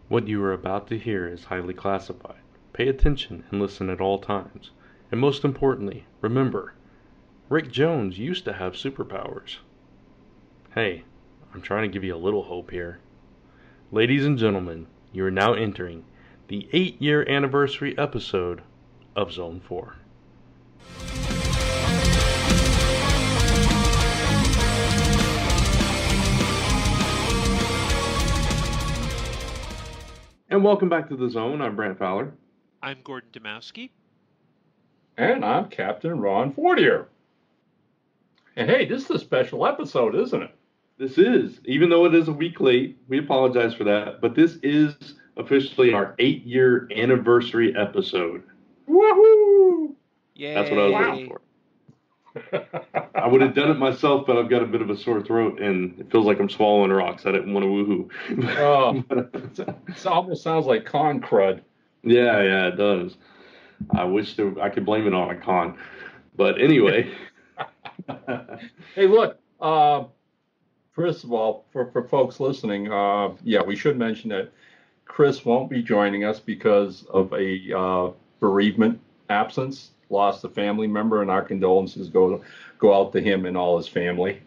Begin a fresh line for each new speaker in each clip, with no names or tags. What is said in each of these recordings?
What you are about to hear is highly classified. Pay attention and listen at all times. And most importantly, remember, Rick Jones used to have superpowers. Hey, I'm trying to give you a little hope here. Ladies and gentlemen, you are now entering the 8-year anniversary episode of Zone 4. And welcome back to the Zone. I'm Brant Fowler.
I'm Gordon Demowski.
And I'm Captain Ron Fortier. And hey, this is a special episode, isn't it?
This is, even though it is a week late, we apologize for that, but this is officially our 8-year anniversary episode.
Woohoo!
Yay!
That's what I was looking for. I would have done it myself, but I've got a bit of a sore throat, and it feels like I'm swallowing rocks. I didn't want to woohoo.
Oh, it almost sounds like con crud.
Yeah, it does. I wish I could blame it on a con. But anyway.
Hey, look, first of all, for folks listening, we should mention that Chris won't be joining us because of a bereavement absence. Lost a family member, and our condolences go out to him and all his family.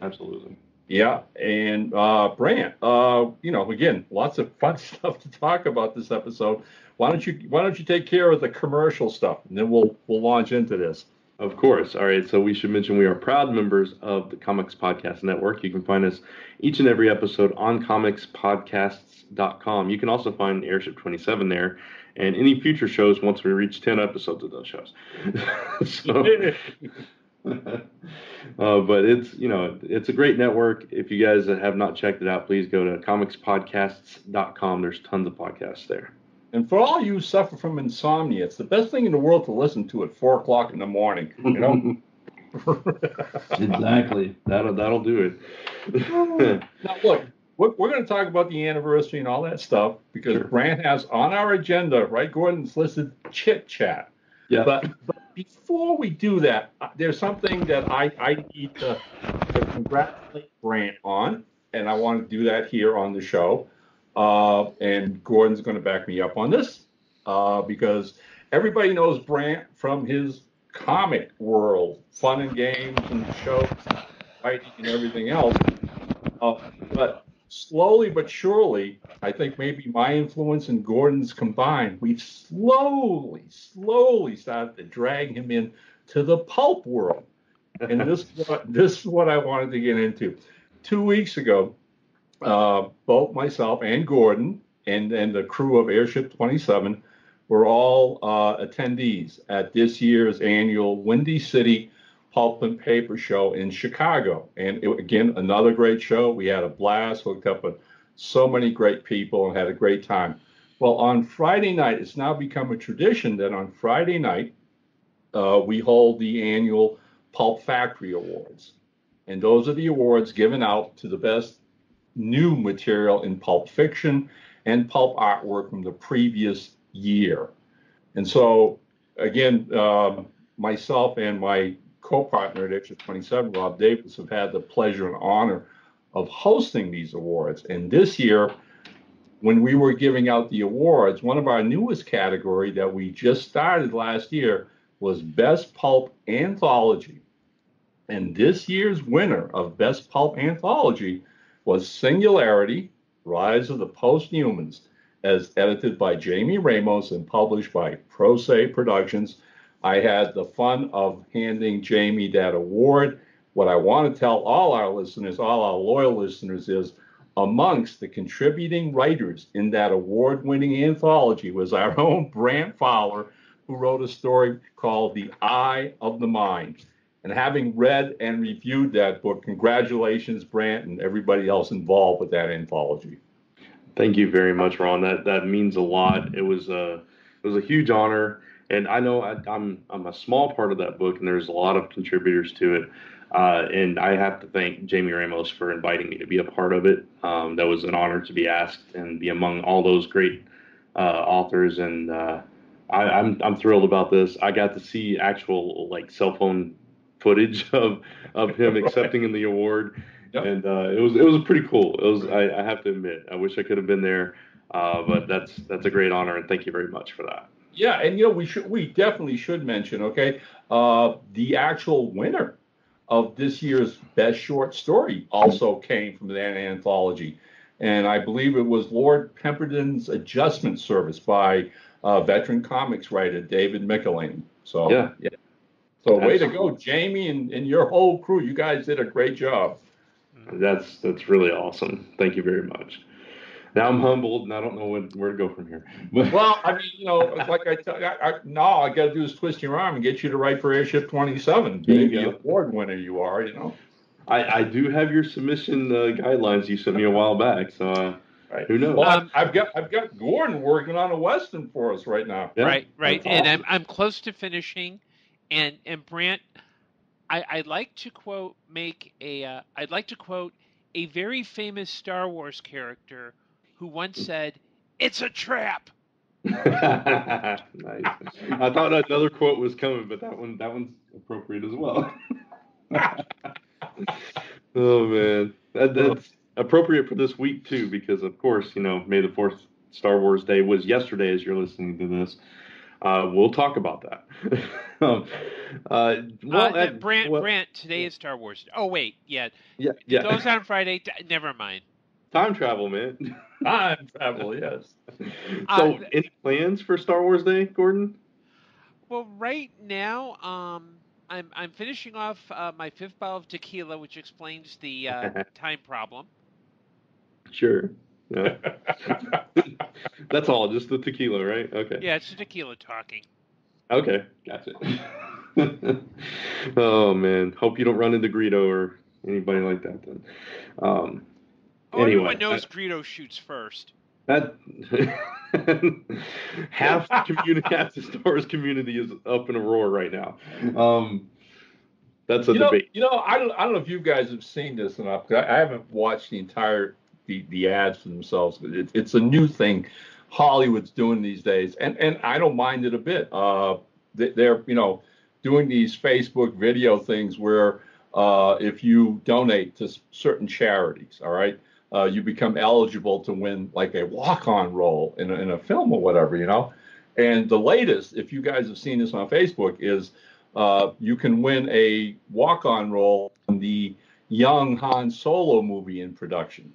Absolutely.
Yeah, and Brant, again, lots of fun stuff to talk about this episode. Why don't you take care of the commercial stuff, and then we'll launch into this.
Of course. All right. So we should mention we are proud members of the Comics Podcast Network. You can find us each and every episode on comicspodcasts.com. You can also find Airship 27 there and any future shows once we reach 10 episodes of those shows. But it's a great network. If you guys have not checked it out, please go to comicspodcasts.com. There's tons of podcasts there.
And for all you who suffer from insomnia, it's the best thing in the world to listen to at 4 o'clock in the morning. You know.
Exactly. That'll do
it. Now look, we're going to talk about the anniversary and all that stuff because sure. Brant has on our agenda, right, Gordon's listed chit chat.
Yeah.
But before we do that, there's something that I need to congratulate Brant on, and I want to do that here on the show. And Gordon's going to back me up on this because everybody knows Brant from his comic world, fun and games and shows, fighting and everything else. But slowly but surely, I think maybe my influence and Gordon's combined, we've slowly started to drag him in to the pulp world. And this is what I wanted to get into. 2 weeks ago, both myself and Gordon and the crew of Airship 27 were all attendees at this year's annual Windy City Pulp and Paper Show in Chicago. And again, another great show. We had a blast, hooked up with so many great people and had a great time. Well, on Friday night, it's now become a tradition that on Friday night, we hold the annual Pulp Factory Awards. And those are the awards given out to the best new material in pulp fiction and pulp artwork from the previous year. And so, again, myself and my co-partner at Airship 27, Rob Davis, have had the pleasure and honor of hosting these awards. And this year, when we were giving out the awards, one of our newest category that we just started last year was Best Pulp Anthology. And this year's winner of Best Pulp Anthology was Singularity, Rise of the Posthumans, as edited by Jamie Ramos and published by Pro Se Productions. I had the fun of handing Jamie that award. What I want to tell all our listeners, all our loyal listeners, is amongst the contributing writers in that award-winning anthology was our own Brant Fowler, who wrote a story called The Eye of the Mind. And having read and reviewed that book, congratulations, Brant, and everybody else involved with that anthology.
Thank you very much, Ron. That means a lot. It was a huge honor, and I know I'm a small part of that book, and there's a lot of contributors to it. And I have to thank Jamie Ramos for inviting me to be a part of it. That was an honor to be asked and be among all those great authors. And I'm thrilled about this. I got to see actual cell phone footage of him accepting the award. Yep. And it was pretty cool. I have to admit, I wish I could have been there. But that's a great honor, and thank you very much for that.
Yeah, and we definitely should mention, okay, the actual winner of this year's best short story also came from that anthology, and I believe it was Lord Pemberton's Adjustment Service by veteran comics writer David McElwain. So
Yeah.
So way to go, Jamie, and your whole crew. You guys did a great job.
That's really awesome. Thank you very much. Now I'm humbled, and I don't know where to go from here.
Well, I mean, like I tell you, now I got to do is twist your arm and get you to write for Airship 27, being the award winner you are.
I do have your submission guidelines you sent me a while back, so
right.
Who knows?
Well, I've got Gordon working on a Western for us right now.
Yeah, right, and
awesome.
I'm close to finishing, and Brant, I'd like to quote a very famous Star Wars character who once said, "It's a trap."
Nice. I thought another quote was coming, but that one's appropriate as well. Oh man, that's appropriate for this week too, because of course, May the 4th Star Wars Day was yesterday as you're listening to this. We'll talk about that.
Brant, today is Star Wars. Oh wait, yeah. It goes on Friday. Never mind.
Time travel, man.
Time travel, yes.
So, any plans for Star Wars Day, Gordon?
Well, right now, I'm finishing off my 5th bottle of tequila, which explains the time problem.
Sure. Yeah. That's all, just the tequila, right? Okay.
Yeah, it's the tequila talking.
Okay, gotcha. Oh man, hope you don't run into Greedo or anybody like that then. Anyway,
everyone knows Greedo shoots first.
That half the Star Wars community is up in a roar right now. That's a debate.
I don't know if you guys have seen this enough. I haven't watched the entire the ads for themselves. It's a new thing Hollywood's doing these days, and I don't mind it a bit. They're doing these Facebook video things where if you donate to certain charities, all right, you become eligible to win like a walk-on role in a film or whatever, And the latest, if you guys have seen this on Facebook, is you can win a walk-on role in the young Han Solo movie in production.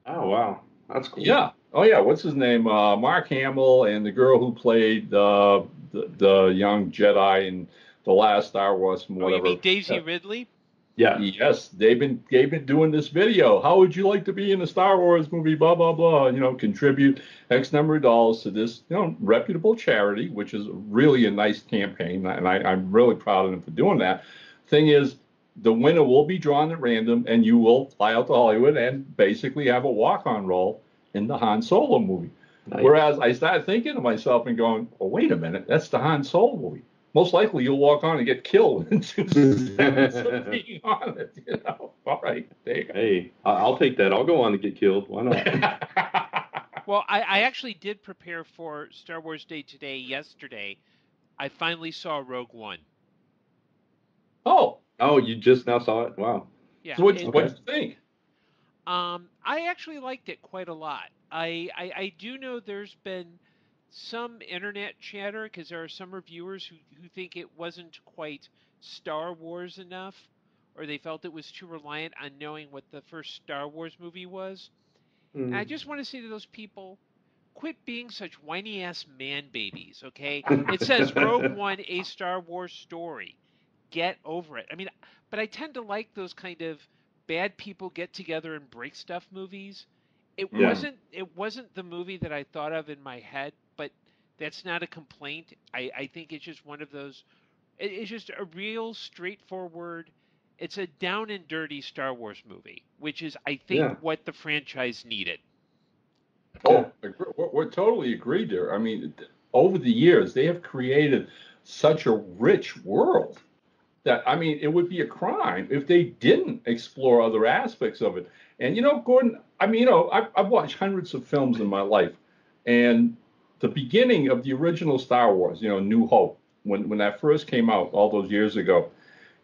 Oh, wow. That's cool.
Yeah. Oh, yeah. What's his name? Mark Hamill and the girl who played the young Jedi in the last Star Wars from whatever.
You mean Daisy Ridley?
Yeah. Yes. They've been doing this video. How would you like to be in a Star Wars movie? Blah, blah, blah. Contribute X number of dollars to this, reputable charity, which is really a nice campaign. And I'm really proud of them for doing that. Thing is, the winner will be drawn at random, and you will fly out to Hollywood and basically have a walk-on role in the Han Solo movie. Nice. Whereas I started thinking to myself and going, "Oh, wait a minute, that's the Han Solo movie. Most likely you'll walk on and get killed in 2 seconds of being on it." All right, there you go.
Hey, I'll take that. I'll go on to get killed. Why not?
Well, I actually did prepare for Star Wars Day today. Yesterday, I finally saw Rogue One.
Oh, you just now saw it? Wow.
Yeah.
So what'd you think?
I actually liked it quite a lot. I do know there's been some internet chatter because there are some reviewers who think it wasn't quite Star Wars enough, or they felt it was too reliant on knowing what the first Star Wars movie was. And I just want to say to those people, quit being such whiny-ass man babies, okay? It says Rogue One, a Star Wars story. Get over it. I mean, but I tend to like those kind of bad people get together and break stuff movies. It wasn't the movie that I thought of in my head, but that's not a complaint. I think it's just one of those. It's just a real straightforward. It's a down and dirty Star Wars movie, which is, I think, what the franchise needed.
Oh, we're totally agreed there. I mean, over the years, they have created such a rich world that, I mean, it would be a crime if they didn't explore other aspects of it. And, Gordon, I mean, I've watched hundreds of films in my life. And the beginning of the original Star Wars, New Hope, when that first came out all those years ago,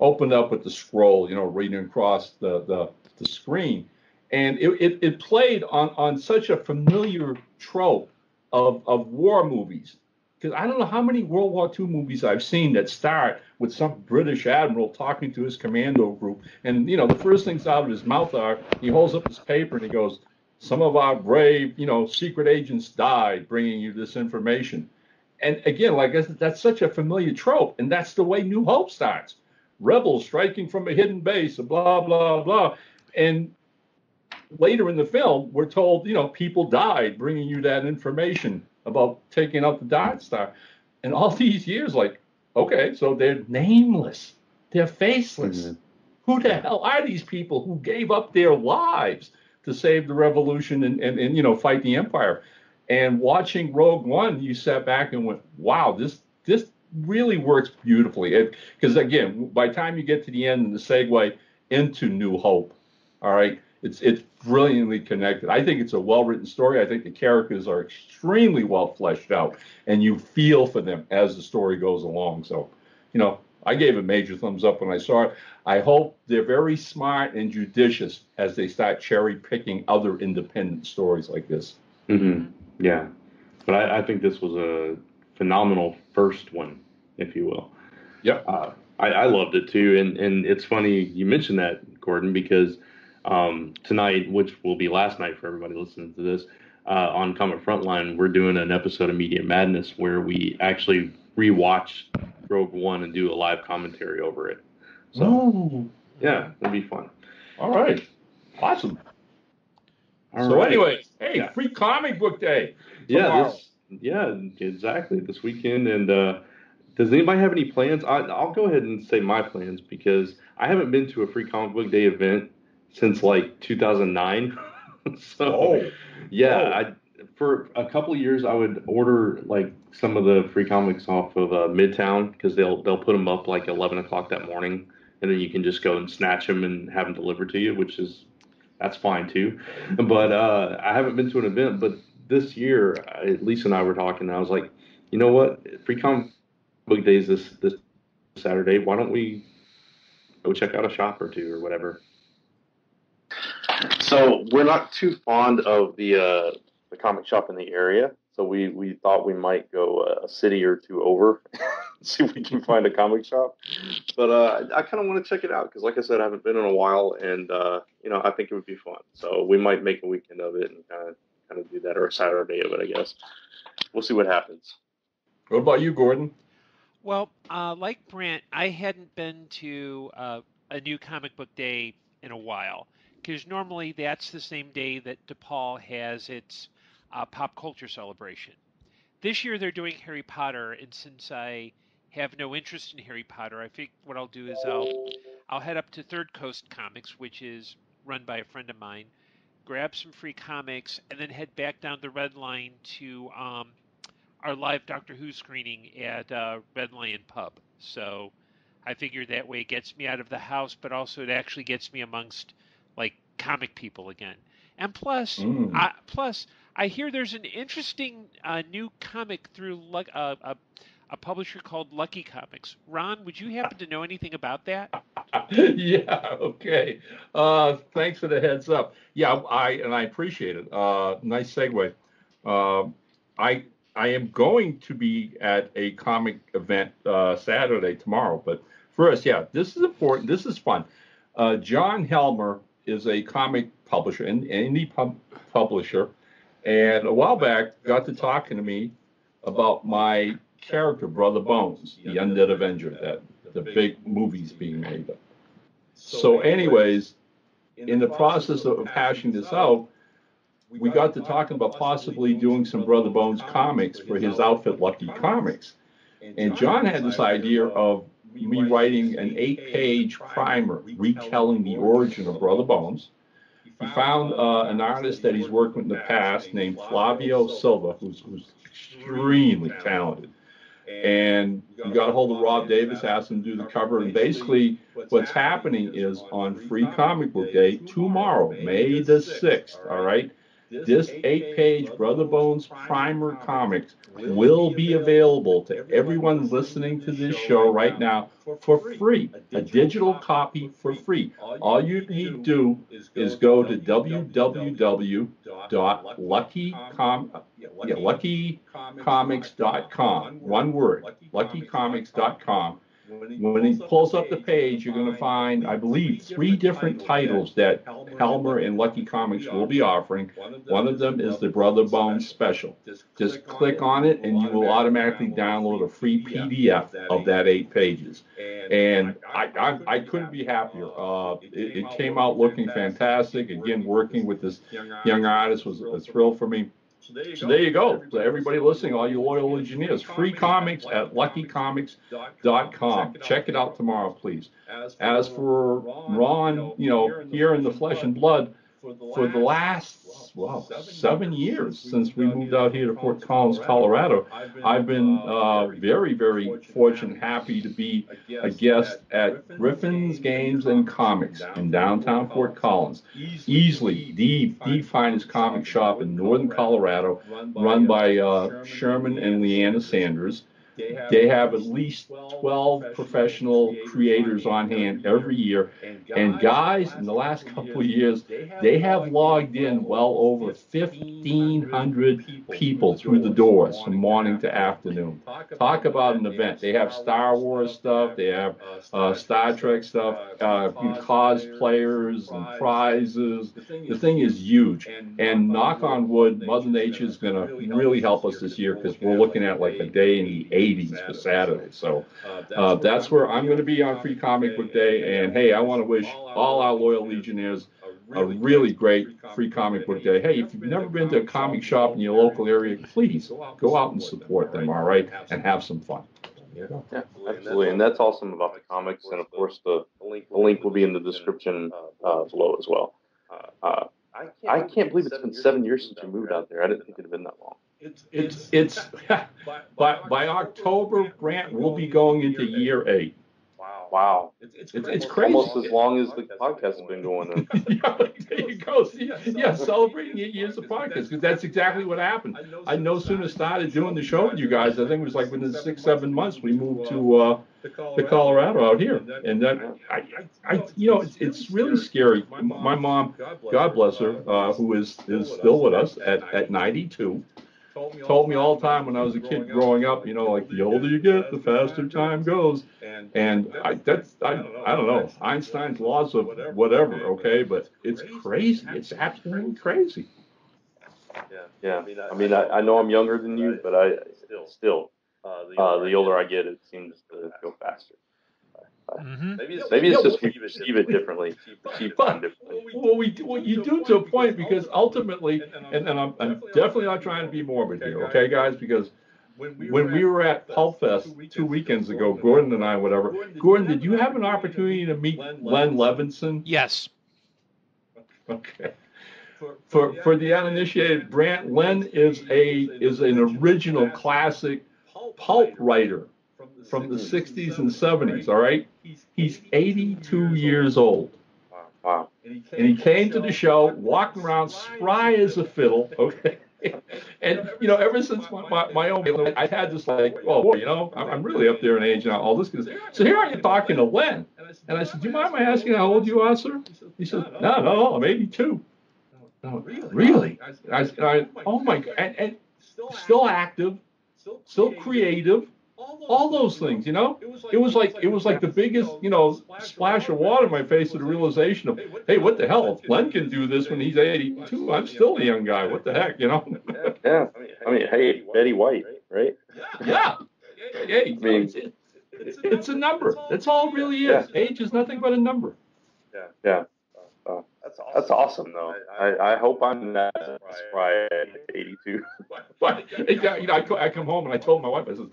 opened up with the scroll, reading across the screen. And it played on such a familiar trope of war movies. Because I don't know how many World War II movies I've seen that start with some British admiral talking to his commando group. And, the first things out of his mouth are, he holds up his paper and he goes, some of our brave, secret agents died bringing you this information. And again, like I said, that's such a familiar trope. And that's the way New Hope starts. Rebels striking from a hidden base, blah, blah, blah. And later in the film, we're told, people died bringing you that information about taking out the Death Star. And all these years, like, okay, so they're nameless. They're faceless. Mm-hmm. Who the hell are these people who gave up their lives to save the revolution and fight the Empire? And watching Rogue One, you sat back and went, wow, this really works beautifully. Because, again, by the time you get to the end and the segue into New Hope, all right, it's brilliantly connected. I think it's a well-written story. I think the characters are extremely well fleshed out, and you feel for them as the story goes along. So, I gave it major thumbs up when I saw it. I hope they're very smart and judicious as they start cherry-picking other independent stories like this.
Mm-hmm. Yeah. But I think this was a phenomenal first one, if you will.
Yep.
I loved it, too. And it's funny you mentioned that, Gordon, because tonight, which will be last night for everybody listening to this, on Comic Frontline, we're doing an episode of Media Madness where we actually rewatch Rogue One and do a live commentary over it. So, yeah, it'll be fun.
All right. Awesome. Anyway, hey, yeah. Free comic book day.
Tomorrow. Yeah, exactly. This weekend. And does anybody have any plans? I'll go ahead and say my plans because I haven't been to a free comic book day event since like 2009. For a couple of years I would order like some of the free comics off of Midtown because they'll put them up like 11 o'clock that morning, and then you can just go and snatch them and have them delivered to you, that's fine too. But I haven't been to an event, but this year Lisa and I were talking and I was like, you know what, free comic book days this Saturday, why don't we go check out a shop or two or whatever?
So we're not too fond of the comic shop in the area, so we thought we might go a city or two over, see if we can find a comic shop. But I kind of want to check it out because, like I said, I haven't been in a while, and I think it would be fun. So we might make a weekend of it and kind of do that, or a Saturday of it, I guess. We'll see what happens.
What about you, Gordon?
Well, like Brant, I hadn't been to a new comic book day in a while. Because normally that's the same day that DePaul has its pop culture celebration. This year they're doing Harry Potter, and since I have no interest in Harry Potter, I think what I'll do is I'll head up to Third Coast Comics, which is run by a friend of mine, grab some free comics, and then head back down the Red Line to our live Doctor Who screening at Red Lion Pub. So I figured that way it gets me out of the house, but also it actually gets me amongst like comic people again. And plus I hear there's an interesting new comic through a publisher called Lucky Comics. Ron, would you happen to know anything about that?
Yeah, okay. Thanks for the heads up. Yeah, I appreciate it. Nice segue. I am going to be at a comic event Saturday, tomorrow. But first, yeah, this is important. This is fun. John Helmer is a comic publisher, an indie publisher, and a while back got to talking to me about my character, Brother Bones, the Undead Avenger, that the big movies being made. So anyways, in the process of hashing this out, we got to talking about possibly doing some Brother Bones comics for his outfit, Lucky Comics. And John had this idea of me writing an 8-page primer retelling the origin of Brother Bones. He found an artist that he's worked with in the past named Flavio Silva, who's extremely talented. And we got a hold of Rob Davis, asked him to do the cover. And basically what's happening is on Free Comic Book Day tomorrow, May the 6th, all right, This 8-page Brother Bones primer comics will be available to everyone listening to this show right now for free. A digital copy for free. All you need to do is go to www.luckycomics.com. One word, luckycomics.com. When he pulls up the page, you're going to find, I believe, 3 different titles that Helmer and Lucky Comics will be offering. One of them is the Brother Bones Special. Just click on it, and you will automatically download a free PDF of that 8 pages. And I couldn't be happier. It came out looking fantastic. Again, working with this young artist was a thrill for me. So there you go. So everybody listening, all you loyal engineers, free comics at luckycomics.com. Check it out tomorrow, please. As for Ron, here in the flesh and blood, for the last, 7 years since we moved out here to Fort Collins, Colorado, I've been very, very fortunate and happy to be a guest at Griffin's Games and Comics in downtown Fort Collins. Easily the finest comic shop in northern Colorado, run by Sherman and Leanna Sanders. They have at least 12 professional creators on hand every year. And guys, in the last couple of years, they have logged in well over 1,500 people through the doors from morning to afternoon. Talk about an event. They have Star Wars stuff. They have Star Trek stuff, cosplayers and prizes. The thing is huge. And knock on wood, Mother Nature is going to really help us this year because we're looking at like a day in the 80s for Saturday. So that's where I'm going to be on Free Comic Book Day. And hey, I want to wish all our loyal Legionnaires a really great Free Comic Book Day. Hey, if you've never been to a comic shop in your local area, please go out and support them, all right, and have some fun.
Yeah, absolutely. And that's awesome about the comics. And of course, the link will be in the description below as well. I can't believe it's been 7 years since you moved out there. I didn't think it had been that long.
It's by October, Brant will be going into year 8.
Wow.
It's crazy.
Almost as long as the podcast has been going.
Yeah, there you go. Yeah, celebrating 8 years of podcast, because that's exactly what happened. I no sooner started doing the show with you guys, I think it was like within 6-7 months we moved to Colorado out here, and then it's really scary. My mom, God bless her, who is still with us at 92. Told me all the time when I was a kid growing up, like the older you get, the faster time goes. And I don't know, Einstein's laws of whatever, okay? But it's crazy. It's absolutely crazy.
Yeah. I mean, I know I'm younger than you, but I still, the older I get, it seems to go faster.
Mm-hmm.
Maybe it's just we perceive it differently, perceive time differently.
Well, you do to a point, because ultimately, and I'm definitely not trying to be morbid here, okay, guys? Because when we were at Pulp Fest 2 weekends ago, Gordon and I, whatever. Gordon, did you have an opportunity to meet Len Levinson?
Yes.
Okay. For the uninitiated, Brant, Len is an original classic pulp writer from the 60s and 70s, all right? He's 82 years old.
Wow.
And he came to the show, walking around spry as a fiddle, okay? And, ever since my own, I had this like, I'm really up there in age now, all this. So here I am talking to Len. And I said, do you mind my asking how old you are, sir? He said, no, I'm 82. No, really? Oh, my God. And still active, still creative. All those things, It was like the biggest, splash of water in my face of the realization of, hey, what the hell? If Len can do this when he's 82, I'm still a young guy. What the heck,
Yeah. I mean, hey, Betty White, right?
Yeah. Hey, it's a number. That's all it really is. Yeah. Age is nothing but a number.
Yeah. That's awesome, though. I hope I'm not spry at 82.
But I come home and I told my wife, I said,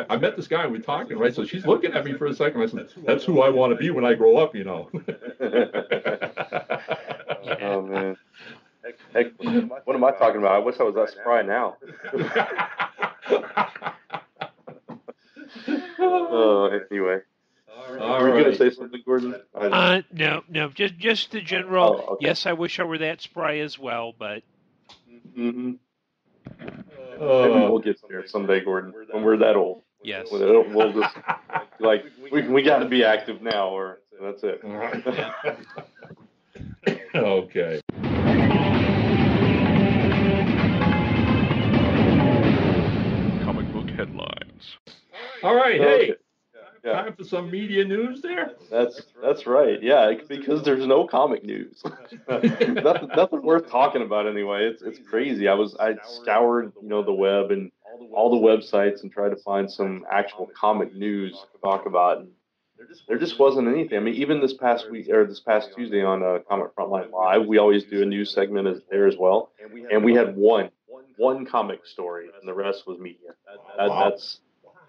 I met this guy and we're talking, right? So she's looking at me for a second. I said, that's who I want to be when I grow up,
Oh man. Heck, what am I talking about? I wish I was that spry now. Anyway. Were you going to say something, Gordon?
No. Just the general.
Oh, okay.
Yes, I wish I were that spry as well, but.
Mm-hmm. Maybe we'll get there someday, Gordon, when we're that old.
Yes.
We'll just like we got to be active now, or that's it.
Okay.
Comic book headlines.
All right.
Okay.
Hey,
Yeah.
time for some media news there.
That's right. Yeah, because there's no comic news. nothing worth talking about anyway. It's crazy. I scoured the web and all the websites and tried to find some actual comic news to talk about, and there just wasn't anything. I mean, even this past week or this past Tuesday on Comic Frontline Live, we always do a news segment there as well, and we had one comic story, and the rest was media. That's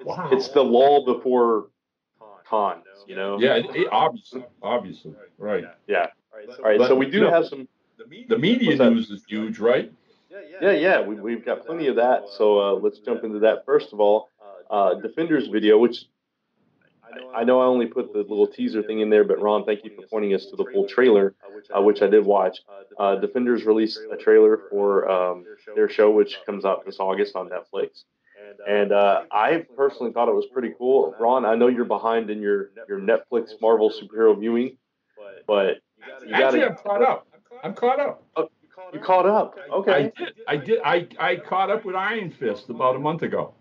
Wow.
it's the lull before cons,
Yeah, obviously, right.
Yeah. All right. So we do have some.
The media news is huge, right?
Yeah. We've got plenty of that. So let's jump into that first of all. Defenders video, which I know I only put the little teaser thing in there, but Ron, thank you for pointing us to the full trailer, which I did watch. Defenders released a trailer for their show, which comes out this August on Netflix. And I personally thought it was pretty cool. Ron, I know you're behind in your Netflix Marvel superhero viewing, but you
Actually,
gotta.
I'm caught up.
Oh, you caught up? Okay.
I caught up with Iron Fist about a month ago.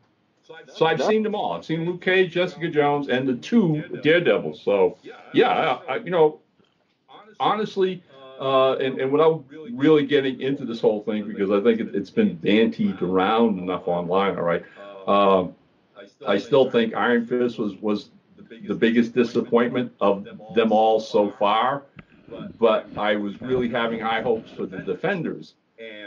So I've seen them all. I've seen Luke Cage, Jessica Jones, and the 2 Daredevils. So yeah, honestly, and without really getting into this whole thing, because I think it's been bantied around enough online. All right, I still think Iron Fist was the biggest disappointment of them all so far. But I was really having high hopes for the Defenders.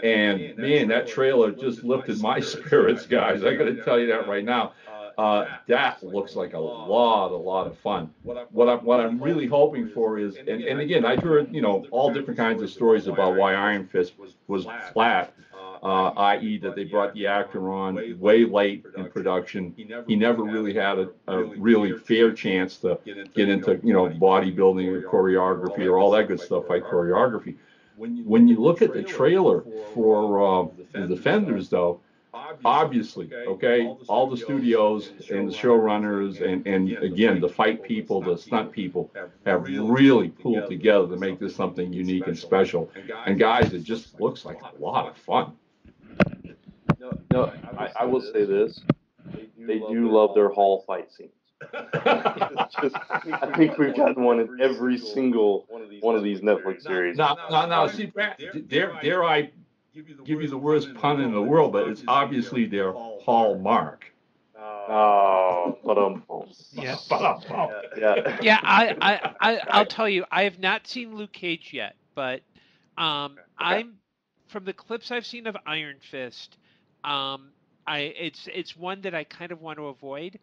And man, that trailer just lifted my spirits, guys. I got to tell you that right now. That looks like a lot of fun. What I'm really hoping for is, and again, I've heard all different kinds of stories about why Iron Fist was flat, i.e., that they brought the actor on way late in production. He never really had a really fair chance to get into bodybuilding or choreography or all that good stuff like choreography. When you look at the trailer for the Defenders, though, obviously, okay, all the studios and the showrunners and again, the fight people, the stunt people have really pulled together to make this something unique and special. And guys, it just looks like a lot of fun.
No, I will say this. They do love their hall fight scenes. I think we've gotten one in every single one of these Netflix series.
Now, see, Brant, dare I give you the worst pun in the world, but it's obviously their hallmark.
Oh,
Yes.
Yeah.
Yeah, I'll tell you, I have not seen Luke Cage yet, but I'm from the clips I've seen of Iron Fist, it's one that I kind of want to avoid.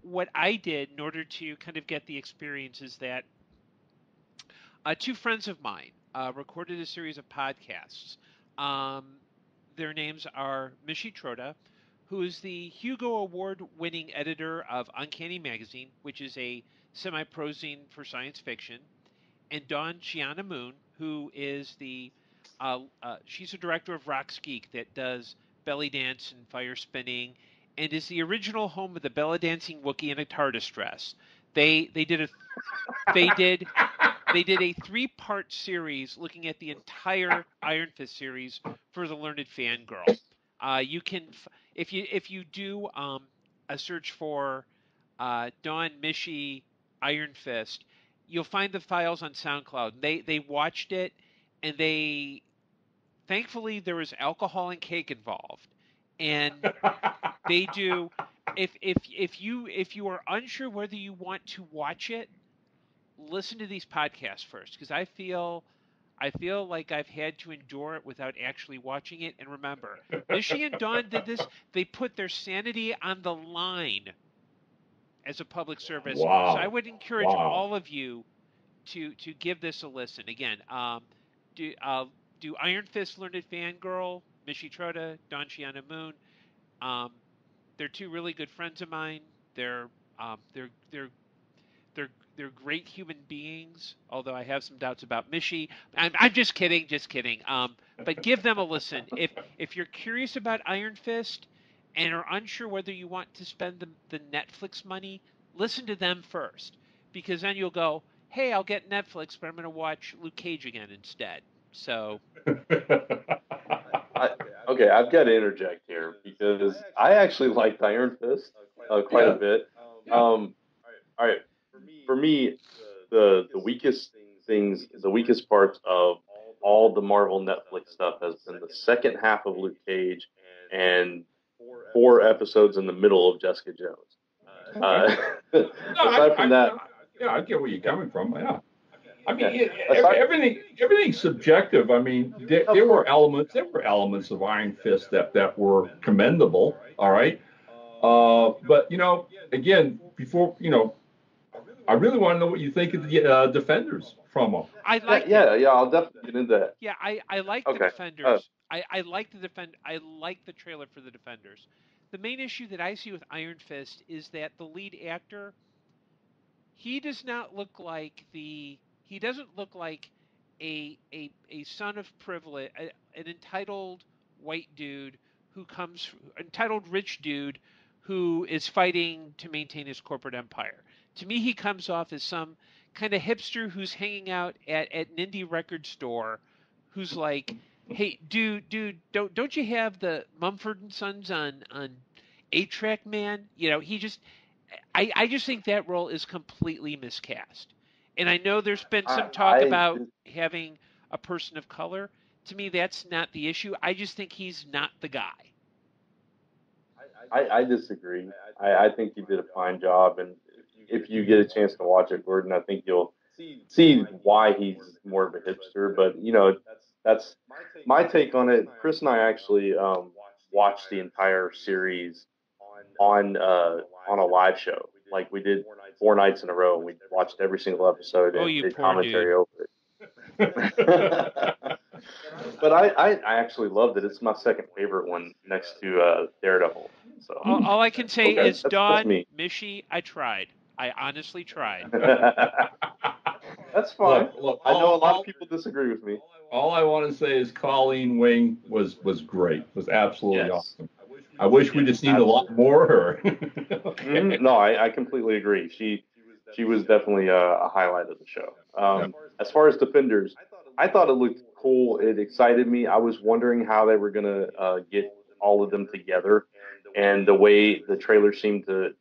What I did in order to kind of get the experience is that 2 friends of mine recorded a series of podcasts. Their names are Mishi Troda, who is the Hugo Award-winning editor of Uncanny Magazine, which is a semi-prozine for science fiction, and Dawn Chiana Moon, who is she's a director of Rocks Geek that does belly dance and fire spinning, and is the original home of the belly dancing Wookiee and a TARDIS dress. They did a 3-part series looking at the entire Iron Fist series for the Learned Fangirl. You can, if you do a search for Dawn Mishi Iron Fist, you'll find the files on SoundCloud. They watched it, and thankfully there was alcohol and cake involved, and they do. If you are unsure whether you want to watch it, listen to these podcasts first, because I feel like I've had to endure it without actually watching it. And remember, Mishi and Dawn did this. They put their sanity on the line as a public service.
Wow.
So I would encourage all of you to give this a listen. Again, do Iron Fist Learned Fangirl, Mishi Troda, Dawn Chiana Moon. They're 2 really good friends of mine. They're they're great human beings. Although I have some doubts about Mishi. I'm just kidding, just kidding. But give them a listen if you're curious about Iron Fist and are unsure whether you want to spend the Netflix money. Listen to them first, because then you'll go, hey, I'll get Netflix, but I'm going to watch Luke Cage again instead. So.
Okay, I've got to interject here because I actually liked Iron Fist quite a bit. All right, for me, the weakest parts of all the Marvel Netflix stuff has been the second half of Luke Cage and 4 episodes in the middle of Jessica Jones. Aside from that,
I get where you're coming from. Yeah. I mean, everything's subjective. I mean, there were elements of Iron Fist that were commendable. All right, but again, before I really want to know what you think of the Defenders from them.
I like.
Yeah. I'll definitely get into that.
Yeah, I like the Defenders. I like I like the trailer for the Defenders. The main issue that I see with Iron Fist is that the lead actor, he does not look like he doesn't look like a son of privilege, an entitled white dude entitled rich dude who is fighting to maintain his corporate empire. To me, he comes off as some kind of hipster who's hanging out at an indie record store, who's like, hey, dude, don't you have the Mumford and Sons on 8-Track, man? I just think that role is completely miscast. And I know there's been some talk about having a person of color. To me, that's not the issue. I just think he's not the guy.
I disagree. I think he did a fine job, and if you get a chance to watch it, Gordon, I think you'll see why he's more of a hipster. But that's my take on it. Chris and I actually watched the entire series on a live show. Like, we did 4 nights in a row. We watched every single episode and did commentary over it. But I actually loved it. It's my second favorite one next to Daredevil. So
all I can say is, Dawn, Mishi, I tried. I honestly tried.
That's fine. Look, I know a lot of people disagree with me.
All I want to say is Colleen Wing was great. Was absolutely awesome. I wish we'd have seen a lot more of her.
Okay. No, I completely agree. She was definitely a highlight of the show. As far as Defenders, I thought it looked cool. It excited me. I was wondering how they were going to get all of them together, and the way the trailer seemed to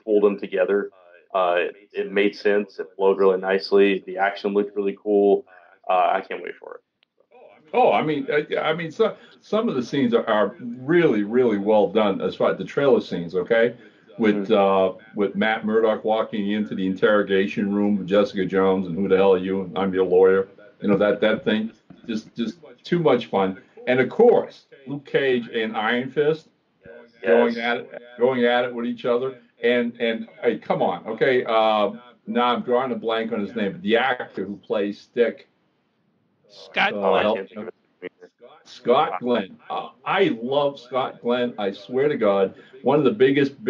pull them together, it made sense. It flowed really nicely. The action looked really cool. I can't wait for it.
Oh, I mean, some of the scenes are really, really well done as far as the trailer scenes. Okay, with Matt Murdock walking into the interrogation room with Jessica Jones and who the hell are you? I'm your lawyer. That thing, just too much fun. And of course, Luke Cage and Iron Fist going at it with each other. And hey, come on, okay. Now I'm drawing a blank on his name, but the actor who plays Stick. Scott Glenn. I love Scott Glenn. I swear to God, one of the biggest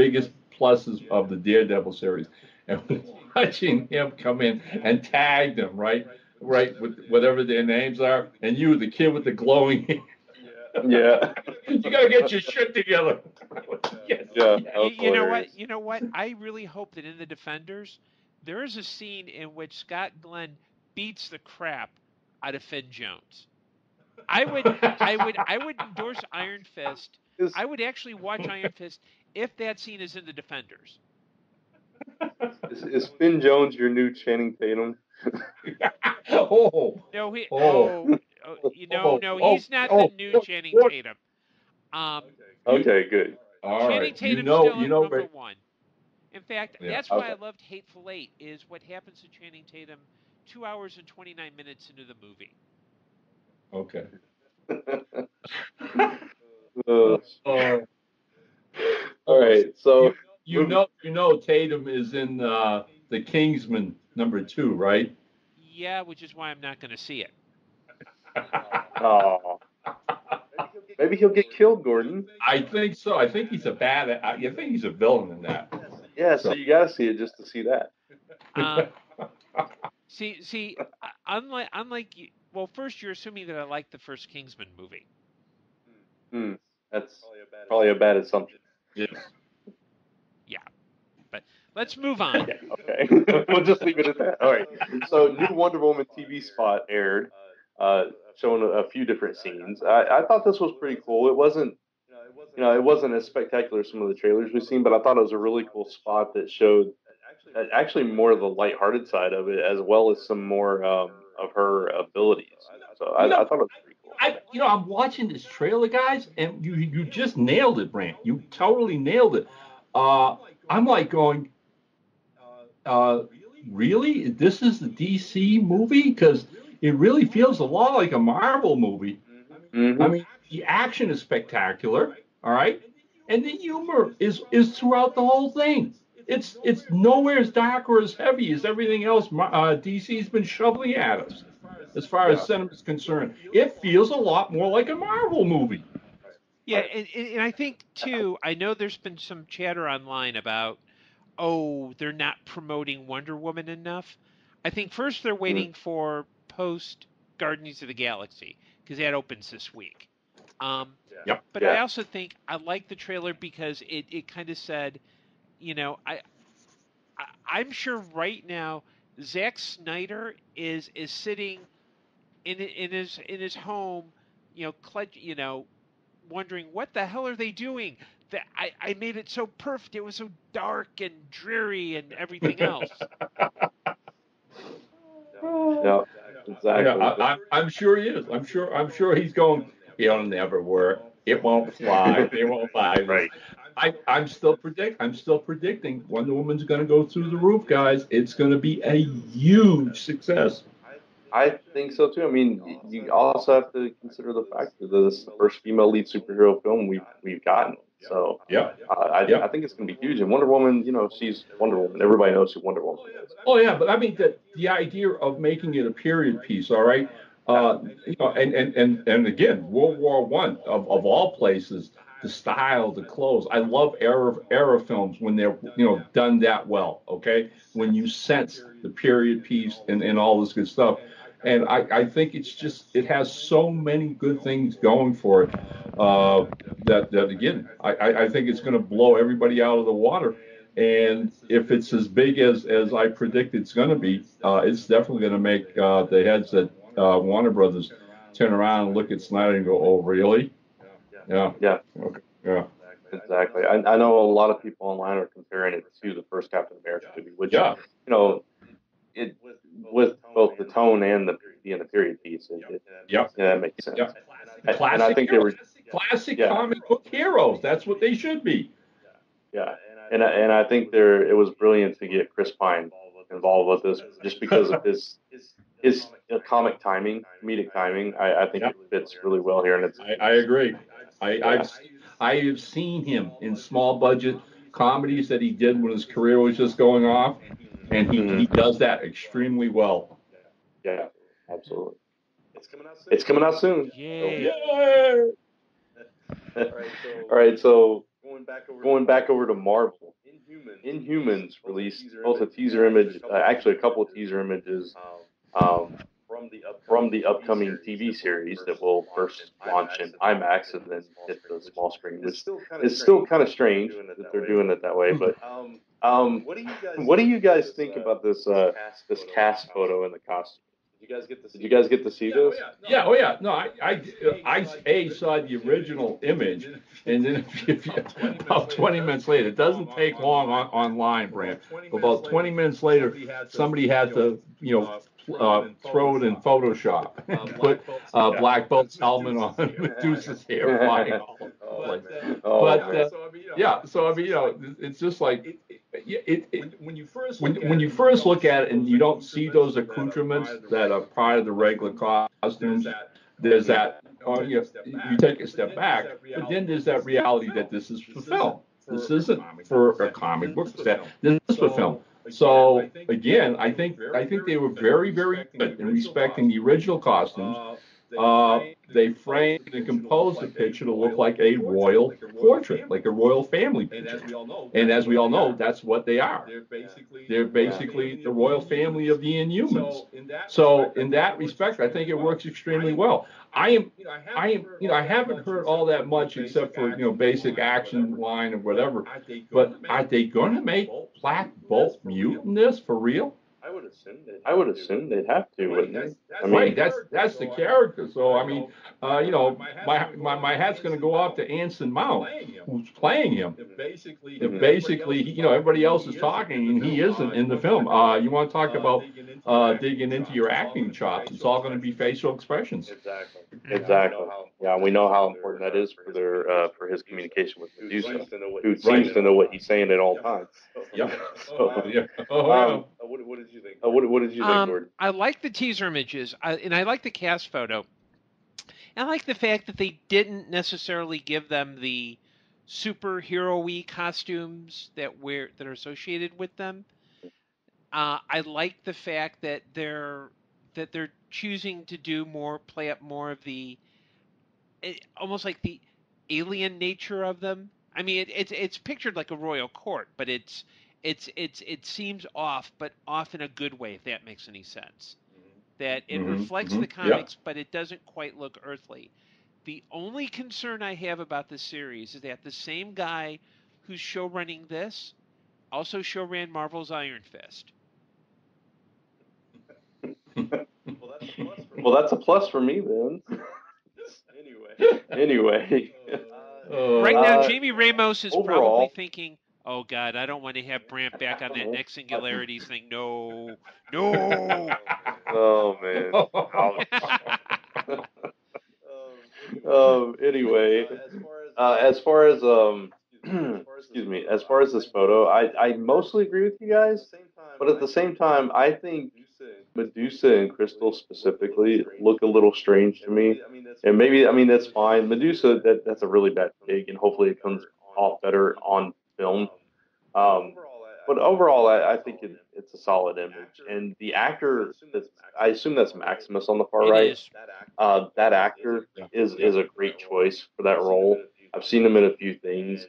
pluses of the Daredevil series. And watching him come in and tag them, right, with whatever their names are, and you, the kid with the glowing.
Yeah.
You gotta get your shit together.
Yes.
Yeah. You know what? I really hope that in the Defenders, there is a scene in which Scott Glenn beats the crap out of Finn Jones. I would endorse Iron Fist. I would actually watch Iron Fist if that scene is in the Defenders.
Is Finn Jones your new Channing Tatum?
No, he's not the new Channing Tatum.
Okay, good.
Channing Tatum's still number one. In fact, that's why I loved Hateful Eight, is what happens to Channing Tatum 2 hours and 29 minutes into the movie.
Okay.
All right. So
you know Tatum is in the Kingsman #2, right?
Yeah, which is why I'm not going to see it.
Oh. Maybe he'll get killed, Gordon.
I think so. I think he's a villain in that.
Yeah, so you gotta see it just to see that.
See, unlike you, well, first you're assuming that I like the first Kingsman movie.
That's probably a bad assumption.
Yes.
Yeah, but let's move on.
Yeah, okay. We'll just leave it at that. All right. So, new Wonder Woman TV spot aired, showing a few different scenes. I thought this was pretty cool. It wasn't, it wasn't as spectacular as some of the trailers we've seen, but I thought it was a really cool spot that showed actually more of the lighthearted side of it, as well as some more of her abilities. So I thought it was pretty cool.
I'm watching this trailer, guys, and you just nailed it, Brant. You totally nailed it. I'm like going, really? This is the DC movie? Because it really feels a lot like a Marvel movie.
Mm-hmm.
I mean, the action is spectacular, all right, and the humor is throughout the whole thing. It's nowhere as dark or as heavy as everything else DC's been shoveling at us, as far as cinema is concerned. It feels a lot more like a Marvel movie.
Yeah, and I think too. I know there's been some chatter online about, oh, they're not promoting Wonder Woman enough. I think first they're waiting for post Guardians of the Galaxy because that opens this week. But I also think I like the trailer because it kind of said, I'm sure right now Zack Snyder is sitting in his home, wondering what the hell are they doing? That I made it so perfect. It was so dark and dreary and everything else.
Yeah, exactly.
Yeah, I'm sure he is. I'm sure he's going. It'll never work. It won't fly. It won't fly.
Right.
I'm still predicting Wonder Woman's going to go through the roof, guys. It's going to be a huge success.
I think so too. I mean, you also have to consider the fact that this is the first female lead superhero film we've gotten. So I think it's going to be huge. And Wonder Woman, she's Wonder Woman. Everybody knows who Wonder Woman is.
Oh yeah, but I mean the idea of making it a period piece, all right. And again, World War I of all places, the style, the clothes. I love era films when they're done that well. Okay, when you sense the period piece and all this good stuff. And I think it has so many good things going for it that again, I think it's going to blow everybody out of the water. And if it's as big as I predict it's going to be, it's definitely going to make the heads at Warner Brothers turn around and look at Snyder and go, "Oh, really?" Yeah. Okay. Yeah.
Exactly. I know a lot of people online are comparing it to the first Captain America movie, which it with both the tone and the period piece. That makes sense.
Yeah.
And I think they were
classic comic book heroes. That's what they should be.
Yeah. And I think it was brilliant to get Chris Pine involved with this just because of his comedic timing. I think it fits really well here, and
I agree. I have seen him in small budget comedies that he did when his career was just going off, and he does that extremely well.
Yeah, absolutely. It's coming out soon.
Yay!
All right, so going back over to Marvel, Inhumans released both a teaser image, actually a couple of teaser images from the upcoming TV series that will first launch in IMAX and then hit the small screen, which is still kind of strange that they're doing it that way. But what do you guys think about this cast photo in the costume? Did you guys get to see this?
Yeah. Oh yeah. No, I saw the original image, and then about 20 minutes later, it doesn't take long online, Brant. About 20 minutes later, somebody had to throw it in Photoshop, put Black Bolt's helmet on, Medusa's hair flying all over the place. So I mean, it's just like when you first look at it and you don't see those accoutrements that are part of the regular costumes, there's that. You take a step back, but then there's that reality that this is for film. This isn't for a comic book. This is for film. So again, I think they were very, very good in respecting the original costumes. they framed and composed the picture to look like a royal portrait, like a royal family picture. And as we all know, that's what they are. They're basically the royal family of the Inhumans. So in that respect, I think it works extremely well. I haven't heard all that much except for, basic action line or whatever. But are they going to make Black Bolt mute in this for real?
I would assume they'd have to, wouldn't they?
I mean, that's the character. So I mean, my hat's going to go off to Anson Mount, who's playing him. If basically, everybody else is talking and he isn't in the film. You want to talk about digging into your acting chops? It's all going to be facial expressions.
Exactly. Yeah, we know how important that is for his communication with Medusa, who seems to know what he's saying at all times.
Yep.
What did you think? What did you think, Gordon?
I like the teaser images, and I like the cast photo. And I like the fact that they didn't necessarily give them the superhero-y costumes that are associated with them. I like the fact that they're choosing to play up more of the almost like the alien nature of them. I mean, it's pictured like a royal court, but it seems off, but off in a good way, if that makes any sense. That it reflects the comics, but it doesn't quite look earthly. The only concern I have about this series is that the same guy who's showrunning this also showran Marvel's Iron Fist.
Well, that's a plus for me then. Anyway.
Right now, Jamie Ramos is probably thinking, "Oh God, I don't want to have Brant back on that next Singularities thing. No."
Oh man. Anyway, as far as excuse me, as far as this photo, I mostly agree with you guys, but at the same time, I think Medusa and Crystal specifically look a little strange to me. And maybe, that's fine. Medusa, that's a really bad pig, and hopefully it comes off better on film. But overall, I think it's a solid image. And the actor, I assume that's Maximus on the far right. That actor is a great choice for that role. I've seen him in a few things,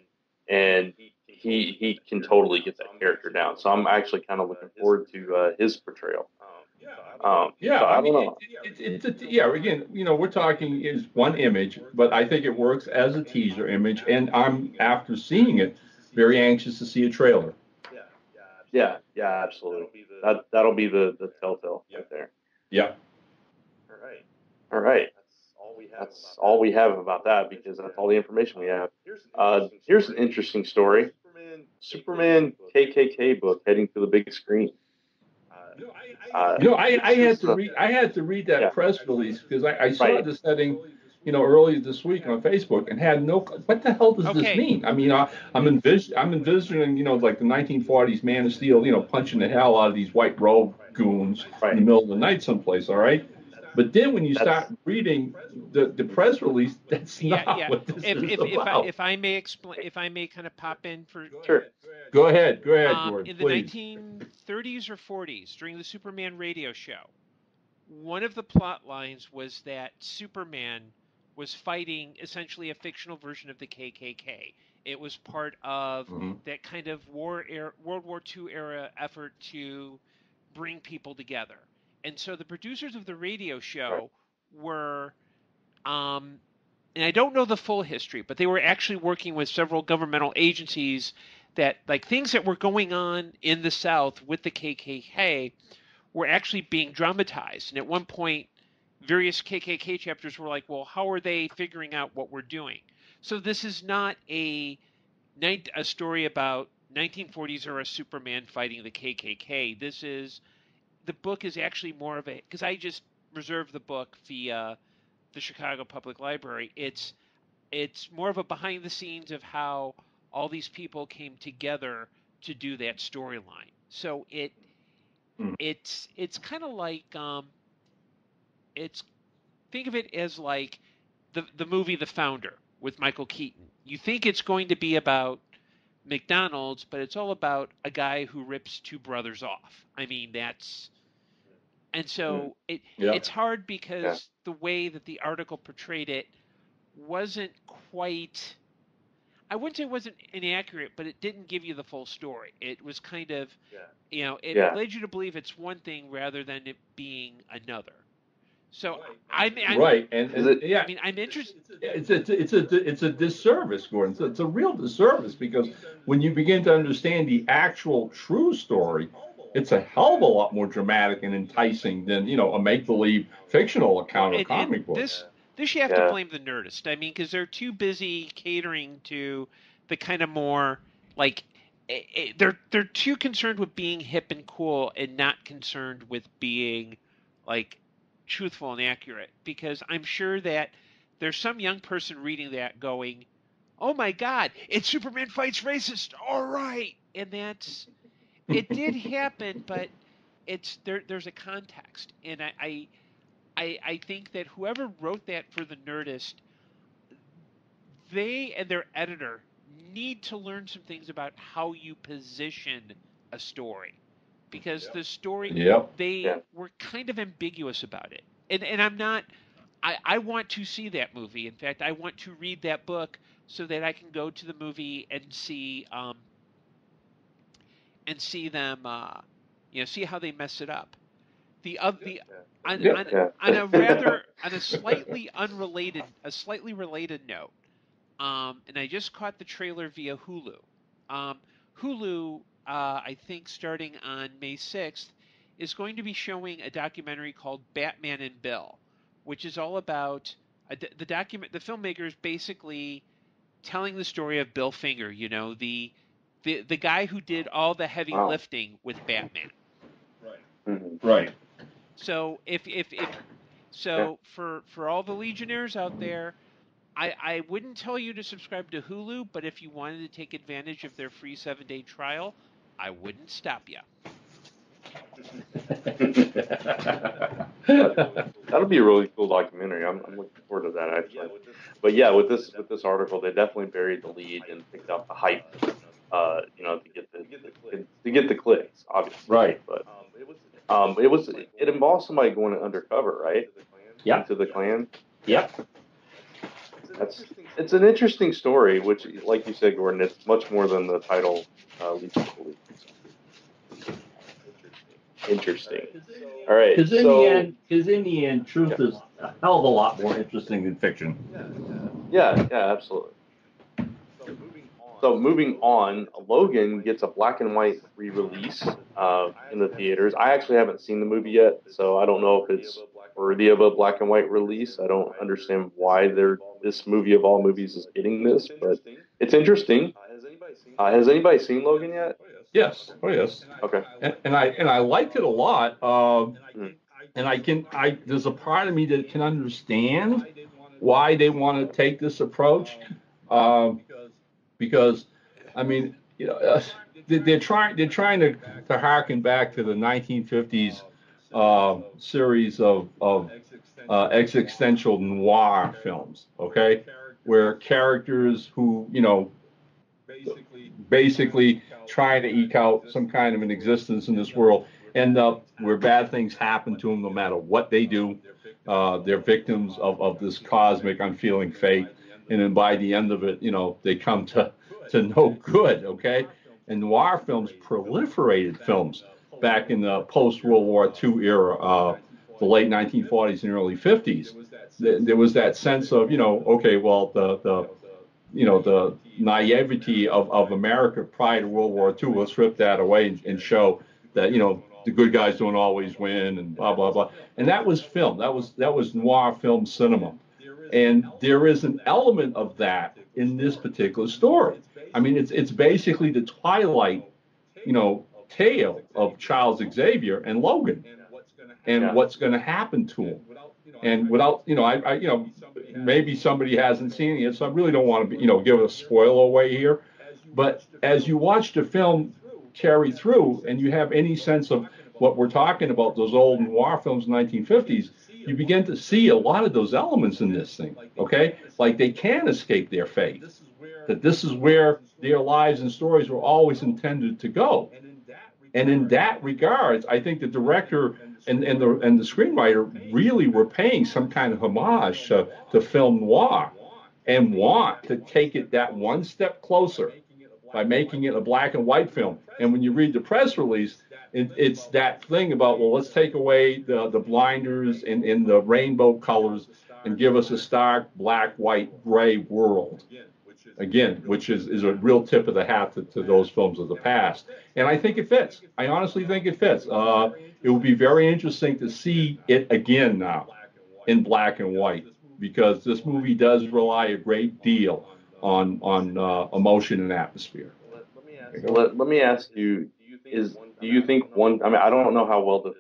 and he can totally get that character down. So I'm actually kind of looking forward to his portrayal. I don't know.
Again, we're talking is one image, but I think it works as a teaser image, and I'm, after seeing it, very anxious to see a trailer.
Yeah, absolutely. That'll be the telltale right there.
Yeah.
All right. That's all we have about that, because that's all the information we have. Here's an interesting story. Superman KKK book heading to the big screen.
I had to read that press release because I saw this heading, earlier this week on Facebook, and had what the hell does this mean? I mean, I'm envisioning, like the 1940s Man of Steel, punching the hell out of these white robe goons in the middle of the night someplace. All right. But then when you start reading the press release, that's not what this is about.
If I may explain, if I may kind of pop in for
sure.
Go ahead, Gordon.
In the 1930s or 40s, during the Superman radio show, one of the plot lines was that Superman was fighting essentially a fictional version of the KKK. It was part of that kind of World War II era effort to bring people together. And so the producers of the radio show were, and I don't know the full history, but they were actually working with several governmental agencies that, like, things that were going on in the South with the KKK were actually being dramatized. And at one point, various KKK chapters were like, well, how are they figuring out what we're doing? So this is not a story about 1940s era Superman fighting the KKK. The book is actually more of a, because I just reserved the book via the Chicago Public Library. It's more of a behind the scenes of how all these people came together to do that storyline. So it's kind of like think of it as like the movie The Founder with Michael Keaton. You think it's going to be about McDonald's, but it's all about a guy who rips two brothers off. I mean, And so
Yeah.
it's hard because the way that the article portrayed it wasn't quite, I wouldn't say it wasn't inaccurate, but it didn't give you the full story. It was kind of, it led you to believe it's one thing rather than it being another. So I'm
right, and yeah,
I mean, I'm interested.
It's a disservice, Gordon. It's a real disservice because when you begin to understand the actual true story, it's a hell of a lot more dramatic and enticing than a make-believe fictional account of comic books.
This you have to blame the Nerdist. I mean, because they're too busy catering to the kind of more like they're too concerned with being hip and cool and not concerned with being like truthful and accurate. Because I'm sure that there's some young person reading that going, "Oh my God, it's Superman fights racist." All right, and it did happen, but there's a context, and I think that whoever wrote that for the Nerdist, they and their editor need to learn some things about how you position a story, because the story they were kind of ambiguous about it, and I'm not. I want to see that movie. In fact, I want to read that book so that I can go to the movie and see them, see how they mess it up. On a slightly related note, and I just caught the trailer via Hulu. Hulu, I think starting on May 6th, is going to be showing a documentary called Batman and Bill, which is all about the filmmakers basically telling the story of Bill Finger, the guy who did all the heavy lifting with Batman.
Right.
So for all the Legionnaires out there, I wouldn't tell you to subscribe to Hulu, but if you wanted to take advantage of their free 7-day trial, I wouldn't stop you.
That'll be a really cool documentary. I'm looking forward to that, actually. But yeah, with this article, they definitely buried the lead and picked up the hype, to get the clicks, obviously.
Right.
But it involves somebody going undercover, right?
Yeah.
Into the Klan.
Yep.
It's an interesting story, which, like you said, Gordon, it's much more than the title leads to believe. Interesting. All right.
Because in the end, truth is a hell of a lot more interesting than fiction.
Yeah, absolutely. So moving on, Logan gets a black and white re-release in the theaters. I actually haven't seen the movie yet, so I don't know if it's worthy of a black and white release. I don't understand why this movie of all movies is getting this, but it's interesting. Has anybody seen Logan yet?
Yes. Oh, yes.
Okay.
And I liked it a lot. And there's a part of me that can understand why they want to take this approach. Because, I mean, they're trying to harken back to the 1950s series of existential noir films, okay, where characters who basically trying to eke out some kind of an existence in this world end up where bad things happen to them no matter what they do. They're victims of this cosmic unfeeling fate. And then by the end of it, they come to no good, okay? And noir films proliferated films back in the post-World War II era, the late 1940s and early 50s. There was that sense of, okay, well, the naivety of America prior to World War II, let's rip that away and show that, the good guys don't always win and blah, blah, blah. And that was film. That was noir film cinema. And there is an element of that in this particular story. I mean, it's basically the Twilight, tale of Charles Xavier and Logan and what's going to happen to him. And without, maybe somebody hasn't seen it, so I really don't want to, give a spoiler away here. But as you watch the film carry through and you have any sense of what we're talking about, those old noir films in the 1950s, you begin to see a lot of those elements in this thing, okay? Like they can escape their fate, that this is where their lives and stories were always intended to go. And in that regards, I think the director and the screenwriter really were paying some kind of homage to film noir, and want to take it that one step closer by making it a black and white film. And when you read the press release, it's that thing about, well, let's take away the blinders and the rainbow colors and give us a stark black, white, gray world. Again, which is a real tip of the hat to those films of the past. And I think it fits. I honestly think it fits. It will be very interesting to see it again now in black and white, because this movie does rely a great deal on emotion and atmosphere.
Let me ask you: do you think one? I mean, I don't know how well the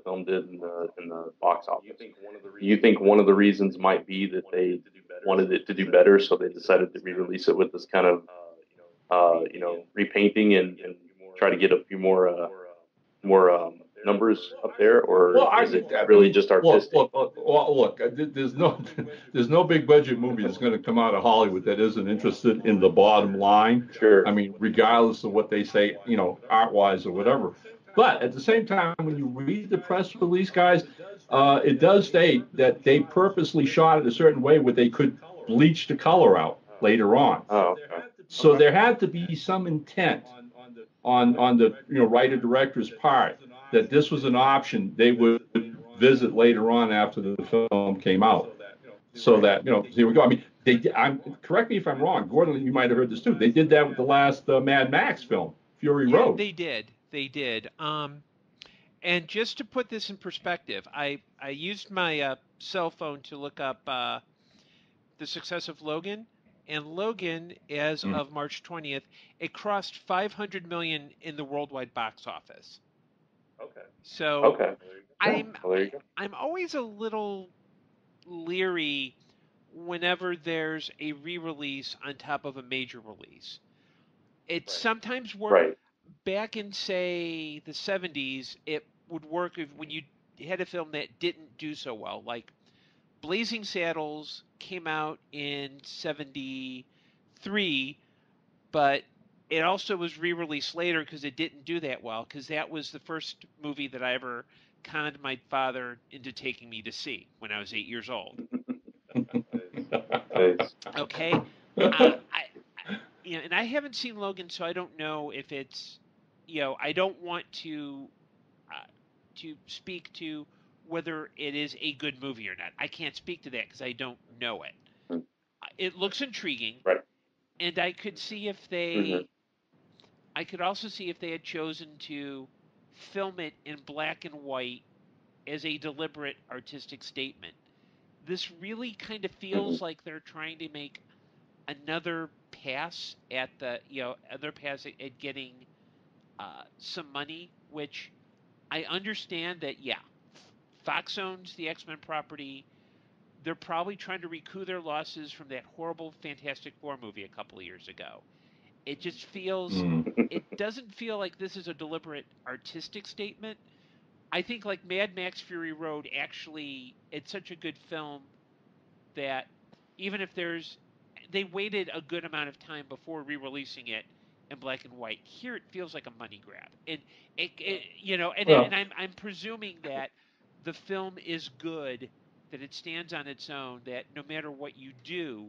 film did in the box office. Do you think one of the reasons might be that they wanted it to do better, so they decided to re-release it with this kind of repainting and try to get a few more numbers up there, or is it really just artistic?
Look, there's no big budget movie that's going to come out of Hollywood that isn't interested in the bottom line.
Sure.
I mean, regardless of what they say, art-wise or whatever. But at the same time, when you read the press release, guys, it does state that they purposely shot it a certain way where they could bleach the color out later on.
Oh, okay.
So there had to be some intent on the writer-director's part that this was an option they would visit later on after the film came out. So that, here we go. I mean, correct me if I'm wrong, Gordon, you might have heard this too. They did that with the last Mad Max film, Fury Road.
They did. And just to put this in perspective, I used my cell phone to look up the success of Logan. And Logan, as of March 20th, it crossed 500 million in the worldwide box office.
Okay.
So
okay.
I'm always a little leery whenever there's a re-release on top of a major release. It sometimes works.
Right.
Back in, say, the 70s, it would work when you had a film that didn't do so well. Like Blazing Saddles came out in 73, but it also was re-released later because it didn't do that well, because that was the first movie that I ever conned my father into taking me to see when I was 8 years old.
Nice.
Okay? And I haven't seen Logan, so I don't know if it's, I don't want to speak to whether it is a good movie or not. I can't speak to that because I don't know it. It looks intriguing.
Right.
And I could see if they, I could also see if they had chosen to film it in black and white as a deliberate artistic statement. This really kind of feels like they're trying to make another pass at at getting some money, which I understand that, Fox owns the X-Men property. They're probably trying to recoup their losses from that horrible Fantastic Four movie a couple of years ago. It just feels, it doesn't feel like this is a deliberate artistic statement. I think like Mad Max Fury Road, actually, it's such a good film that even if they waited a good amount of time before re-releasing it in black and white. Here it feels like a money grab. And I'm presuming that the film is good, that it stands on its own, that no matter what you do,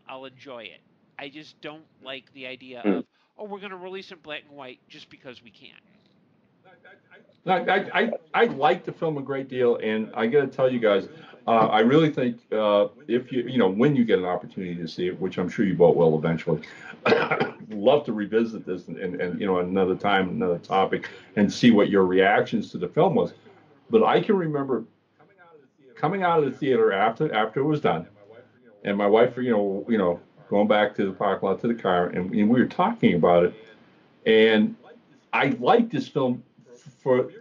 I'll enjoy it. I just don't like the idea of, we're going to release in black and white just because we can.
I like the film a great deal, and I got to tell you guys, I really think if when you get an opportunity to see it, which I'm sure you both will eventually, love to revisit this and another time, another topic, and see what your reactions to the film was. But I can remember coming out of the theater after it was done, and my wife, going back to the parking lot to the car, and we were talking about it, and I liked this film for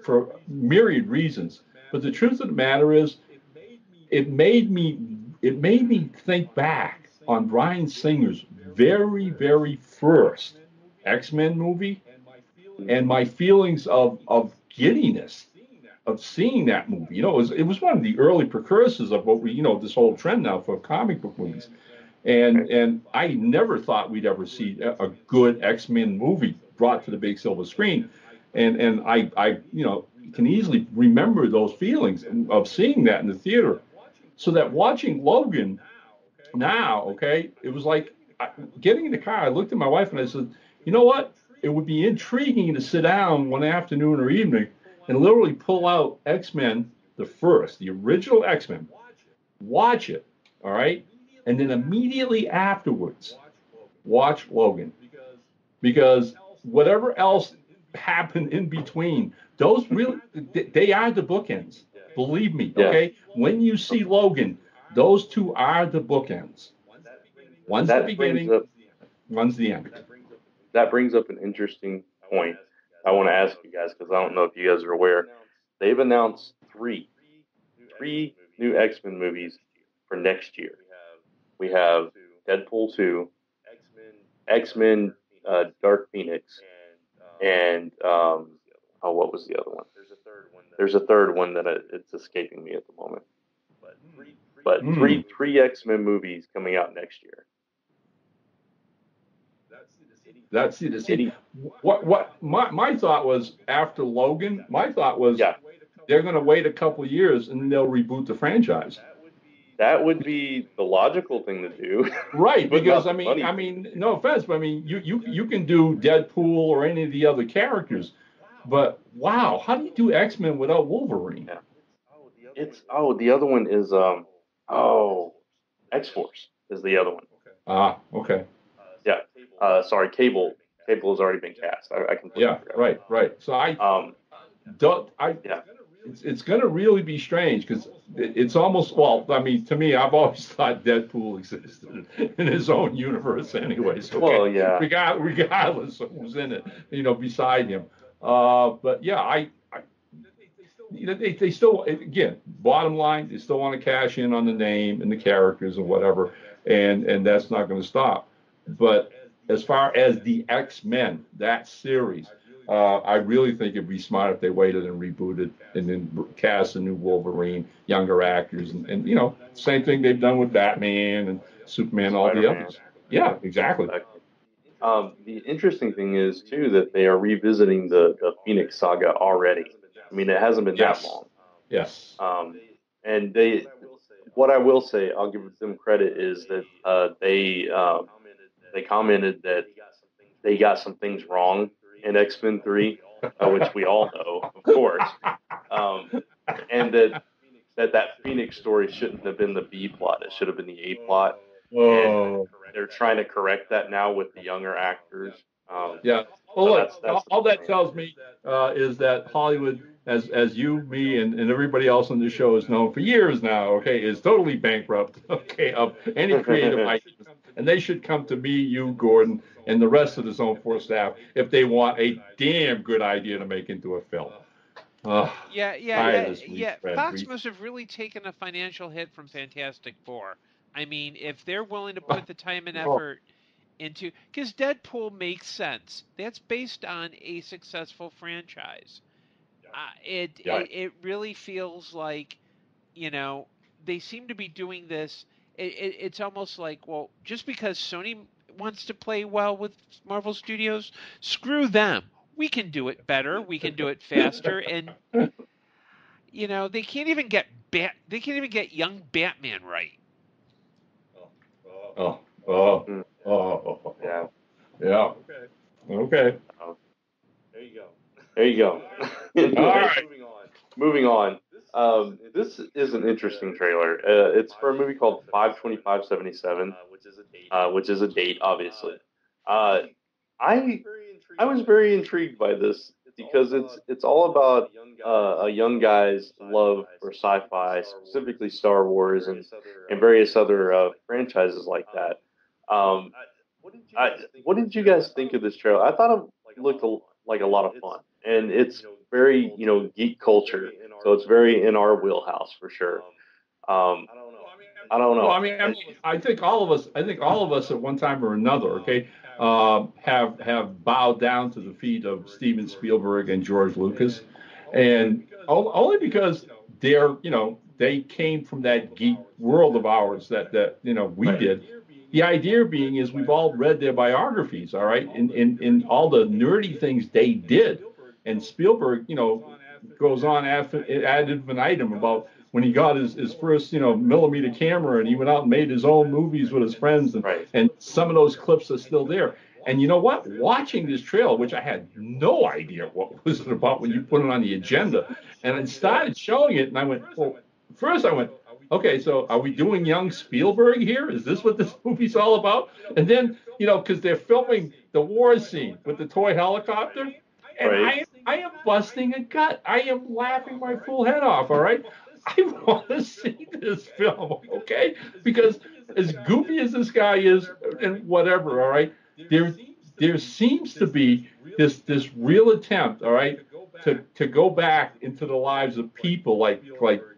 myriad reasons. But the truth of the matter is, it made me think back on Bryan Singer's very, very first X-Men movie, and my feelings of giddiness of seeing that movie. It was one of the early precursors of what we, this whole trend now for comic book movies. And I never thought we'd ever see a good X-Men movie brought to the big silver screen. And I can easily remember those feelings of seeing that in the theater. So that watching Logan now, okay, it was like getting in the car. I looked at my wife and I said, you know what? It would be intriguing to sit down one afternoon or evening and literally pull out X-Men, the original X-Men, watch it, all right? And then immediately afterwards, watch Logan. Because whatever else happened in between, those really, they are the bookends. Believe me, okay? When you see Logan, those two are the bookends. One's the beginning, one's the end.
That brings up an interesting point I want to ask you guys, because I don't know if you guys are aware. They've announced three new X-Men movies for next year. We have Deadpool 2, X-Men Dark Phoenix, and what was the other one? There's a third one that it's escaping me at the moment. But three X-Men movies coming out next year.
That's the city. What my thought was after Logan. My thought was they're going to wait a couple of years and they'll reboot the franchise.
That would be the logical thing to do,
right? Because I mean, no offense, but I mean, you can do Deadpool or any of the other characters, but wow, how do you do X-Men without Wolverine?
Yeah. The other one is X-Force is the other one.
Okay.
Yeah. Sorry, Cable. Cable has already been cast. I completely forgot.
Right. So it's going to really be strange because it's almost, well, I mean, to me, I've always thought Deadpool existed in his own universe anyways. Okay?
Well, yeah.
Regardless of who's in it, beside him. But yeah, they still, again, bottom line, they still want to cash in on the name and the characters and whatever, and that's not going to stop. But as far as the X-Men, that series, I really think it'd be smart if they waited and rebooted and then cast a new Wolverine, younger actors, and same thing they've done with Batman and Superman, all the others. Yeah, exactly.
The interesting thing is too that they are revisiting the Phoenix saga already. I mean, it hasn't been that long.
Yes.
And what I will say, I'll give them credit, is that they commented that they got some things wrong in X-Men 3, which we all know, of course, and that Phoenix story shouldn't have been the B plot. It should have been the A plot.
Whoa.
And they're trying to correct that now with the younger actors.
Yeah. Well, look, all that tells me is that Hollywood, as you, me, and everybody else on the show is known for years now, okay, is totally bankrupt, okay, of any creative ideas. And they should come to me, you, Gordon, and the rest of the Zone 4 staff if they want a damn good idea to make into a film.
Yeah. Fox must have really taken a financial hit from Fantastic Four. I mean, if they're willing to put the time and effort into, because Deadpool makes sense. That's based on a successful franchise. It really feels like, they seem to be doing this. It's almost like, well, just because Sony wants to play well with Marvel Studios, screw them. We can do it better. We can do it faster, and they can't even get young Batman right.
Yeah. Okay.
There you go.
All right.
Moving on. This is an interesting trailer. It's for a movie called 5/25/77, which is a date, obviously. I was very intrigued by this because it's all about a young guy's love for sci-fi, specifically Star Wars and various other franchises like that. What did you guys think of this trailer? I thought it looked like a lot of fun, and it's very geek culture, so it's very in our wheelhouse for sure. I don't know.
Well, I think all of us at one time or another, okay, have bowed down to the feet of Steven Spielberg and George Lucas, and only because they came from that geek world of ours that we did. The idea being is we've all read their biographies, all right, in all the nerdy things they did, and Spielberg, goes on ad infinitum about when he got his first, millimeter camera, and he went out and made his own movies with his friends, and some of those clips are still there. And you know what? Watching this trailer, which I had no idea what was it about when you put it on the agenda, and I started showing it, and I went, well, first I went, okay, so are we doing young Spielberg here? Is this what this movie's all about? And then, because they're filming the war scene with the toy helicopter, and I am busting a gut. I am laughing my full head off, all right? I want to see this film, okay? Because as goofy as this guy is, and whatever, all right, there seems to be this real attempt, all right, to go back into the lives of people like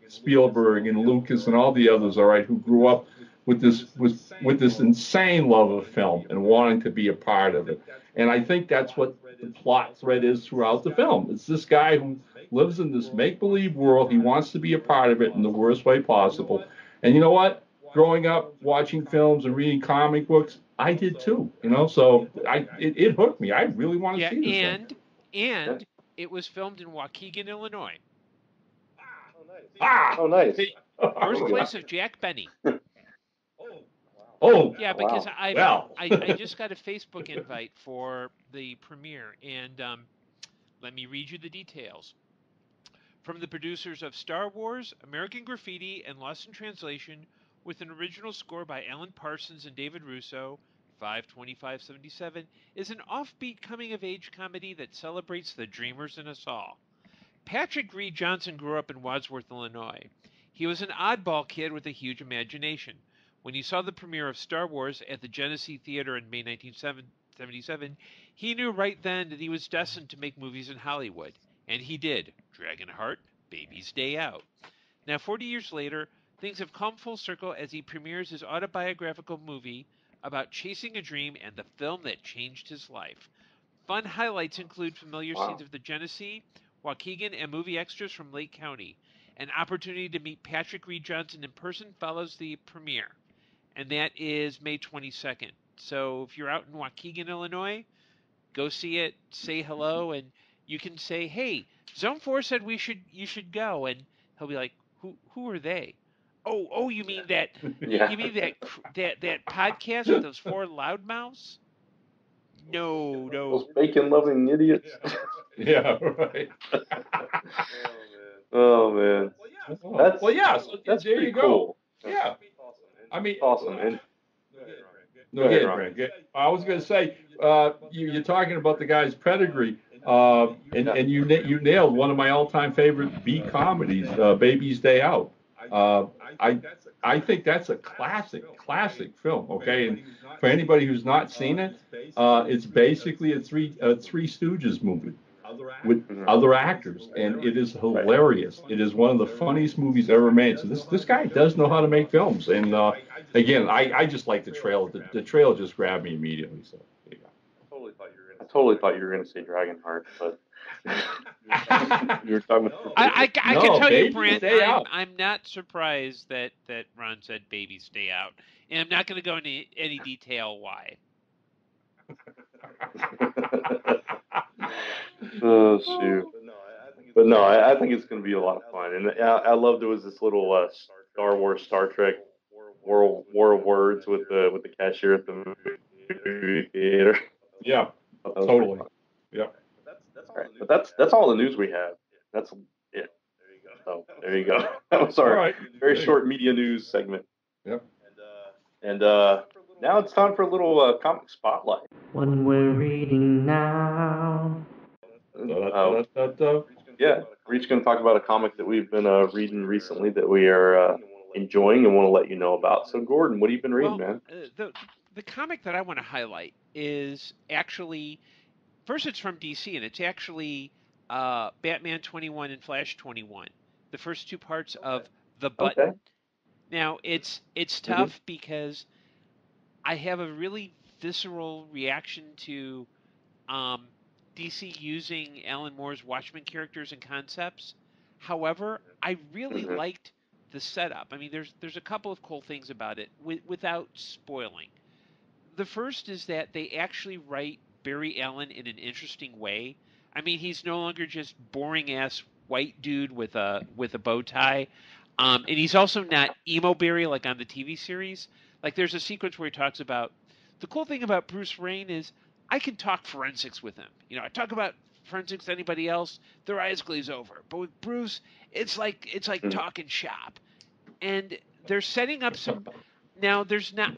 Spielberg and Lucas and all the others, all right, who grew up with this insane love of film and wanting to be a part of it. And I think that's what the plot thread is throughout the film. It's this guy who lives in this make-believe world. He wants to be a part of it in the worst way possible. And you know what? Growing up, watching films and reading comic books, I did too. So it hooked me. I really want to see this.
And it was filmed in Waukegan, Illinois.
Oh, nice.
Birthplace of Jack Benny.
Oh,
yeah, because
wow.
I just got a Facebook invite for the premiere, and let me read you the details. From the producers of Star Wars, American Graffiti, and Lost in Translation, with an original score by Alan Parsons and David Russo, 5/25/77, is an offbeat coming-of-age comedy that celebrates the dreamers in us all. Patrick Reed Johnson grew up in Wadsworth, Illinois. He was an oddball kid with a huge imagination. When he saw the premiere of Star Wars at the Genesee Theater in May 1977, he knew right then that he was destined to make movies in Hollywood. And he did. Dragonheart, Baby's Day Out. Now, 40 years later, things have come full circle as he premieres his autobiographical movie about chasing a dream and the film that changed his life. Fun highlights include familiar scenes of the Genesee, Waukegan, and movie extras from Lake County. An opportunity to meet Patrick Reed Johnson in person follows the premiere, and that is May 22nd. So if you're out in Waukegan, Illinois, go see it, say hello, and you can say, "Hey, Zone 4 said you should go," and he'll be like, "Who are they?" Oh, you mean that?
Yeah.
You mean that podcast with those four loudmouths? No.
Those bacon-loving idiots.
Yeah, right.
Oh man.
That's there you go.
Cool.
Yeah. I mean,
awesome. And
go ahead, Brant. I was going to say, you're talking about the guy's pedigree, and you nailed one of my all-time favorite B comedies, Baby's Day Out. I think that's a classic film. Okay, and for anybody who's not seen it, it's basically a Three Stooges movie with other actors, and it is hilarious. It is one of the funniest movies ever made. So this guy does know how to make films, and again, I just like the trailer. The trailer just grabbed me immediately. So there you go.
I totally thought you were going to say Dragonheart, but you were talking about.
I can tell you, Brant, I'm not surprised that Ron said "Baby Stay Out," and I'm not going to go into any detail why.
Oh shoot! But no, I think it's going to be a lot of fun, and I loved it was this little Star Wars, Star Trek, War of Words with the cashier at the movie theater.
Yeah, totally. Yeah.
All right, but that's all the news we have. That's it. So there you go. That was our very short media news segment.
Yep.
And now it's time for a little comic spotlight.
When we're reading now.
Yeah, Reed's going to talk about a comic that we've been reading recently that we are enjoying and want to let you know about. So, Gordon, what have you been reading, man?
The comic that I want to highlight is actually, first it's from DC, and it's actually Batman 21 and Flash 21, the first two parts of The Button.
Okay.
Now, it's tough because I have a really visceral reaction to DC using Alan Moore's Watchmen characters and concepts. However, I really liked the setup. I mean, there's a couple of cool things about it without spoiling. The first is that they actually write Barry Allen in an interesting way. I mean, he's no longer just boring-ass white dude with a bow tie. And he's also not emo Barry like on the TV series. Like there's a sequence where he talks about the cool thing about Bruce Wayne is I can talk forensics with him. You know, I talk about forensics to anybody else, their eyes glaze over. But with Bruce, it's like talking shop. And they're setting up some now there's not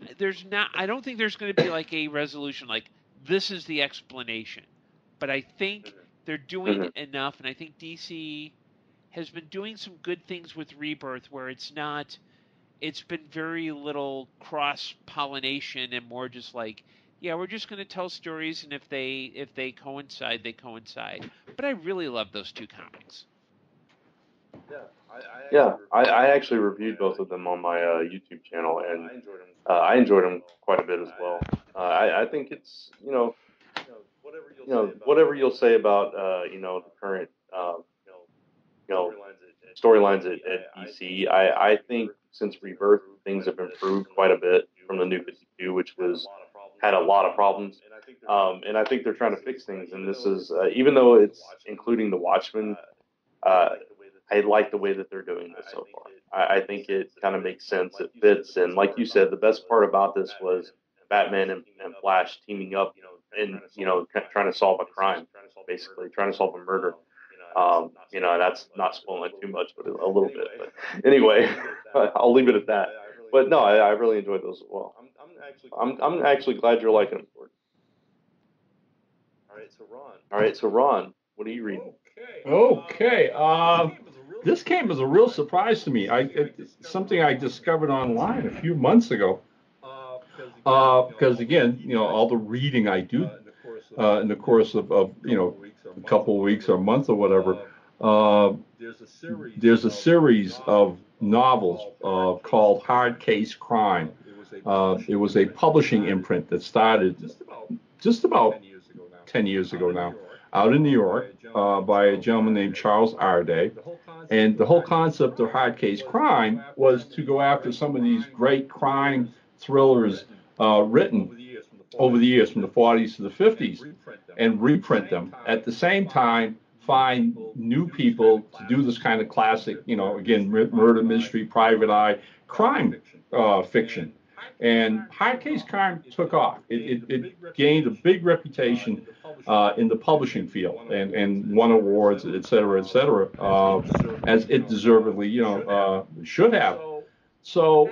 I don't think there's going to be like a resolution like this is the explanation. But I think they're doing enough, and I think DC has been doing some good things with Rebirth where it's been very little cross pollination and more just like, yeah, we're just going to tell stories, and if they coincide, they coincide. But I really love those two comics.
Yeah, I actually reviewed both of them on my YouTube channel, and I enjoyed them quite a bit as well. I think it's whatever you'll say about the current storylines at DC. I think since Rebirth, things have improved quite a bit from the New 52, which had a lot of problems. And I think they're trying to fix things. And this is even though it's including the Watchmen. I like the way that they're doing this so far. I think it kind of makes sense. It fits. And like you said, the best part about this was Batman and Flash teaming up and, trying to solve a crime, basically, trying to solve a murder. That's not spoiling too much, but a little bit. But anyway, I'll leave it at that. But no, I really enjoyed those as well. I'm actually glad you're liking them. All right, so Ron, what are you reading?
Okay. This came as a real surprise to me. It's something I discovered online a few months ago. Because again, all the reading I do in the course of a couple of weeks or a month or whatever, there's a series of novels called Hard Case Crime. It was a publishing imprint that started just about 10 years ago now, out in New York, by a gentleman named Charles Arday. And the whole concept of Hard Case Crime was to go after some of these great crime thrillers written over the years from the 40s to the 50s and reprint them. At the same time, find new people to do this kind of classic, again, murder, mystery, private eye, crime fiction. And Hard Case Crime took off. It gained a big reputation in the publishing field and won awards, et cetera, as it deservedly, should have. So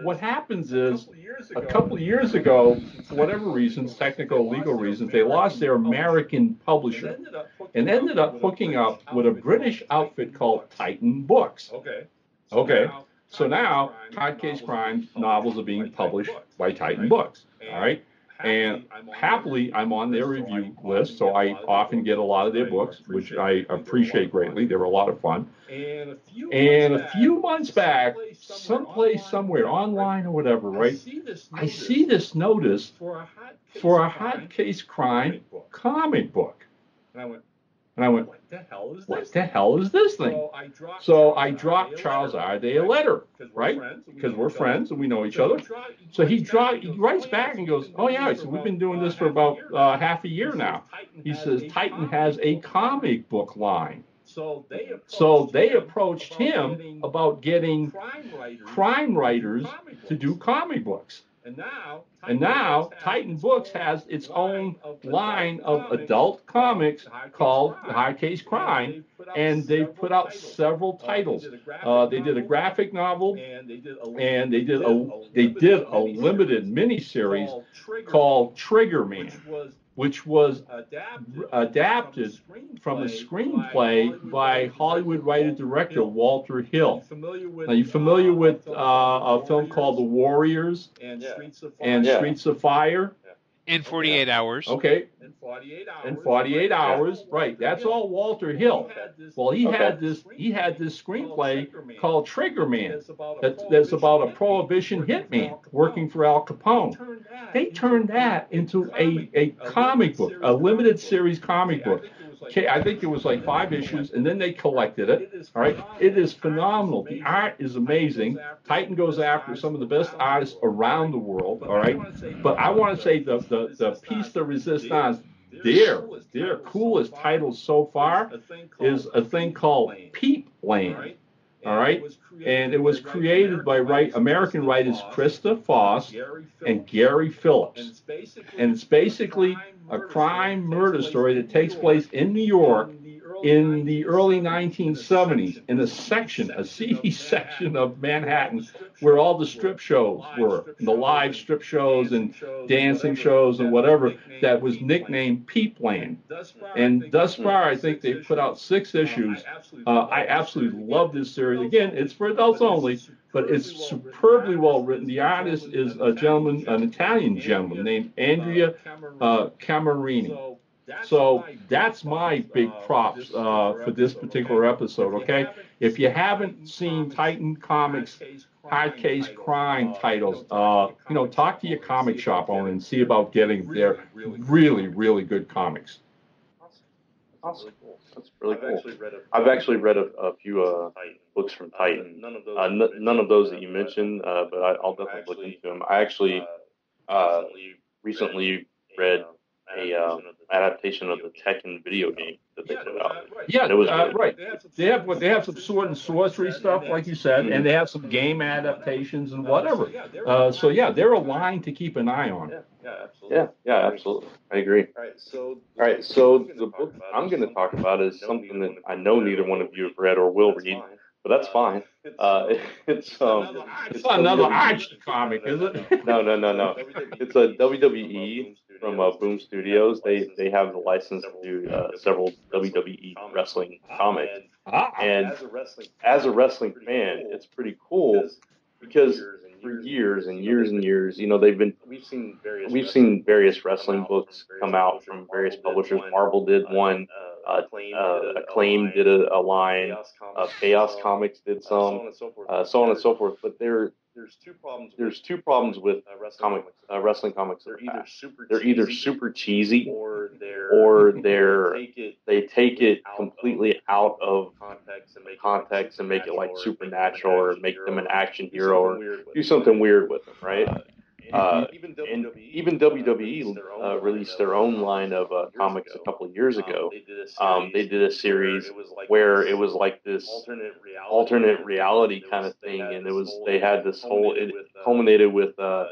what happens is a couple of years ago, for whatever reasons, technical, legal reasons, they lost their American publisher and ended up hooking up with a British outfit called Titan Books. Okay. So now, Hard Case Crime novels are being published by Titan Books, all right? And happily, I'm on their review list, so I often get a lot of their books, which I appreciate greatly. They were a lot of fun. And a few months back, someplace, somewhere, online or whatever, right, I see this notice for a Hard Case Crime comic book. And I went, what the hell is this thing? So I dropped Charles Arday a letter, right? Because we're friends and we know each other. So he writes back and goes, oh yeah, so we've been doing this for about half a year now. He says, Titan has a comic book line. So they approached him about getting crime writers to do comic books. And now Titan Books has its own line of adult comics called Hard Case Crime, and they've put out several titles. They did a graphic novel, and they did a limited miniseries called Trigger Man, which was adapted from a screenplay by Hollywood writer-director Walter Hill. Now, you familiar with a film called The Warriors and Streets of Fire?
In 48 hours.
Okay. In 48 hours, right. That's all Walter Hill. Well, he had this screenplay called Trigger Man. That's about a prohibition hitman working for Al Capone. They turned that into a comic book, a limited series comic book. Okay, I think it was like 5 issues, and then they collected it. All right, it is phenomenal. The art is amazing. Titan goes after some of the best artists around the world. All right, but I want to say the piece de resistance their coolest title so far is a thing called Peep Land. All right, and it was created by American writers Krista Foss and Gary Phillips, and it's basically a crime murder story that takes place in New York in the early 1970s in a seedy section of Manhattan where all the strip shows were, the live strip shows and dancing shows and whatever, that was nicknamed Peep Land. And thus far, I think they've put out 6 issues. I absolutely love this series. Again, it's for adults only, but it's superbly well written. The artist is an Italian gentleman named Andrea Camerini. So that's my big props for this particular episode, okay? If you haven't seen Titan Comics hard case crime titles, talk to your comic shop owner and see about getting their really, really good comics.
Awesome. That's really cool. I've actually read a few books from Titan. None of those that you mentioned, but I'll definitely look into them. I actually recently read a adaptation of the Tekken video game that they put out.
Yeah, it was right. They have some sword and sorcery stuff, like you said, and they have some game adaptations and whatever. So yeah, they're a line to keep an eye on.
Yeah, absolutely. I agree. All right, so the book I'm going to talk about is something that I know neither one of you have read or will read, but that's fine. It's
not another Archie comic, is it?
No. It's a WWE from Boom Studios. They have the license to do several WWE wrestling comics. And as a wrestling fan, it's pretty cool because for years and years and years, we've seen various wrestling books come out from various publishers. Marvel did one, Acclaim did a line, Chaos Comics did some, so on and so forth. But there's two problems with wrestling comics. They're either super cheesy or they take it completely out of context and make it like supernatural or make them an action hero or do something weird with them, right? Even WWE released their own line of comics a couple of years ago. They did a series where it was like this alternate reality kind of thing, and they had this whole. It culminated with like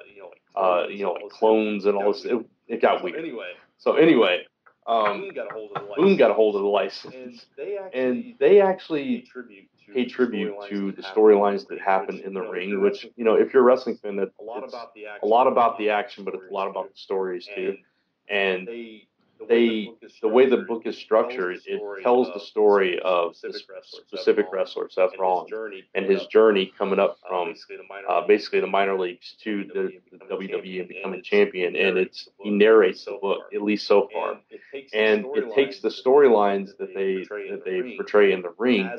clones and all this. It got weird. So anyway, Boom got a hold of the license, and they actually pay tribute to the storylines that happen in the ring, which, if you're a wrestling fan, it's a lot about the action, but it's a lot about the stories too. And the way the book is structured, it tells the story of this specific wrestler, Seth Rollins, and his journey coming up from basically the minor leagues to the WWE and becoming champion. And he narrates the book, at least so far, and it takes the storylines that they portray in the ring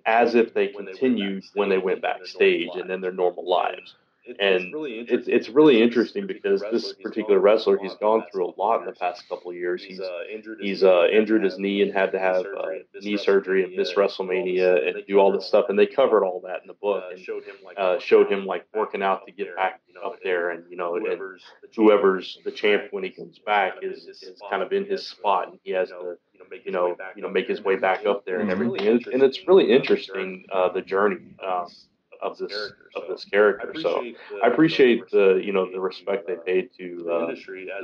as if they continued when they went backstage and in their normal lives. And it's really interesting because this particular wrestler, he's gone through a lot in the past couple of years. He's injured his knee and had to have knee surgery and miss WrestleMania and do all this stuff. And they covered all that in the book and showed him like working out to get back up there. And and whoever's the champ when he comes back is kind of in his spot, and he has to make his way back up there and everything. And it's really interesting, the journey of this character. So I appreciate the respect they paid to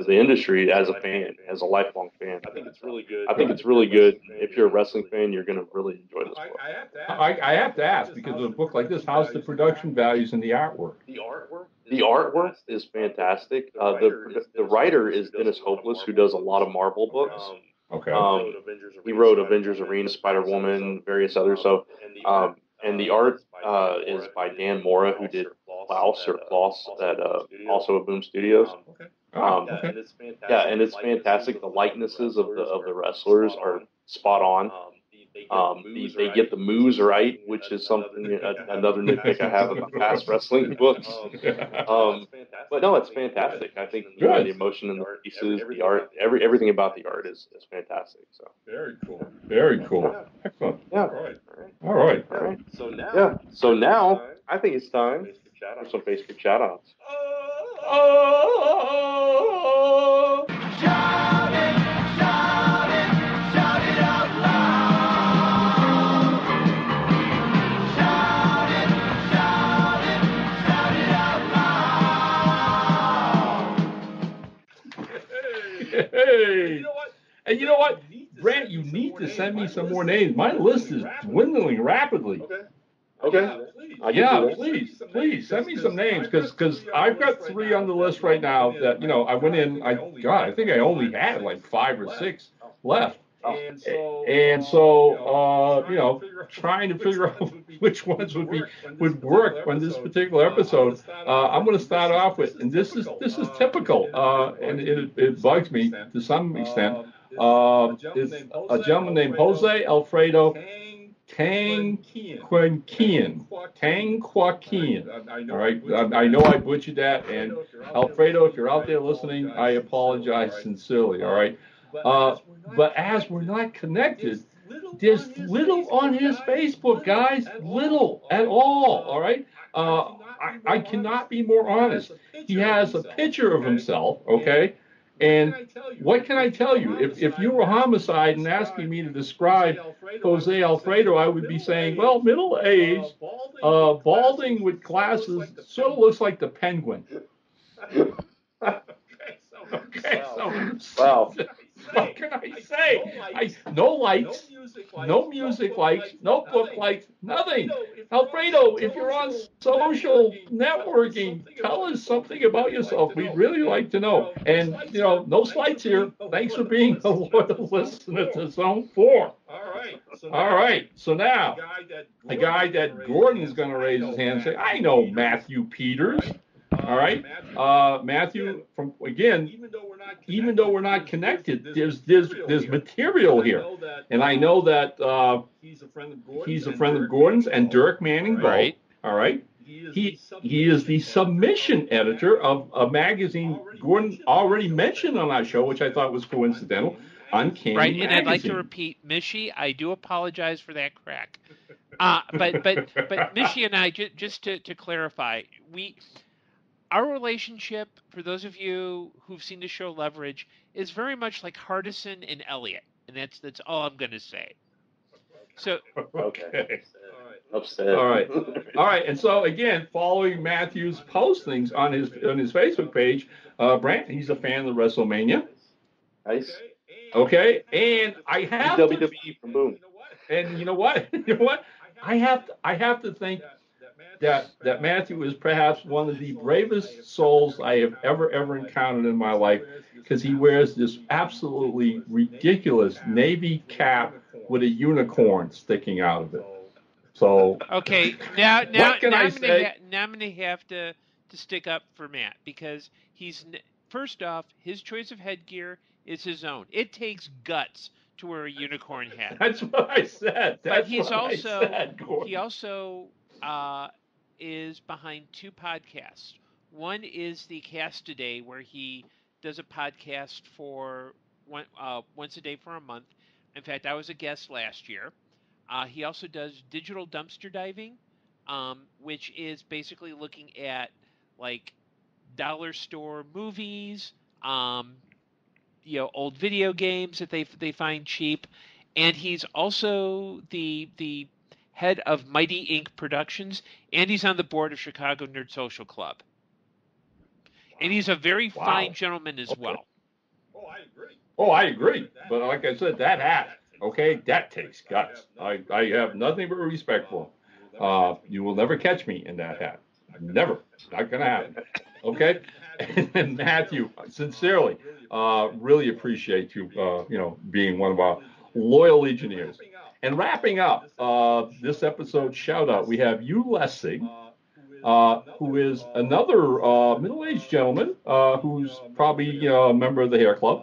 the industry as a fan, as a lifelong fan. I think it's really good. If you're a wrestling fan, you're going to really enjoy this book.
I have to ask, because of a book like this, how's the production values and the artwork?
The artwork is fantastic. The writer is Dennis Hopeless, who does a lot of Marvel books.
Okay.
He wrote Avengers Arena, Spider-Woman, various others. So, and the art is by Dan Mora, who did Klaus at also at Boom Studios.
Okay.
And it's fantastic. The likenesses of the wrestlers are spot on. They get the moves right, which is something another nitpick I have about past wrestling books. But no, it's fantastic. I think the emotion in the pieces, the art, everything about the art is fantastic. So
very cool. Excellent.
Yeah.
All right.
So now I think it's time for some Facebook shout-outs.
Hey. And you know what, Brant, you need to send me some more names. My list is dwindling rapidly.
Okay.
Yeah, please send me some names because I've got 3 on the list right now that I went in. I think I only had like 5 or 6 left. And so, trying to figure out which ones would work on this particular episode. I'm going to start off with, and this is typical, and it bugs me to some extent. Is a gentleman named Jose Alfredo Tang Quaquian. All right, I know I butchered that, and Alfredo, if you're out there listening, I apologize sincerely. All right. But as we're not connected, there's little on his Facebook, guys. Little at all. All right. I cannot be more honest. He has a picture of himself. Okay. And what can I tell you? If you were homicide and asking me to describe Jose Alfredo, I would be saying, well, middle-aged, balding with glasses, sort of looks like the Penguin. Okay,
Wow.
What can I say? No lights, no music lights, no book lights, nothing. Alfredo, if you're on social networking, tell us something about yourself. We'd really like to know. And, no slights here. Thanks for being a loyal listener to Zone 4. All right. So now, a guy that Gordon is going to raise his hand and say, I know Matthew Peters. All right, Matthew. From again, even though we're not connected, there's material here, and I know that he's a friend of Gordon's and Dirk Manning both.
Right.
All right. He is the submission editor of a magazine Gordon already mentioned on our show, which I thought was coincidental. Uncanny
Right,
Magazine.
and I'd like to repeat, Mishy, I do apologize for that crack. But Mishy and I, just to clarify, our relationship, for those of you who've seen the show Leverage, is very much like Hardison and Elliot, and that's all I'm going to say. So
Okay. Upset.
All right. And so again, following Matthew's postings on his Facebook page, Brant, he's a fan of WrestleMania.
Nice.
Okay, and I have
WWE from Boom.
And you know what? I have to think that Matthew is perhaps one of the bravest souls I have ever encountered in my life, because he wears this absolutely ridiculous navy cap with a unicorn sticking out of it. So
okay, now I'm going to have to stick up for Matt, because first off, his choice of headgear is his own. It takes guts to wear a unicorn hat.
That's what I said. He
also is behind 2 podcasts. One is the Cast Today, where he does a podcast for once a day for a month. In fact, I was a guest last year. He also does Digital Dumpster Diving, which is basically looking at like dollar store movies, old video games that they find cheap, and he's also the head of Mighty Inc. Productions, and he's on the board of Chicago Nerd Social Club. And he's a very fine gentleman as well.
Oh, I agree. But like I said, that hat, okay, that takes guts. I have nothing but respect for him. You will never catch me in that hat. Never. Not going to happen. Okay? And Matthew, sincerely, really appreciate you, being one of our loyal Legionnaires. And wrapping up this episode shout out, we have Hugh Lessing, who is another middle-aged gentleman who's probably a member of the Hair Club.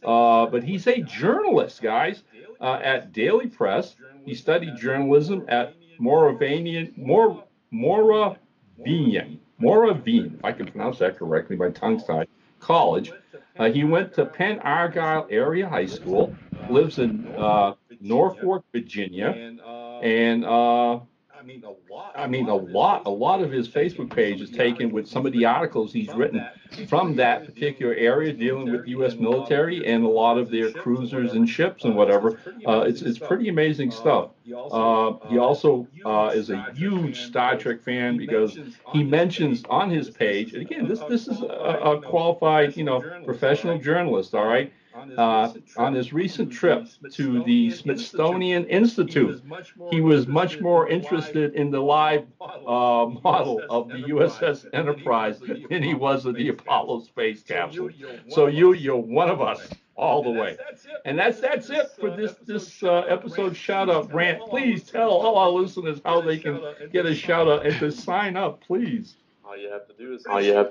But he's a journalist, guys, at Daily Press. He studied journalism at Moravian, if I can pronounce that correctly, my tongue's tied, College. He went to Penn Argyle Area High School, lives in Norfolk, Virginia, and a lot of his Facebook page is taken with some of the articles he's written from that particular area dealing with the U.S. military and a lot of their cruisers and ships and whatever. It's pretty amazing stuff. He also is a huge Star Trek fan, because he mentions on his page, and again, this is a qualified, professional journalist, all right? on his recent trip to the Smithsonian Institute. He was much more interested in the live model of the USS Enterprise than he was of the Apollo space capsule. So you're one of us all the way. And that's it for this episode shout out. Brant, please tell all our listeners how they can get a shout out and to sign up, please.
All you have to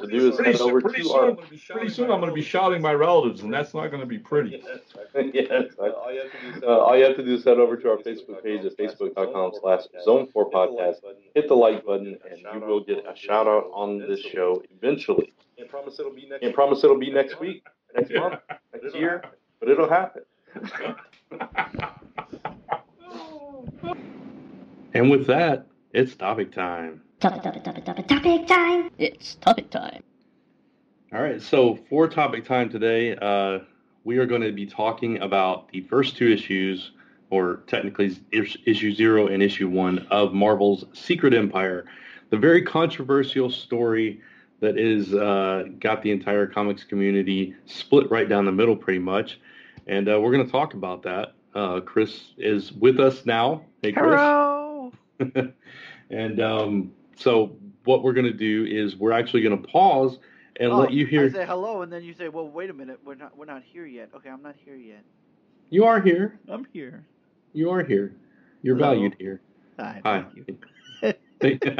do is head over to our.
Pretty soon I'm going to be shouting my relatives, and that's not going to be pretty.
All you have to do is head over to our Facebook page at facebook.com/Zone4Podcast. Hit the like button, and you will get a shout out on this show eventually. And promise it'll be next week, next month, next year, but it'll happen.
And with that, it's topic time.
Topic time. It's topic time.
All right, so for topic time today, we are going to be talking about the first two issues, or technically issue 0 and issue 1 of Marvel's Secret Empire, the very controversial story that is got the entire comics community split right down the middle pretty much. And we're going to talk about that. Chris is with us now. Hey, Chris.
Hello.
And so what we're going to do is we're actually going to pause and let you hear.
I say hello, and then you say, "Well, wait a minute, we're not here yet." Okay, I'm not here yet.
You are here.
I'm here.
You are here. You're
Hello.
valued here.
Hi.
Hi.
Thank you.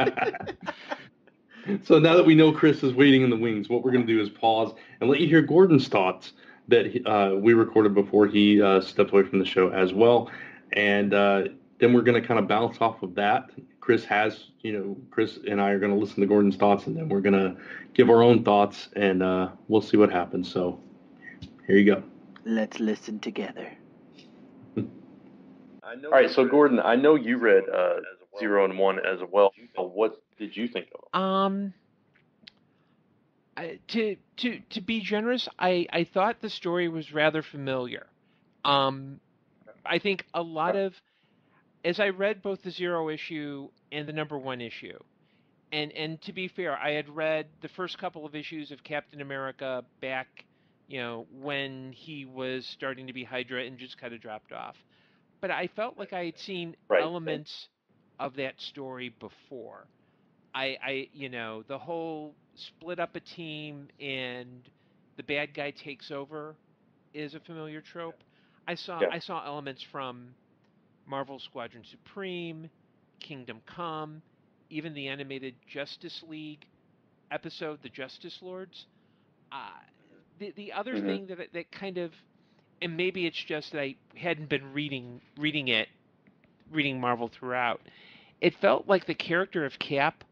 So now that we know Chris is waiting in the wings, what we're going to do is pause and let you hear Gordon's thoughts that we recorded before he stepped away from the show as well. And then we're going to kind of bounce off of that. Chris and I are going to listen to Gordon's thoughts, and then we're going to give our own thoughts, and we'll see what happens. So here you go.
Let's listen together.
All right, so Gordon, I know you read 0 and 1 as well. What did you think of it?
To be generous, I thought the story was rather familiar. I think a lot of, as I read both the 0 issue and the number 1 issue, and to be fair, I had read the first couple of issues of Captain America back, when he was starting to be Hydra and just kind of dropped off. But I felt like I had seen elements of that story before. The whole split up a team and the bad guy takes over is a familiar trope. I saw elements from Marvel Squadron Supreme, Kingdom Come, even the animated Justice League episode, The Justice Lords. The other thing that kind of, and maybe it's just that I hadn't been reading Marvel throughout, it felt like the character of Cap,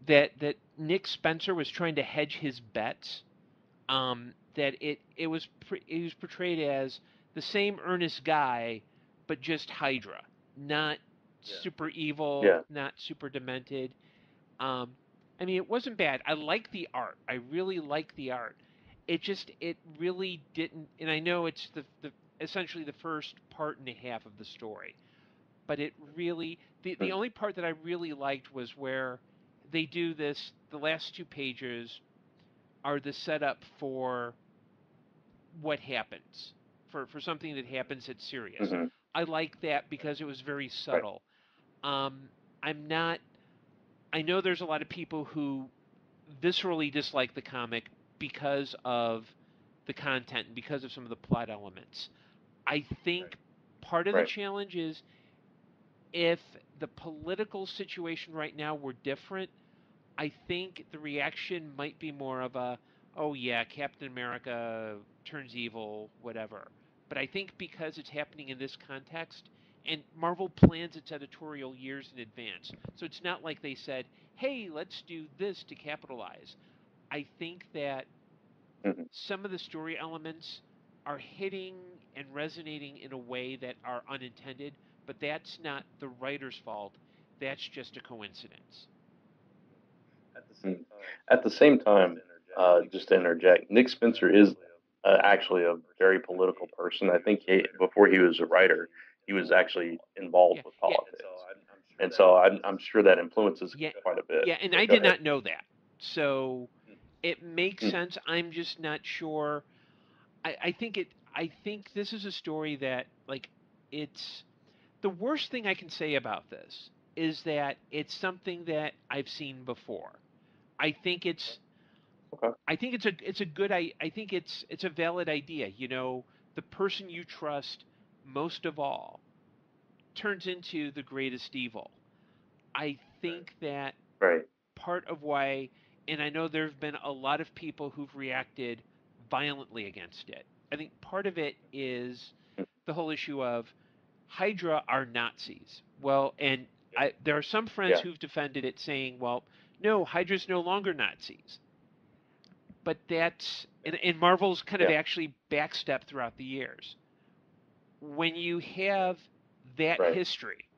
that Nick Spencer was trying to hedge his bets, that it was portrayed as the same earnest guy, but just Hydra, not super evil, not super demented. I mean, it wasn't bad. I like the art. I really like the art. It really didn't, and I know it's the essentially the first part and a half of the story, but it really, the only part that I really liked was where they do this, the last 2 pages are the setup for what happens, for something that happens at Sirius. I like that because it was very subtle. I know there's a lot of people who viscerally dislike the comic because of the content and because of some of the plot elements. I think part of the challenge is, if the political situation right now were different, I think the reaction might be more of a, oh yeah, Captain America turns evil, whatever. But I think because it's happening in this context, and Marvel plans its editorial years in advance, so it's not like they said, hey, let's do this to capitalize. I think that some of the story elements are hitting and resonating in a way that are unintended, but that's not the writer's fault. That's just a coincidence.
At the same time, just to interject, Nick Spencer is actually a very political person. I think before he was a writer, he was actually involved with politics. And so I'm sure that influences quite a bit.
Yeah, and I did not know that. So it makes sense. I'm just not sure. I think this is a story that, like, it's the worst thing I can say about this is that it's something that I've seen before. I think it's
Okay.
I think it's a good I think it's a valid idea. You know, the person you trust most of all turns into the greatest evil. I think that
Right.
part of why, and I know there've been a lot of people who've reacted violently against it. I think part of it is the whole issue of Hydra are Nazis. Well, and there are some friends
Yeah.
who've defended it saying, well, no, Hydra's no longer Nazis. But that's, and Marvel's kind of
Yeah.
actually backstepped throughout the years. When you have that
Right.
history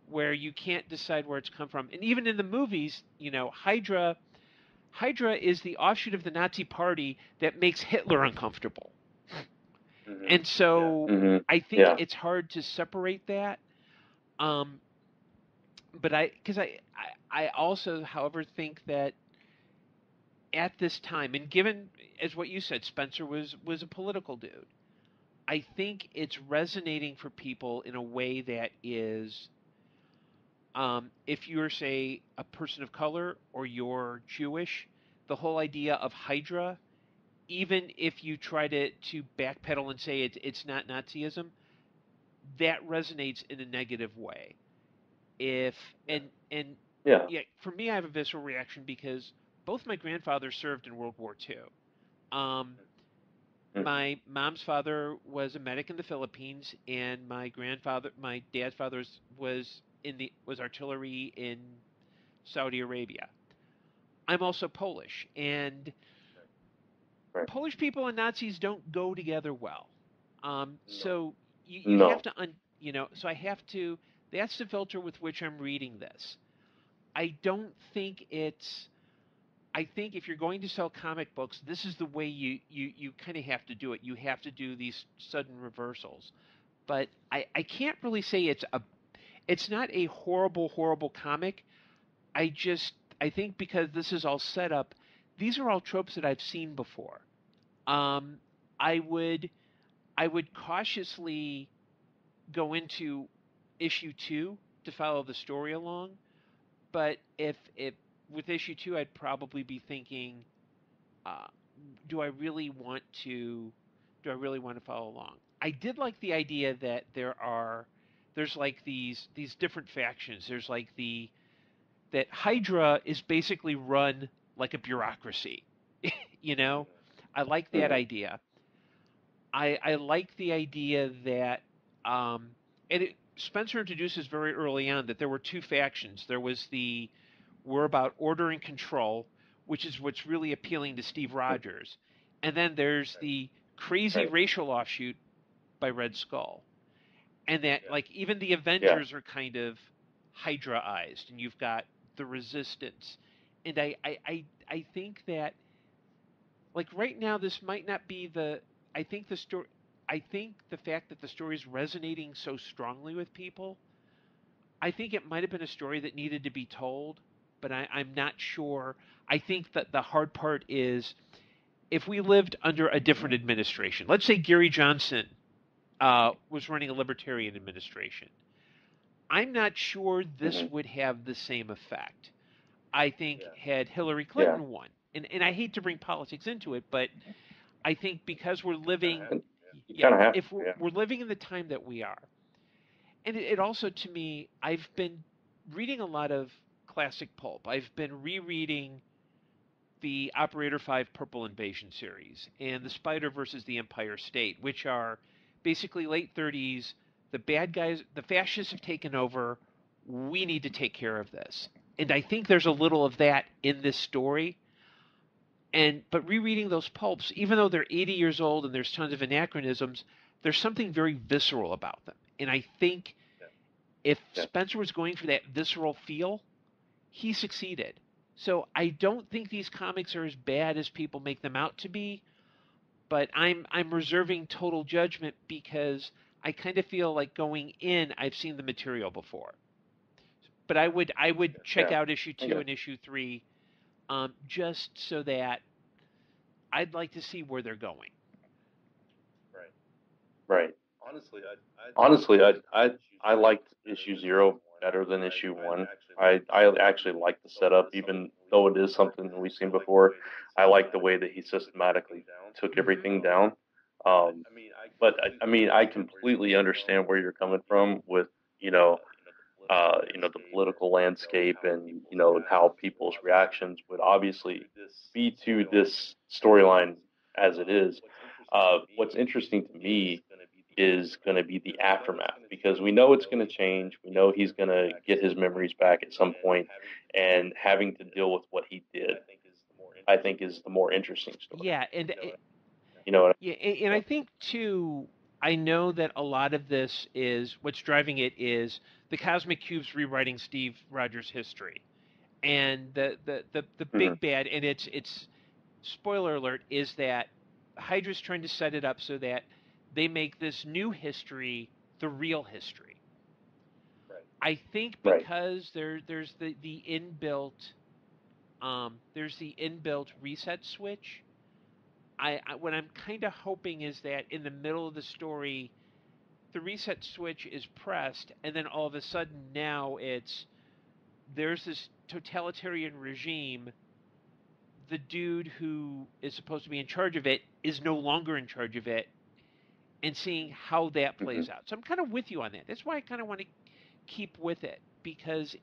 where you can't decide where it's come from, and even in the movies, you know, Hydra is the offshoot of the Nazi Party that makes Hitler uncomfortable.
Mm-hmm.
And so
Mm-hmm.
I think
Yeah.
it's hard to separate that. But I also, however, think that at this time, and given as what you said, Spencer was a political dude. I think it's resonating for people in a way that is, if you're, say, a person of color or you're Jewish, the whole idea of Hydra, even if you try to backpedal and say it's not Nazism, that resonates in a negative way. If and
Yeah.
Yeah, for me, I have a visceral reaction because both my grandfathers served in World War II. Um, my mom's father was a medic in the Philippines, and my dad's father was artillery in Saudi Arabia. I'm also Polish, and
Right.
Polish people and Nazis don't go together well. So you have
No.
to so I have to. That's the filter with which I'm reading this. I don't think it's. I think if you're going to sell comic books, this is the way you kind of have to do it. You have to do these sudden reversals. But I can't really say it's not a horrible comic. I think because this is all set up, these are all tropes that I've seen before. Um, I would I would cautiously go into issue 2 to follow the story along. But if with issue 2, I'd probably be thinking, uh, do I really want to follow along? I did like the idea that there's like these different factions. There's like that Hydra is basically run like a bureaucracy. You know, I like that idea. I like the idea that Spencer introduces very early on that there were two factions. There was we're about order and control, which is what's really appealing to Steve Rogers, and then there's the crazy racial offshoot by Red Skull, and that like even the Avengers are kind of Hydraized, and you've got the Resistance, and I think that like right now this might not be the I think the story I think the fact that the story is resonating so strongly with people, I think it might have been a story that needed to be told, but I'm not sure. I think that the hard part is if we lived under a different administration. Let's say Gary Johnson was running a libertarian administration. I'm not sure this would have the same effect. I think had Hillary Clinton won, and I hate to bring politics into it, but I think because we're living, if we're living in the time that we are, and it also to me, I've been reading a lot of classic pulp. I've been rereading the Operator 5 Purple Invasion series and the Spider versus the Empire State, which are basically late 30s. The bad guys, the fascists have taken over. We need to take care of this. And I think there's a little of that in this story. But rereading those pulps, even though they're 80 years old and there's tons of anachronisms, there's something very visceral about them. And I think if Spencer was going for that visceral feel, he succeeded. So I don't think these comics are as bad as people make them out to be, but I'm reserving total judgment because I kind of feel like going in, I've seen the material before. But I would check out issue 2 and issue 3, just so that I'd like to see where they're going.
Honestly, I liked issue 0 better than issue 1. I actually like the setup, even though it is something that we've seen before. I like the way that he systematically took everything down. Um, but I mean, I completely understand where you're coming from with, you know, the political landscape and, how people's reactions would obviously be to this storyline as it is. What's interesting to me is going to be the aftermath because we know it's going to change. We know he's going to get his memories back at some point, and having to deal with what he did, I think, is the more interesting story.
Yeah, and
You know what
yeah, and I think too. I know that a lot of this is what's driving it is the Cosmic Cubes rewriting Steve Rogers' history, and the
Mhm.
big bad, and it's spoiler alert is that Hydra's trying to set it up so that they make this new history the real history. I think
Right.
because there's the inbuilt there's the inbuilt reset switch. What I'm kind of hoping is that in the middle of the story, the reset switch is pressed, and then all of a sudden now there's this totalitarian regime. The dude who is supposed to be in charge of it is no longer in charge of it, and seeing how that
Mhm.
plays out. So I'm kind of with you on that. That's why I kind of want to keep with it because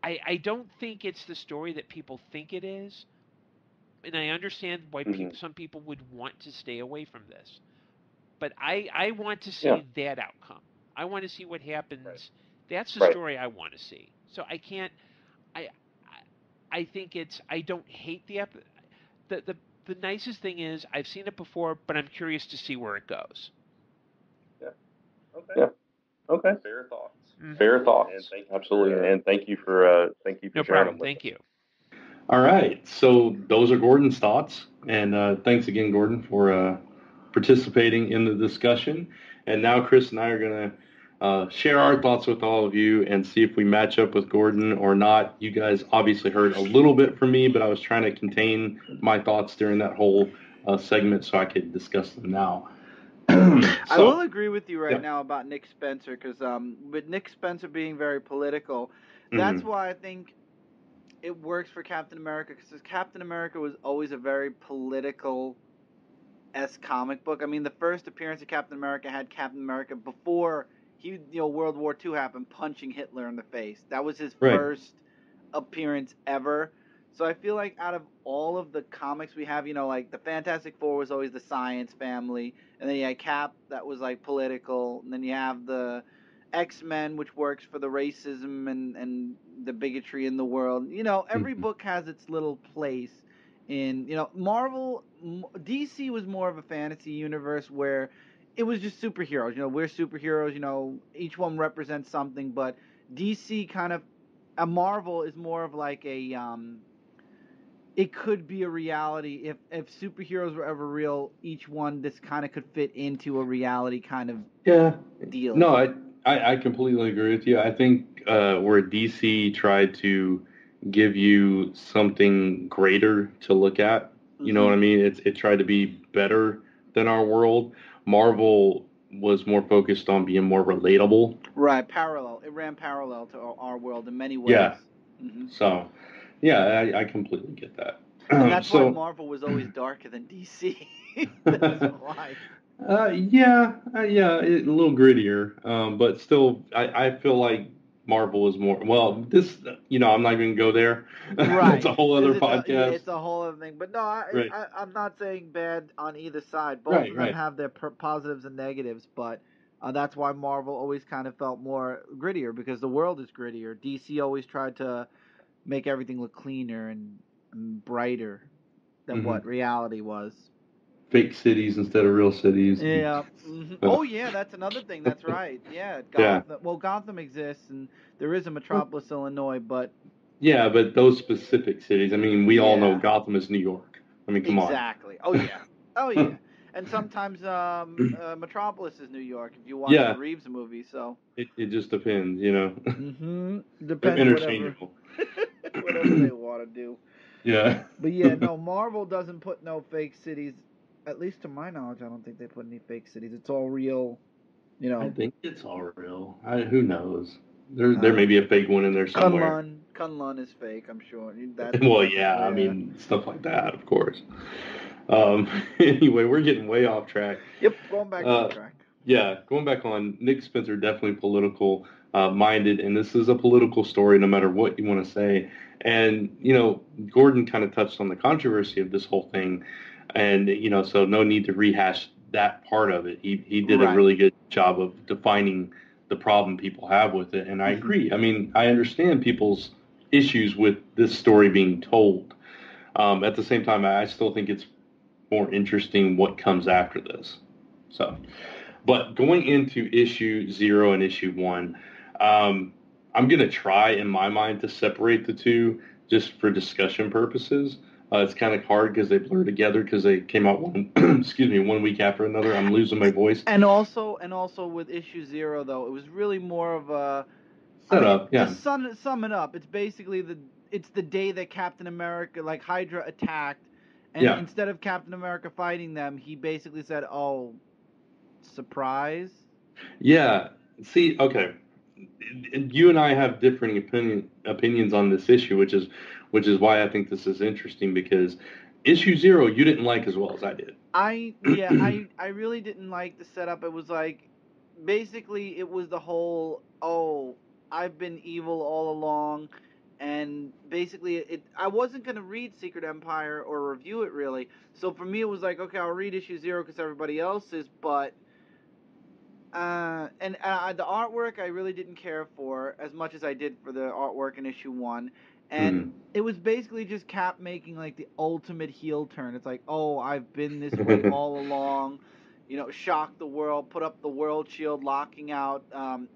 I don't think it's the story that people think it is, and I understand why
Mhm.
some people would want to stay away from this. But I want to
Yeah.
see that outcome. I want to see what happens.
Right.
That's the
Right.
story I want to see. So I can't. I I think it's. I don't hate the nicest thing is I've seen it before, but I'm curious to see where it goes.
Yeah. Okay.
Mm-hmm.
Fair thoughts. Absolutely. And thank you for
No
sharing
problem.
them with
Thank
us.
you.
All right. So those are Gordon's thoughts. And thanks again, Gordon, for participating in the discussion. And now Chris and I are going to share our thoughts with all of you and see if we match up with Gordon or not. You guys obviously heard a little bit from me, but I was trying to contain my thoughts during that whole segment so I could discuss them now.
I will
So,
agree with you right
yeah.
now about Nick Spencer because with Nick Spencer being very political, that's
Mhm.
why I think it works for Captain America because Captain America was always a very political comic book. I mean, the first appearance of Captain America had Captain America before World War II happened, punching Hitler in the face. That was his
Right.
first appearance ever. So I feel like out of all of the comics we have, like the Fantastic Four was always the science family, and then you had Cap that was like political, and then you have the X-Men, which works for the racism and the bigotry in the world. Every
Mhm.
book has its little place in, Marvel. DC was more of a fantasy universe where it was just superheroes. We're superheroes. Each one represents something, but DC kind of, a Marvel is more of like a it could be a reality if superheroes were ever real. Each one this kind of could fit into a reality kind of
Yeah.
deal.
No, I completely agree with you. I think where DC tried to give you something greater to look at, you know what I mean? It tried to be better than our world. Marvel was more focused on being more relatable.
Right, parallel. It ran parallel to our world in many ways.
Yeah.
hmm
So, yeah, I completely get that.
And that's why
So,
Marvel was always darker than DC. That's why.
yeah, a little grittier, but still, I feel like Marvel is more. Well, this, I'm not even gonna go there. That's
Right.
a whole other
Yeah,
podcast.
it's a whole other thing. But no,
Right,
I'm not saying bad on either side. Both
right,
of them
right.
have their positives and negatives, but that's why Marvel always kind of felt more grittier because the world is grittier. DC always tried to make everything look cleaner and brighter than
hmm
what reality was.
Fake cities instead of real cities.
Yeah. Oh, yeah, that's another thing. That's right. Yeah,
Yeah,
Gotham. Well, Gotham exists, and there is a Metropolis, Illinois, but
yeah, but those specific cities. I mean, we all know
yeah,
Gotham is New York. I mean, come on.
exactly. Oh yeah. Oh yeah. And sometimes Metropolis is New York if you watch the
Yeah,
Reeves movie. So.
it just depends, They're
Depends whatever
interchangeable.
whatever they want to do.
Yeah.
But yeah, no, Marvel doesn't put no fake cities At least to my knowledge, I don't think they put any fake cities. It's all real, you
I
know.
think it's all real. Who knows? There may be a fake one in there somewhere.
Kunlun is fake, I'm sure. That
Well,
that's
yeah, I
yeah.
mean stuff like that, of course. Anyway, we're getting way off track.
Yep, going back on
Uh,
track.
yeah, going back on Nick Spencer, definitely political minded, and this is a political story, no matter what you want to say. And Gordon kind of touched on the controversy of this whole thing, and so no need to rehash that part of it. He did a
Right.
really good job of defining the problem people have with it, and I agree. I mean, I understand people's issues with this story being told. At the same time, I still think it's more interesting what comes after this. So. But going into issue 0 and issue 1, I'm going to try in my mind to separate the two just for discussion purposes. It's kind of hard because they blur together because they came out one week after another. I'm losing my voice.
And also with issue 0 though, it was really more of a
Yeah.
to sum it up, it's basically the day that Captain America, like Hydra, attacked, and instead of Captain America fighting them, he basically said, "Oh, surprise."
Yeah. See, okay. You and I have differing opinions on this issue, which is why I think this is interesting because issue 0 you didn't like as well as I did.
I really didn't like the setup. It was like basically it was the whole I've been evil all along, and basically I wasn't gonna read Secret Empire or review it really. So for me it was like, okay, I'll read issue 0 because everybody else is, but the artwork I really didn't care for as much as I did for the artwork in issue 1. And it was basically just Cap making like the ultimate heel turn. It's like, oh, I've been this way all along. Shock the world, put up the world shield, locking out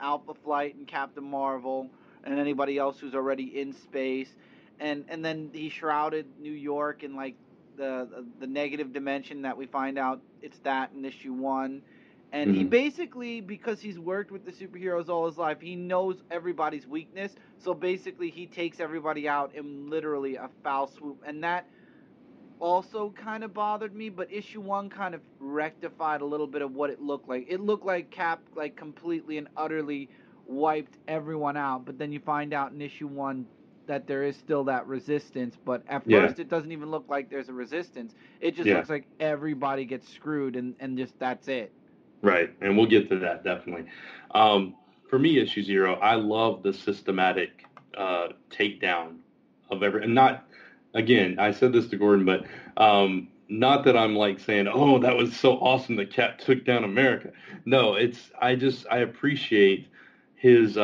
Alpha Flight and Captain Marvel and anybody else who's already in space. And then he shrouded New York in like the negative dimension that we find out it's that in issue 1. And he basically, because he's worked with the superheroes all his life, he knows everybody's weakness. So basically, he takes everybody out in literally a foul swoop. And that also kind of bothered me. But issue 1 kind of rectified a little bit of what it looked like. It looked like Cap like completely and utterly wiped everyone out. But then you find out in issue 1 that there is still that resistance. But at first, it doesn't even look like there's a resistance. It just looks like everybody gets screwed and just that's it.
Right, and we'll get to that definitely. For me, issue 0, I love the systematic takedown of and not, again, I said this to Gordon, but not that I'm like saying, oh, that was so awesome that Cap took down America. No, I appreciate his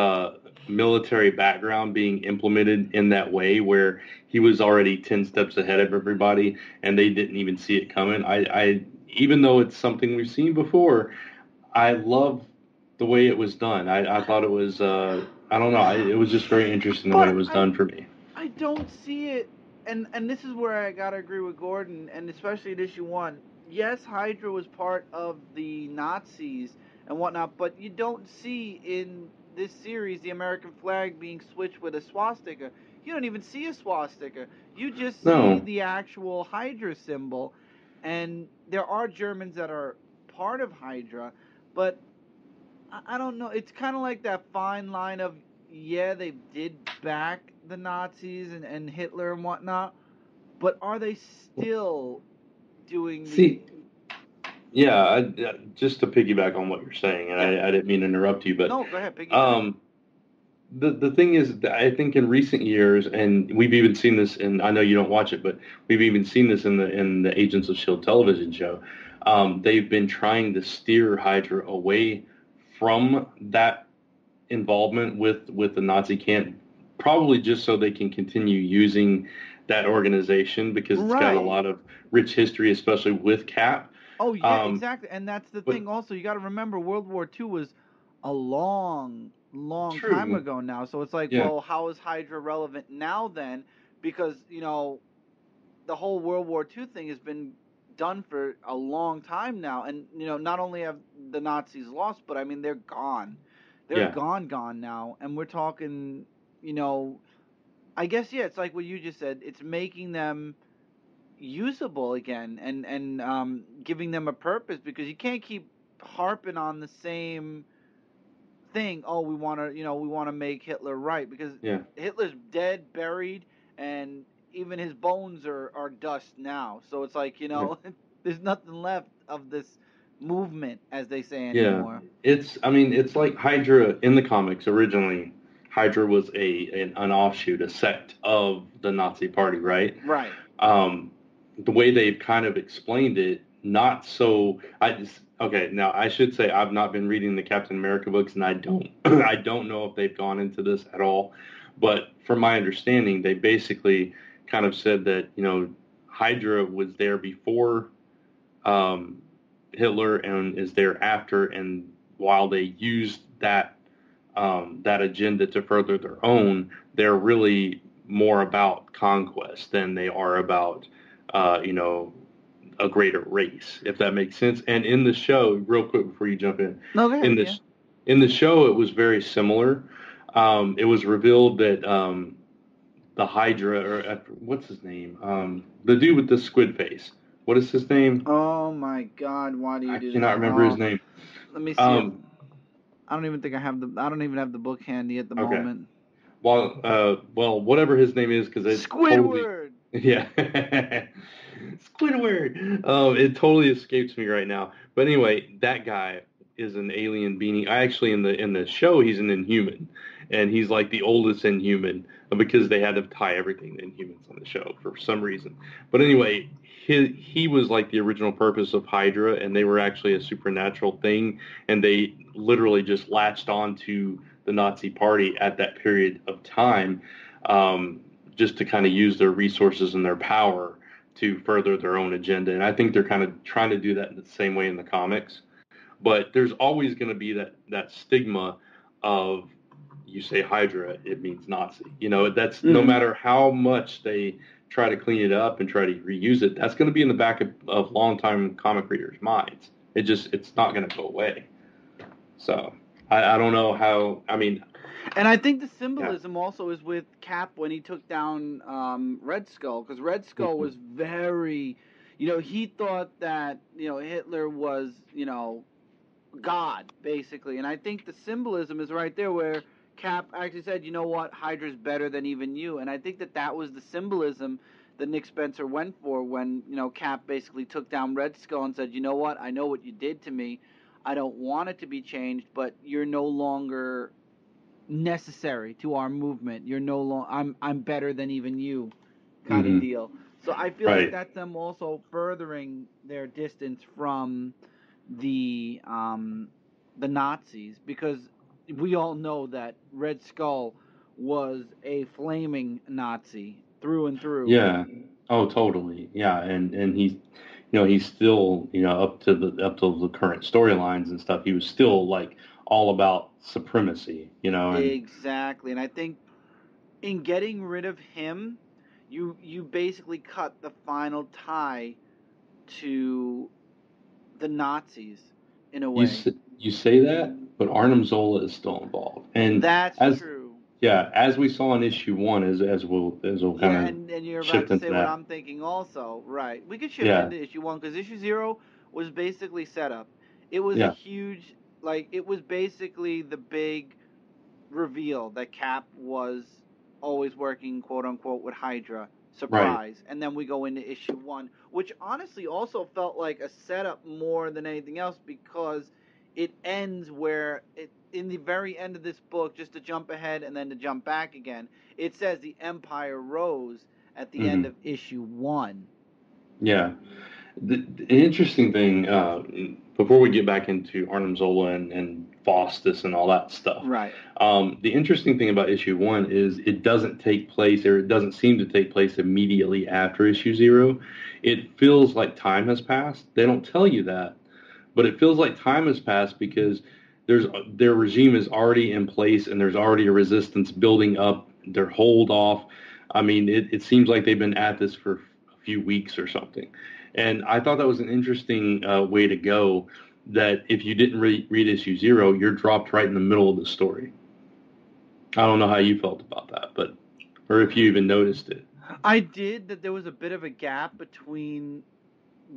military background being implemented in that way where he was already 10 steps ahead of everybody and they didn't even see it coming. I even though it's something we've seen before, I love the way it was done. I thought it was, I don't know, it was just very interesting the way it was done for me.
I don't see it, and this is where I gotta agree with Gordon, and especially in issue 1. Yes, Hydra was part of the Nazis and whatnot, but you don't see in this series the American flag being switched with a swastika. You don't even see a swastika. You just see the actual Hydra symbol. And there are Germans that are part of Hydra, but I don't know. It's kind of like that fine line of, yeah, they did back the Nazis and Hitler and whatnot, but are they still doing
Yeah, just to piggyback on what you're saying, and I didn't mean to interrupt you, but
no, go ahead, piggyback.
The thing is, I think in recent years, and we've even seen this I know you don't watch it, but we've even seen this in the Agents of S.H.I.E.L.D. television show. They've been trying to steer Hydra away from that involvement with the Nazi camp, probably just so they can continue using that organization because it's got a lot of rich history, especially with Cap.
Oh, yeah, exactly. And that's the thing also. You got to remember World War II was a long time ago now. So it's like, well, how is Hydra relevant now then? Because, the whole World War II thing has been done for a long time now. And, not only have the Nazis lost, but I mean, they're gone. They're gone now. And we're talking, I guess, it's like what you just said. It's making them, usable again, and giving them a purpose, because you can't keep harping on the same thing. Oh, we want to make Hitler right, because Hitler's dead, buried, and even his bones are dust now. So it's like, there's nothing left of this movement, as they say anymore.
It's like Hydra in the comics originally. Hydra was an offshoot, a sect of the Nazi Party, right?
Right.
The way they've kind of explained it, not so. Now I should say I've not been reading the Captain America books, and I don't I don't know if they've gone into this at all. But from my understanding, they basically kind of said that Hydra was there before Hitler and is there after, and while they used that agenda to further their own, they're really more about conquest than they are about a greater race, if that makes sense. And in the show, real quick before you jump in, in the show, it was very similar. It was revealed that the Hydra, or what's his name, the dude with the squid face, what is his name?
Oh my God! Why do you do that?
I cannot remember his name.
Let me see. I don't even think I don't even have the book handy at the moment.
Well, whatever his name is, because it's
Squidward.
Squidward. It totally escapes me right now. But anyway, that guy is an alien being. Actually, in the show, he's an Inhuman, and he's like the oldest Inhuman because they had to tie everything to Inhumans on the show for some reason. But anyway, he was like the original purpose of Hydra, and they were actually a supernatural thing, and they literally just latched on to the Nazi Party at that period of time, just to kind of use their resources and their power to further their own agenda. And I think they're kind of trying to do that in the same way in the comics. But there's always going to be that stigma of, you say Hydra, it means Nazi. That's no matter how much they try to clean it up and try to reuse it, that's going to be in the back of longtime comic readers' minds. It's not going to go away. So I don't know how.
And I think the symbolism also is with Cap when he took down Red Skull, because Red Skull was very, he thought that Hitler was God, basically. And I think the symbolism is right there where Cap actually said, you know what, Hydra's better than even you. And I think that was the symbolism that Nick Spencer went for when, Cap basically took down Red Skull and said, you know what, I know what you did to me. I don't want it to be changed, but you're no longer necessary to our movement. You're no longer, I'm better than even you kind of deal. So I feel like that's them also furthering their distance from the Nazis, because we all know that Red Skull was a flaming Nazi through and through.
Yeah. Oh, totally. Yeah, and he's he's still up to the current storylines and stuff. He was still like all about supremacy.
Exactly. And I think in getting rid of him, you basically cut the final tie to the Nazis in a way.
You say that, but Arnim Zola is still involved, and
that's true.
Yeah, as we saw in issue 1, as we'll kind of
and you're about to say what I'm thinking also, right? We could shift into issue 1 because issue 0 was basically set up. It was a huge, it was basically the big reveal that Cap was always working, quote unquote, with Hydra. Surprise. Right. And then we go into issue 1, which honestly also felt like a setup more than anything else, because it ends where in the very end of this book, just to jump ahead and then to jump back again, it says the Empire rose at the end of issue 1.
Yeah. The interesting thing, before we get back into Arnim Zola and Faustus and all that stuff,
right?
The interesting thing about issue 1 is it doesn't take place, or it doesn't seem to take place immediately after issue 0. It feels like time has passed. They don't tell you that, but it feels like time has passed because their regime is already in place and there's already a resistance building up. They're hold off. It seems like they've been at this for a few weeks or something. And I thought that was an interesting way to go, that if you didn't read issue 0, you're dropped right in the middle of the story. I don't know how you felt about that, or if you even noticed it.
I did that there was a bit of a gap between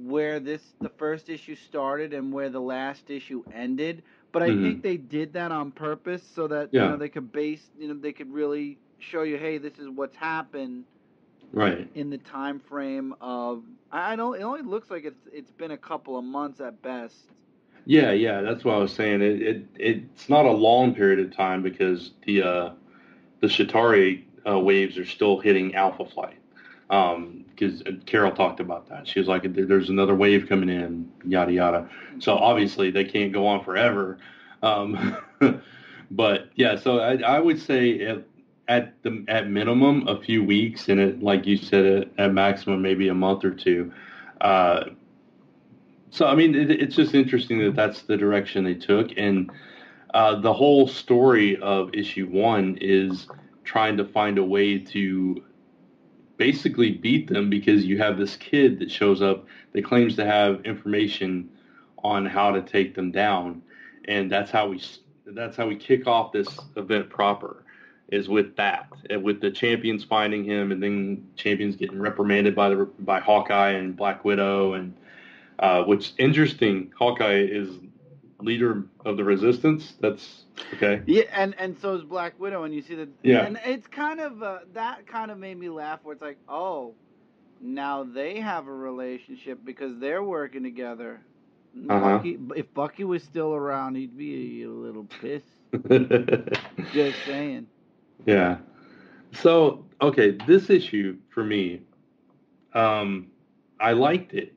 where the first issue started and where the last issue ended, but I think they did that on purpose so that
Yeah.
they could they could really show you, hey, this is what's happened
Right.
in the time frame of, I know it only looks like it's been a couple of months at best.
Yeah, that's what I was saying. It's not a long period of time because the Shatari waves are still hitting Alpha Flight. Because Carol talked about that. She was like, "There's another wave coming in, yada yada." So obviously they can't go on forever. Um, but yeah, so I would say at minimum a few weeks, and like you said, at maximum maybe a month or two. So I mean, it's just interesting that that's the direction they took, and the whole story of issue 1 is trying to find a way to basically beat them because you have this kid that shows up that claims to have information on how to take them down, and that's how we kick off this event proper, is with that, and with the champions finding him, and then champions getting reprimanded by Hawkeye and Black Widow, and which interesting, Hawkeye is leader of the Resistance. That's okay.
Yeah, and so is Black Widow, and you see that.
Yeah.
And it's kind of that kind of made me laugh, where it's like, oh, now they have a relationship because they're working together. Bucky, if Bucky was still around, he'd be a little pissed. Just saying.
Yeah. So, okay, this issue for me, I liked it,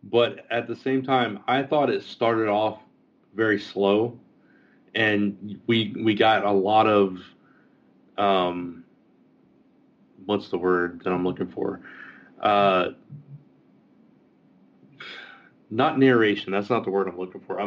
but at the same time, I thought it started off very slow, and we got a lot of what's the word that I'm looking for? Not narration. That's not the word I'm looking for.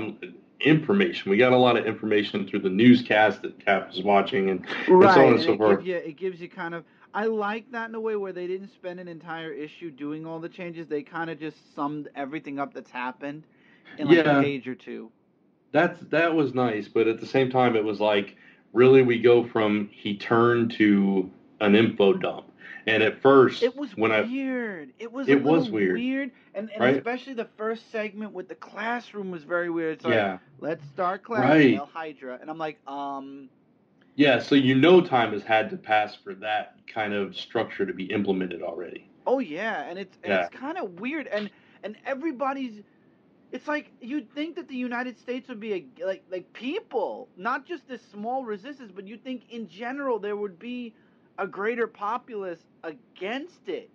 Information. We got a lot of information through the newscast that Cap was watching, and so on and so forth.
It gives you kind of. I like that in a way where they didn't spend an entire issue doing all the changes. They kind of just summed everything up that's happened in like a page or two.
That was nice, but at the same time, it was like, really, we go from he turned to an info dump. And at first,
it was weird. It was weird, and
right?
Especially the first segment with the classroom was very weird. It's like,
yeah.
Let's start class, Hail Hydra, and I'm like,
Yeah, so time has had to pass for that kind of structure to be implemented already.
Oh yeah, and it's kind of weird, and everybody's. It's like you'd think that the United States would be like people, not just this small resistance, but you'd think in general there would be a greater populace against it.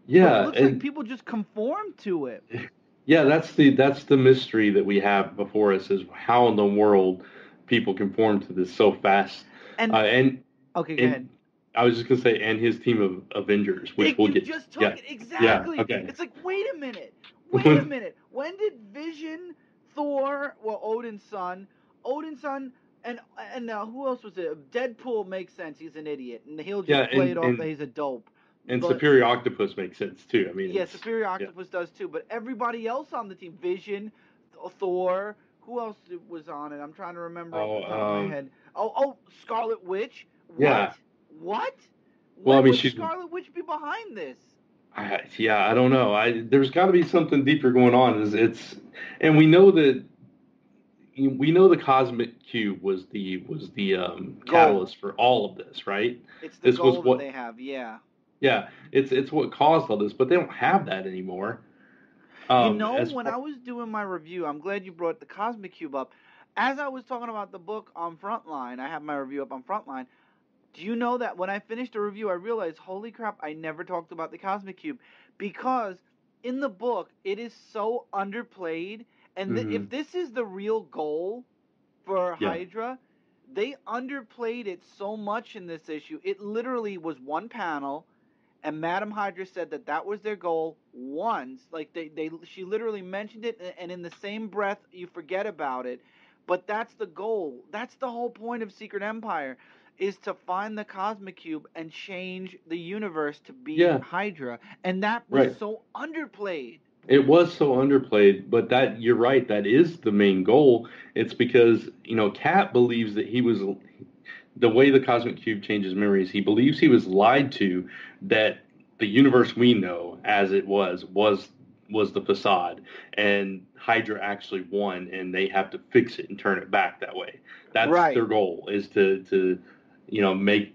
Yeah,
but it looks like people just conform to it.
Yeah, that's the mystery that we have before us, is how in the world people conform to this so fast.
Okay, go ahead.
I was just gonna say, and his team of Avengers, which we'll get.
Just took it exactly.
Yeah, okay.
It's like, wait a minute. When did Vision, Thor, Odin's son, and who else was it? Deadpool makes sense. He's an idiot, and he'll just play it off that he's a dope.
And Superior Octopus makes sense too. I mean,
Superior Octopus does too. But everybody else on the team, Vision, Thor, who else was on it? I'm trying to remember off the top of my head. Scarlet Witch. What?
Yeah.
What?
Well,
would Scarlet Witch be behind this?
I don't know. There's got to be something deeper going on. And we know that. We know the Cosmic Cube was the catalyst for all of this, right?
It's the goal that they have, yeah.
Yeah, it's what caused all this, but they don't have that anymore.
When I was doing my review, I'm glad you brought the Cosmic Cube up. As I was talking about the book on Frontline, I have my review up on Frontline. Do you know that when I finished the review, I realized, holy crap, I never talked about the Cosmic Cube, because in the book it is so underplayed. And if this is the real goal for Hydra, they underplayed it so much in this issue. It literally was one panel, and Madam Hydra said that was their goal once. Like she literally mentioned it, and in the same breath you forget about it. But that's the goal. That's the whole point of Secret Empire, is to find the Cosmic Cube and change the universe to be Hydra. And that was so underplayed.
It was so underplayed, but you're right, that is the main goal. It's because, Cap believes that the way the Cosmic Cube changes memories, he believes he was lied to, that the universe we know as it was the facade, and Hydra actually won, and they have to fix it and turn it back that way. That's
Right.
their goal, is to make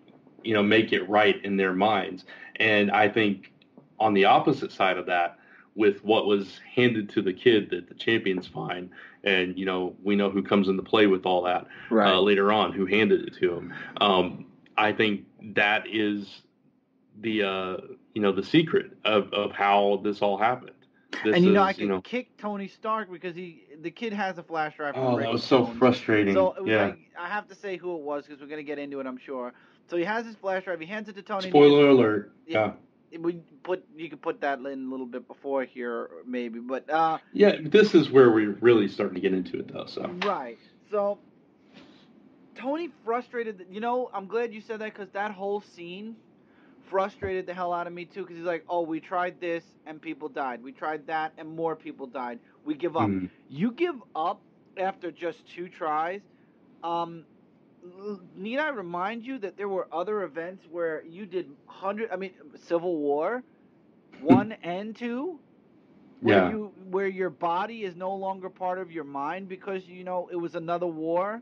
it right in their minds. And I think on the opposite side of that, with what was handed to the kid, that the champion's fine, and we know who comes into play with all that
Right.
later on, who handed it to him. I think that is the secret of how this all happened. This
And
is,
I could kick Tony Stark because the kid has a flash drive from
oh,
Rick
that was so
Jones.
frustrating.
So it was
yeah.
like, I have to say who it was because we're gonna get into it, I'm sure. So he has his flash drive. He hands it to Tony.
Spoiler alert. Yeah.
You could put that in a little bit before here, maybe, but
yeah, this is where we're really starting to get into it, though. So
right. So Tony frustrated. I'm glad you said that because that whole scene frustrated the hell out of me too. Because he's like, "Oh, we tried this and people died. We tried that and more people died. We give up." You give up after just 2 tries. Need I remind you that there were other events where you did Civil War 1 and 2, where your body is no longer part of your mind because it was another war,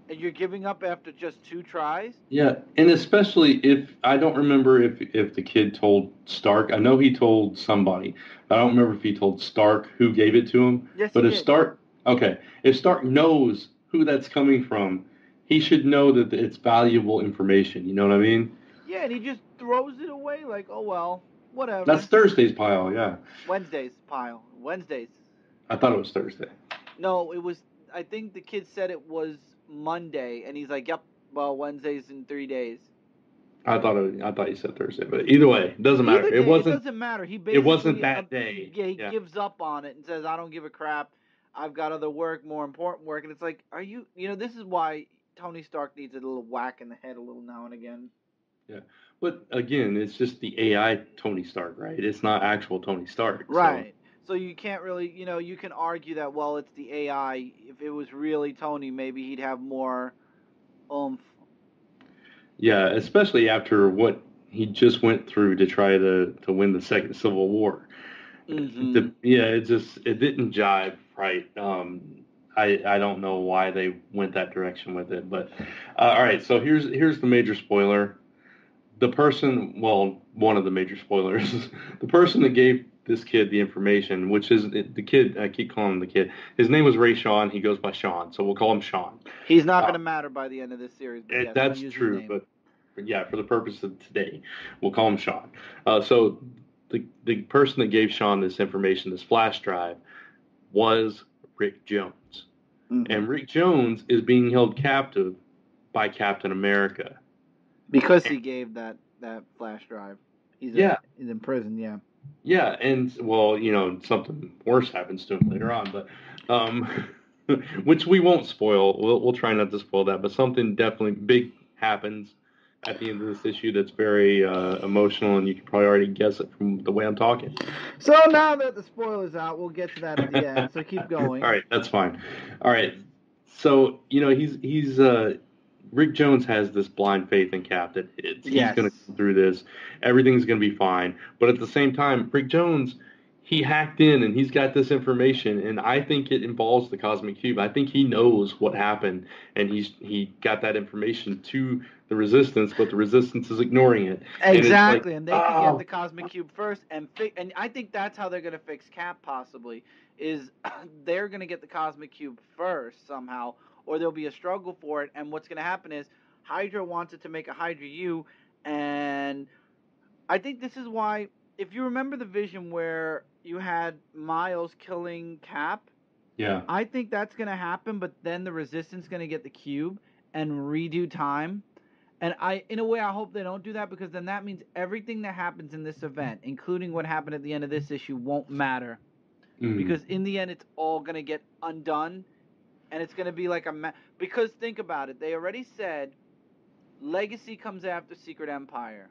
and you're giving up after just 2 tries.
Yeah, and especially if I don't remember if the kid told Stark. I know he told somebody. I don't remember if he told Stark who gave it to him.
Yes,
but
he
if
did.
If Stark knows who that's coming from, he should know that it's valuable information. You know what I mean?
Yeah, and he just throws it away like, oh well, whatever.
That's Thursday's pile, yeah.
Wednesday's pile. Wednesdays.
I thought it was Thursday.
No, it was. I think the kid said it was Monday, and he's like, "Yep, well, Wednesday's in 3 days."
I thought you said Thursday, but either way, it doesn't matter. It
doesn't matter. He basically,
it wasn't that day.
Yeah, he gives up on it and says, "I don't give a crap. I've got other work, more important work." And it's like, are you? This is why Tony Stark needs a little whack in the head a little now and again.
Yeah, but again, it's just the AI Tony Stark, right? It's not actual Tony Stark.
Right. So you can't really, you can argue that, well, it's the AI. If it was really Tony, maybe he'd have more oomph.
Yeah, especially after what he just went through to try to win the second Civil War.
Mm-hmm.
It didn't jive right. I don't know why they went that direction with it, but all right. So here's the major spoiler. One of the major spoilers, the person that gave this kid the information, which is the kid, I keep calling him the kid. His name was Ray Sean. He goes by Sean, so we'll call him Sean.
He's not going to matter by the end of this series. But yes,
that's true, but yeah, for the purpose of today, we'll call him Sean. So the person that gave Sean this information, this flash drive, was Rick Jones. Mm-hmm. And Rick Jones is being held captive by Captain America.
Because he gave that flash drive. He's in prison, yeah.
Yeah, and something worse happens to him later on, but which we won't spoil. We'll try not to spoil that, but something definitely big happens at the end of this issue that's very emotional, and you can probably already guess it from the way I'm talking.
So now that the spoiler's out, we'll get to that at the end. So keep going.
All right, that's fine. All right, so he's Rick Jones has this blind faith in Cap that he's going to go through this. Everything's going to be fine. But at the same time, Rick Jones, he hacked in and he's got this information, and I think it involves the Cosmic Cube. I think he knows what happened, and he got that information to the Resistance, but the Resistance is ignoring it.
Exactly, and they can get the Cosmic Cube first, and I think that's how they're going to fix Cap, possibly, is they're going to get the Cosmic Cube first somehow, or there'll be a struggle for it, and what's going to happen is Hydra wanted to make a Hydra U, and I think this is why, if you remember the vision where you had Miles killing Cap, I think that's going to happen, but then the Resistance is going to get the cube and redo time, and in a way, I hope they don't do that, because then that means everything that happens in this event, including what happened at the end of this issue, won't matter, because in the end, it's all going to get undone. And it's going to be like because think about it. They already said Legacy comes after Secret Empire.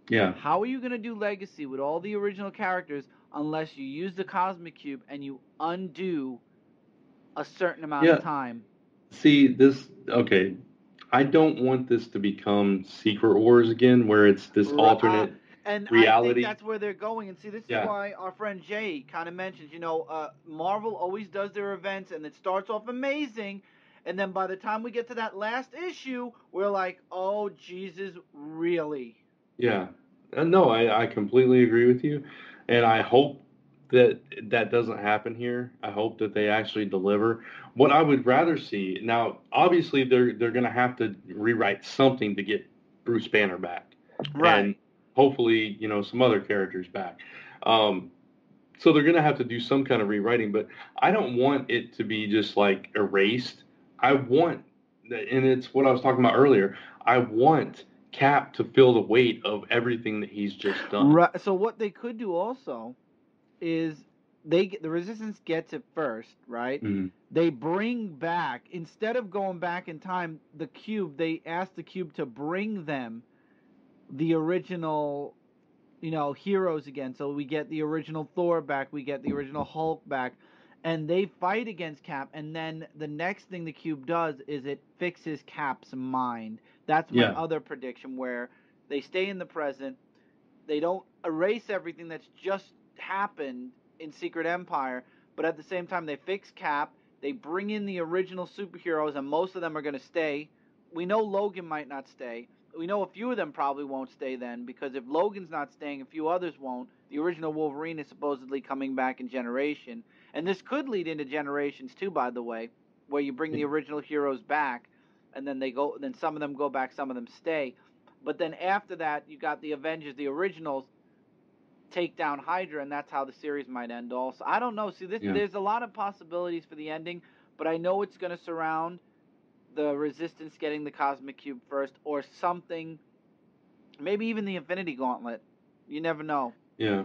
Yeah.
How are you going to do Legacy with all the original characters unless you use the Cosmic Cube and you undo a certain amount of time?
See, I don't want this to become Secret Wars again, where it's this alternate.
And I think
reality.
that's where they're going. And see, this is
Yeah.
why our friend Jay kind of mentions, Marvel always does their events, and it starts off amazing, and then by the time we get to that last issue, we're like, oh, Jesus, really?
Yeah. No, I completely agree with you. And I hope that that doesn't happen here. I hope that they actually deliver. What I would rather see, now, obviously, they're going to have to rewrite something to get Bruce Banner back.
Right.
And hopefully, some other characters back. So they're going to have to do some kind of rewriting, but I don't want it to be just like erased. I want, and it's what I was talking about earlier, I want Cap to feel the weight of everything that he's just done.
Right. So what they could do also is the Resistance gets it first, right?
Mm-hmm.
They bring back, instead of going back in time, the Cube, they ask the Cube to bring them the original, heroes again. So we get the original Thor back, we get the original Hulk back, and they fight against Cap, and then the next thing the Cube does is it fixes Cap's mind. That's my other prediction, where they stay in the present, they don't erase everything that's just happened in Secret Empire, but at the same time they fix Cap, they bring in the original superheroes, and most of them are going to stay. We know Logan might not stay. We know a few of them probably won't stay then, because if Logan's not staying, a few others won't. The original Wolverine is supposedly coming back in Generation. And this could lead into Generations too, by the way, where you bring the original heroes back, and then then some of them go back, some of them stay. But then after that, you got the Avengers, the originals, take down Hydra, and that's how the series might end also. I don't know. See, there's a lot of possibilities for the ending, but I know it's going to surround the Resistance getting the Cosmic Cube first, or something, maybe even the Infinity Gauntlet. You never know.
Yeah,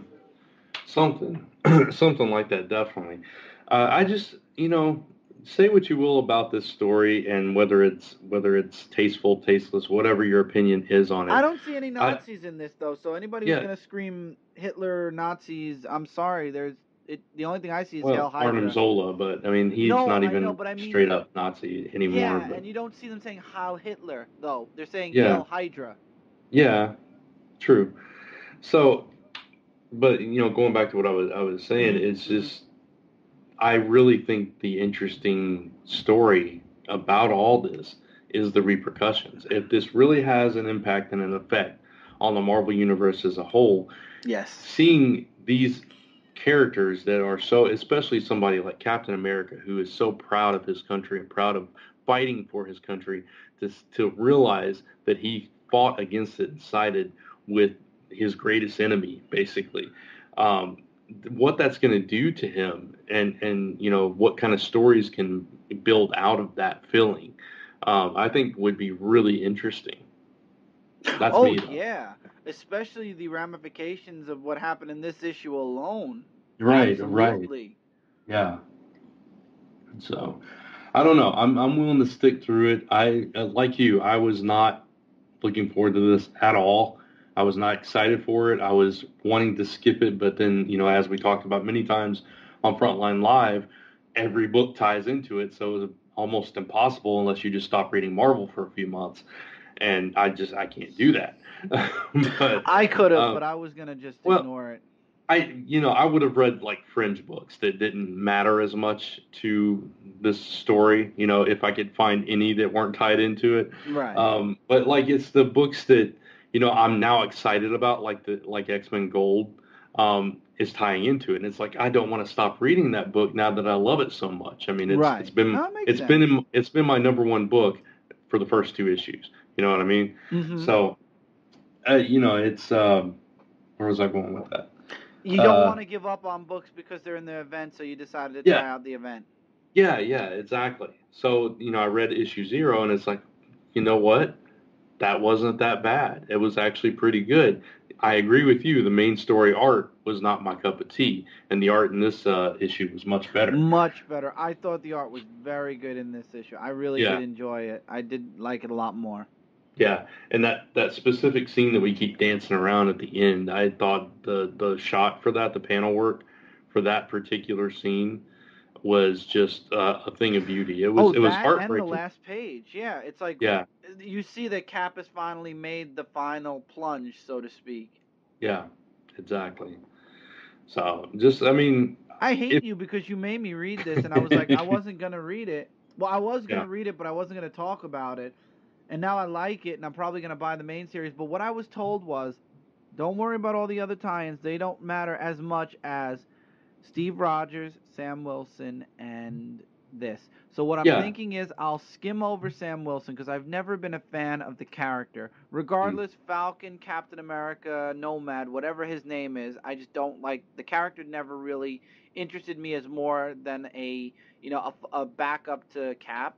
something, something like that, definitely. I just, say what you will about this story, and whether it's tasteful, tasteless, whatever your opinion is on it.
I don't see any Nazis in this though, so anybody who's gonna scream Hitler, Nazis, I'm sorry. The only thing I see is Hail Hydra.
Arnim Zola, but I mean, he's not even straight up Nazi anymore.
Yeah,
but...
and you don't see them saying Heil Hitler though. They're saying Hail Hydra.
Yeah, true. So, but going back to what I was saying, it's just, I really think the interesting story about all this is the repercussions. If this really has an impact and an effect on the Marvel Universe as a whole,
yes,
seeing these characters that are so, especially somebody like Captain America, who is so proud of his country and proud of fighting for his country, to realize that he fought against it and sided with his greatest enemy, basically. What that's going to do to him, and what kind of stories can build out of that feeling, I think would be really interesting. That's me, though.
Yeah, especially the ramifications of what happened in this issue alone.
Right,
absolutely.
Right. Yeah. So, I don't know. I'm willing to stick through it. Like you, I was not looking forward to this at all. I was not excited for it. I was wanting to skip it, but then, as we talked about many times on Frontline Live, every book ties into it, so it was almost impossible unless you just stop reading Marvel for a few months. And I can't do that. But
I could have, but I was gonna just ignore it.
I would have read like fringe books that didn't matter as much to this story, if I could find any that weren't tied into it.
Right.
But like, it's the books that, I'm now excited about, like X-Men Gold, is tying into it. And it's like, I don't want to stop reading that book now that I love it so much. I mean, it's been my number one book for the first two issues. You know what I mean?
Mm-hmm.
So, it's, where was I going with that?
You don't want to give up on books because they're in the event, so you decided to try out the event.
Yeah, exactly. So, I read issue 0, and it's like, you know what? That wasn't that bad. It was actually pretty good. I agree with you. The main story art was not my cup of tea, and the art in this issue was much better.
Much better. I thought the art was very good in this issue. I really did enjoy it. I did like it a lot more.
Yeah, and that specific scene that we keep dancing around at the end, I thought the shot for that, the panel work for that particular scene, was just a thing of beauty. It was heartbreaking.
And the last page, it's like you see that Cap has finally made the final plunge, so to speak.
Yeah, exactly. So just, I mean,
I hate
if
you because you made me read this, and I was like, I wasn't gonna read it. Well, I was
yeah,
gonna read it, but I wasn't gonna talk about it. And now I like it, and I'm probably gonna buy the main series. But what I was told was, don't worry about all the other tie-ins. They don't matter as much as Steve Rogers, Sam Wilson, and this. So what I'm
yeah,
thinking is I'll skim over Sam Wilson because I've never been a fan of the character.
mm,
Regardless, Falcon, Captain America, Nomad, whatever his name is, I just don't like the character. Never really interested me as more than a backup to Cap.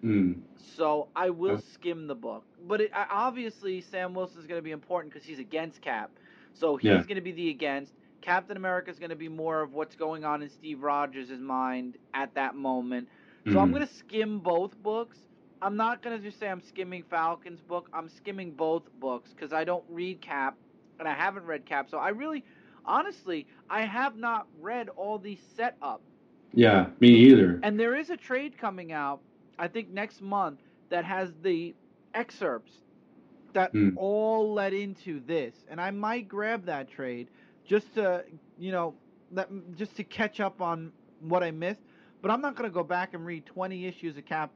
mm,
So I will
uh,
skim the book, but obviously Sam Wilson is going to be important because he's against Cap, so
yeah,
he's going to be the against. Captain America is going to be more of what's going on in Steve Rogers' mind at that moment. So I'm
mm,
going to skim both books. I'm not going to just say I'm skimming Falcon's book. I'm skimming both books because I don't read Cap, and I haven't read Cap. So I really, honestly, I have not read all these setup.
yeah, me either.
And there is a trade coming out, I think next month, that has the excerpts that
Mm,
all led into this. And I might grab that trade just to, just to catch up on what I missed. But I'm not going to go back and read 20 issues of Cap,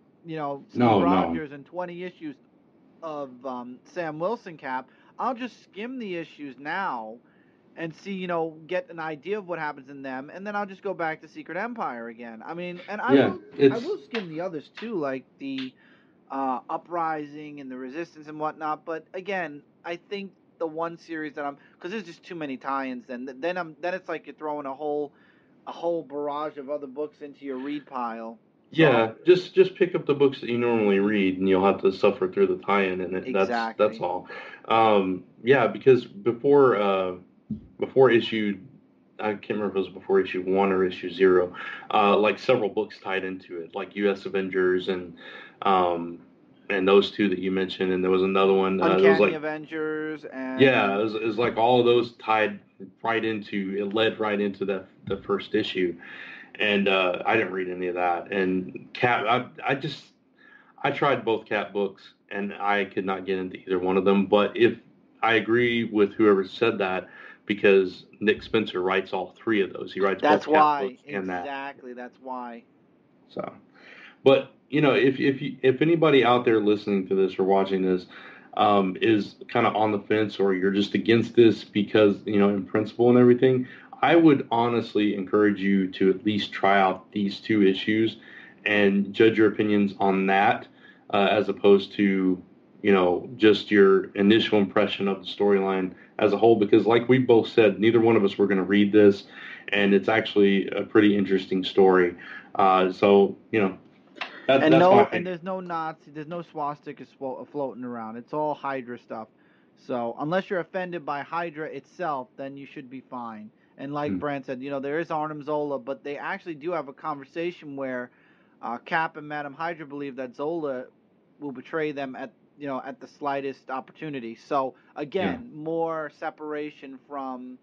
Steve
no, no,
Rogers and 20 issues of Sam Wilson Cap. I'll just skim the issues now and see, get an idea of what happens in them, and then I'll just go back to Secret Empire again. I mean, and
yeah,
I
it's
will skim the others too, like the Uprising and the Resistance and whatnot. But again, I think the one series that because there's just too many tie-ins. Then it's like you're throwing a whole barrage of other books into your read pile. So
yeah, just pick up the books that you normally read, and you'll have to suffer through the tie-in, and that's
exactly.
all. Yeah, because before issue, I can't remember if it was before issue 1 or issue 0, like several books tied into it, like U.S. Avengers um, and those two that you mentioned, and there was another one. There was
Uncanny
like
Avengers
yeah,
and
it was like all of those tied right into it, led right into the first issue, and I didn't read any of that. And Cap, I tried both Cap books, and I could not get into either one of them. But if I agree with whoever said that, because Nick Spencer writes all three of those, he writes
that's
both Cap
why.
books and that.
Exactly, that's why.
So, but if anybody out there listening to this or watching this is kind of on the fence, or you're just against this because in principle and everything, I would honestly encourage you to at least try out these two issues and judge your opinions on that, as opposed to just your initial impression of the storyline as a whole. Because like we both said, neither one of us were going to read this, and it's actually a pretty interesting story. So that's my
And
opinion.
there's no Nazi, there's no swastikas floating around. It's all Hydra stuff. So unless you're offended by Hydra itself, then you should be fine. And like
Hmm.
Brant said, there is Arnim Zola, but they actually do have a conversation where Cap and Madame Hydra believe that Zola will betray them at the slightest opportunity. So
Yeah.
again, more separation from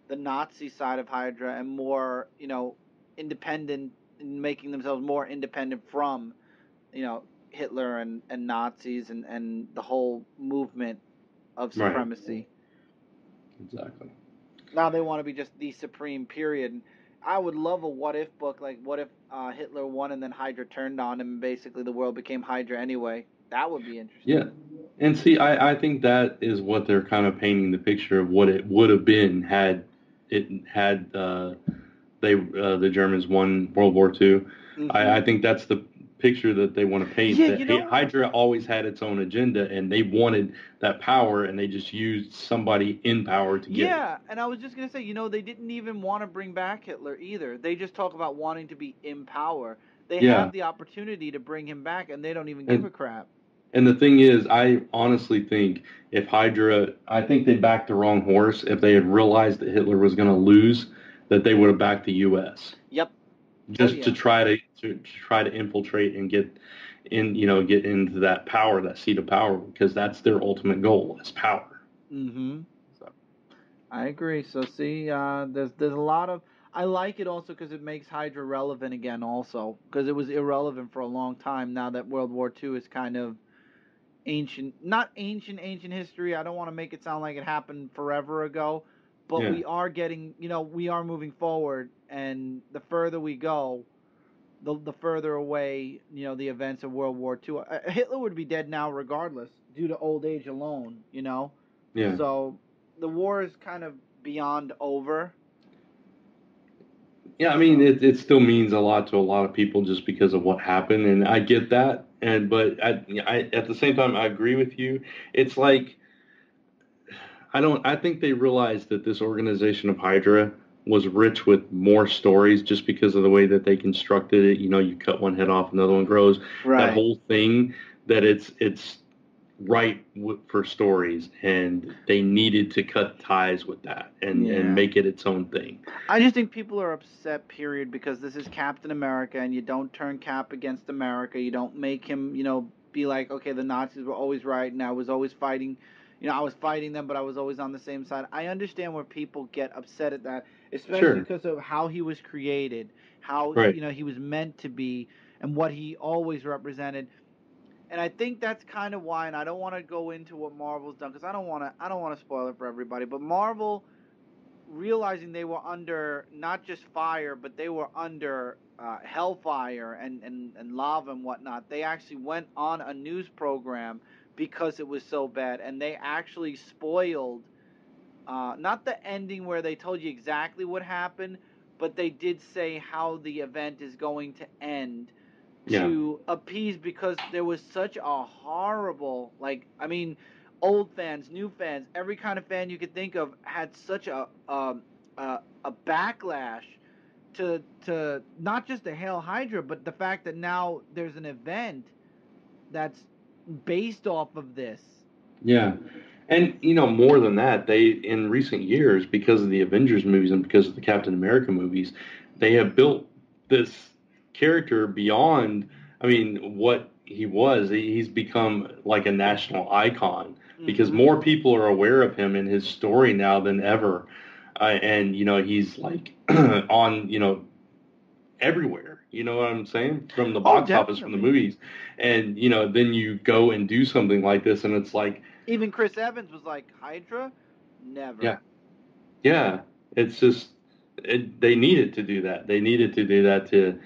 the Nazi side of Hydra and more, independent, making themselves more independent from Hitler and Nazis and the whole movement of
Right.
supremacy.
Exactly.
Now they want to be just the supreme period. And I would love a what if book, like what if Hitler won and then Hydra turned on him and basically the world became Hydra anyway. That would be interesting.
Yeah. And see, I think that is what they're kind of painting the picture of what it would have been had the Germans won World War II. I think that's the picture that they want to paint.
Yeah,
That Hydra always had its own agenda, and they wanted that power, and they just used somebody in power to get it.
Yeah, and I was just gonna say, they didn't even want to bring back Hitler either. They just talk about wanting to be in power. They
Yeah.
have the opportunity to bring him back, and they don't even give a crap.
And the thing is, I honestly think I think they backed the wrong horse. If they had realized that Hitler was going to lose, that they would have backed the U.S.
Yep.
Just to try to infiltrate and get into that power, that seat of power, because that's their ultimate goal, is power.
Mm-hmm.
So.
I agree. So see, there's a lot of. I like it also because it makes Hydra relevant again. Also, because it was irrelevant for a long time. Now that World War II is kind of not ancient history. I don't want to make it sound like it happened forever ago, but we are getting, we are moving forward, and the further we go, the further away, the events of World War II. Hitler would be dead now regardless, due to old age alone,
Yeah.
So the war is kind of beyond over.
Yeah, I mean, it still means a lot to a lot of people just because of what happened, and I get that. But I at the same time, I agree with you. It's like I think they realized that this organization of Hydra was rich with more stories just because of the way that they constructed it. You cut one head off, another one grows.
Right.
That whole thing, that it's right for stories, and they needed to cut ties with that and make it its own thing.
I just think people are upset, period, because this is Captain America, and you don't turn Cap against America. You don't make him, be like, okay, the Nazis were always right, and I was always fighting, I was fighting them, but I was always on the same side. I understand where people get upset at that, especially because of how he was created, how, he was meant to be, and what he always represented. And I think that's kind of why, and I don't want to go into what Marvel's done, because I don't want to spoil it for everybody, but Marvel, realizing they were under not just fire, but they were under hellfire and lava and whatnot, they actually went on a news program because it was so bad, and they actually spoiled, not the ending where they told you exactly what happened, but they did say how the event is going to end, to appease, because there was such a horrible, old fans, new fans, every kind of fan you could think of had such a backlash to not just the Hail Hydra, but the fact that now there's an event that's based off of this.
Yeah. And, more than that, they, in recent years, because of the Avengers movies and because of the Captain America movies, they have built this character beyond, what he was. He's become like a national icon because more people are aware of him and his story now than ever. And, he's like on, everywhere. You know what I'm saying? From the box office, from the movies. And, then you go and do something like this, and it's like...
Even Chris Evans was like, Hydra? Never.
Yeah. Yeah. It's just... they needed to do that. They needed to do that to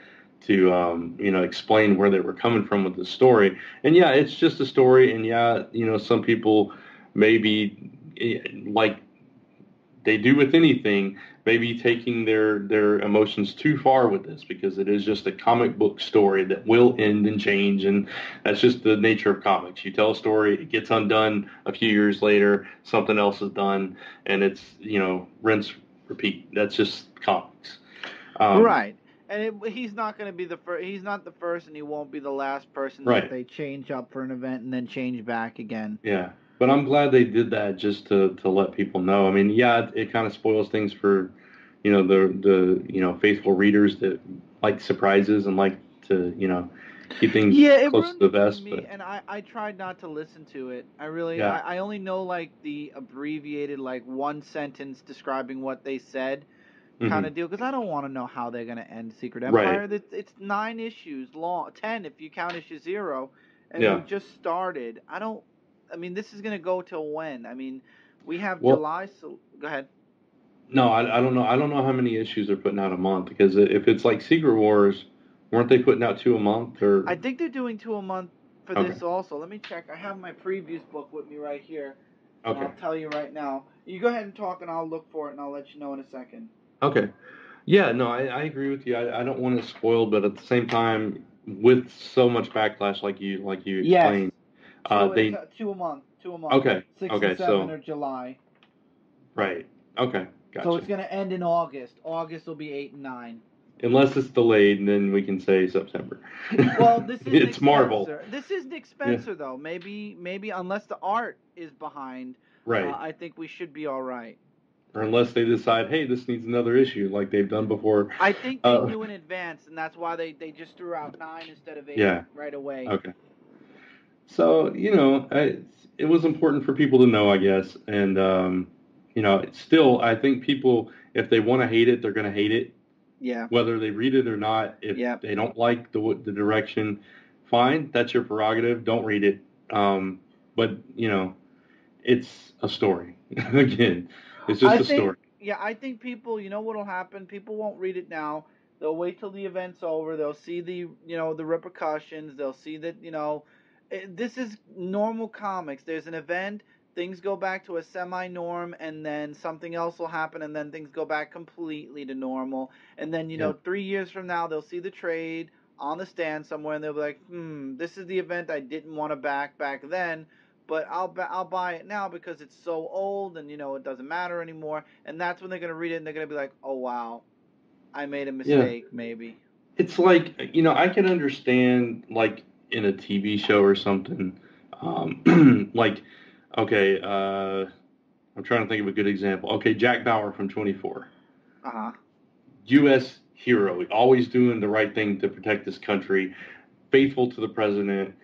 explain where they were coming from with the story. And, yeah, it's just a story. And, yeah, some people maybe, like they do with anything, maybe taking their emotions too far with this, because it is just a comic book story that will end and change, and that's just the nature of comics. You tell a story, it gets undone a few years later, something else is done, and it's, rinse, repeat. That's just comics.
Right. And he's not going to be the first. He's not the first, and he won't be the last person that they change up for an event and then change back again.
Yeah. But I'm glad they did that just to let people know. It kind of spoils things for, the faithful readers that like surprises and like to, keep things close to the vest.
Me, and I tried not to listen to it. I only know the abbreviated one sentence describing what they said kind of deal, because I don't want to know how they're going to end Secret Empire. Right. It's 9 issues long, 10 if you count issue 0, and we just started. This is going to go till when? We have July, so go ahead.
No, I don't know. I don't know how many issues they're putting out a month, because if it's like Secret Wars, weren't they putting out 2 a month? Or
I think they're doing 2 a month for this also. Let me check. I have my previews book with me right here. Okay. I'll tell you right now. You go ahead and talk, and I'll look for it, and I'll let you know in a second.
Okay. Yeah, no, I agree with you. I don't want it spoiled, but at the same time, with so much backlash like you explained,
they 2 a month.
Okay.
6 and 7 are July.
Right. Okay. Gotcha.
So it's going to end in August. August will be 8 and 9.
Unless it's delayed, and then we can say September.
Well, this is
it's Marvel.
This is Nick Spencer, though. Maybe unless the art is behind,
right?
I think we should be all right.
Or unless they decide, hey, this needs another issue, like they've done before.
I think they knew in advance, and that's why they just threw out 9 instead of 8 right away.
Okay. So, it was important for people to know, I guess. And, still, I think people, if they want to hate it, they're going to hate it.
Yeah.
Whether they read it or not, if they don't like the direction, fine, that's your prerogative. Don't read it. but it's a story. Again, it's just a story.
I think people, what'll happen? People won't read it now. They'll wait till the event's over. They'll see the repercussions. They'll see that, this is normal comics. There's an event, things go back to a semi-norm, and then something else will happen, and then things go back completely to normal. And then,
Yeah.
3 years from now, they'll see the trade on the stand somewhere, and they'll be like, this is the event I didn't want to back then, but I'll buy it now because it's so old and it doesn't matter anymore. And that's when they're gonna read it and they're gonna be like, oh wow, I made a mistake, maybe.
It's like, I can understand, like, in a TV show or something, like, okay, I'm trying to think of a good example. Okay, Jack Bauer from 24. U.S. hero, always doing the right thing to protect this country, faithful to the president.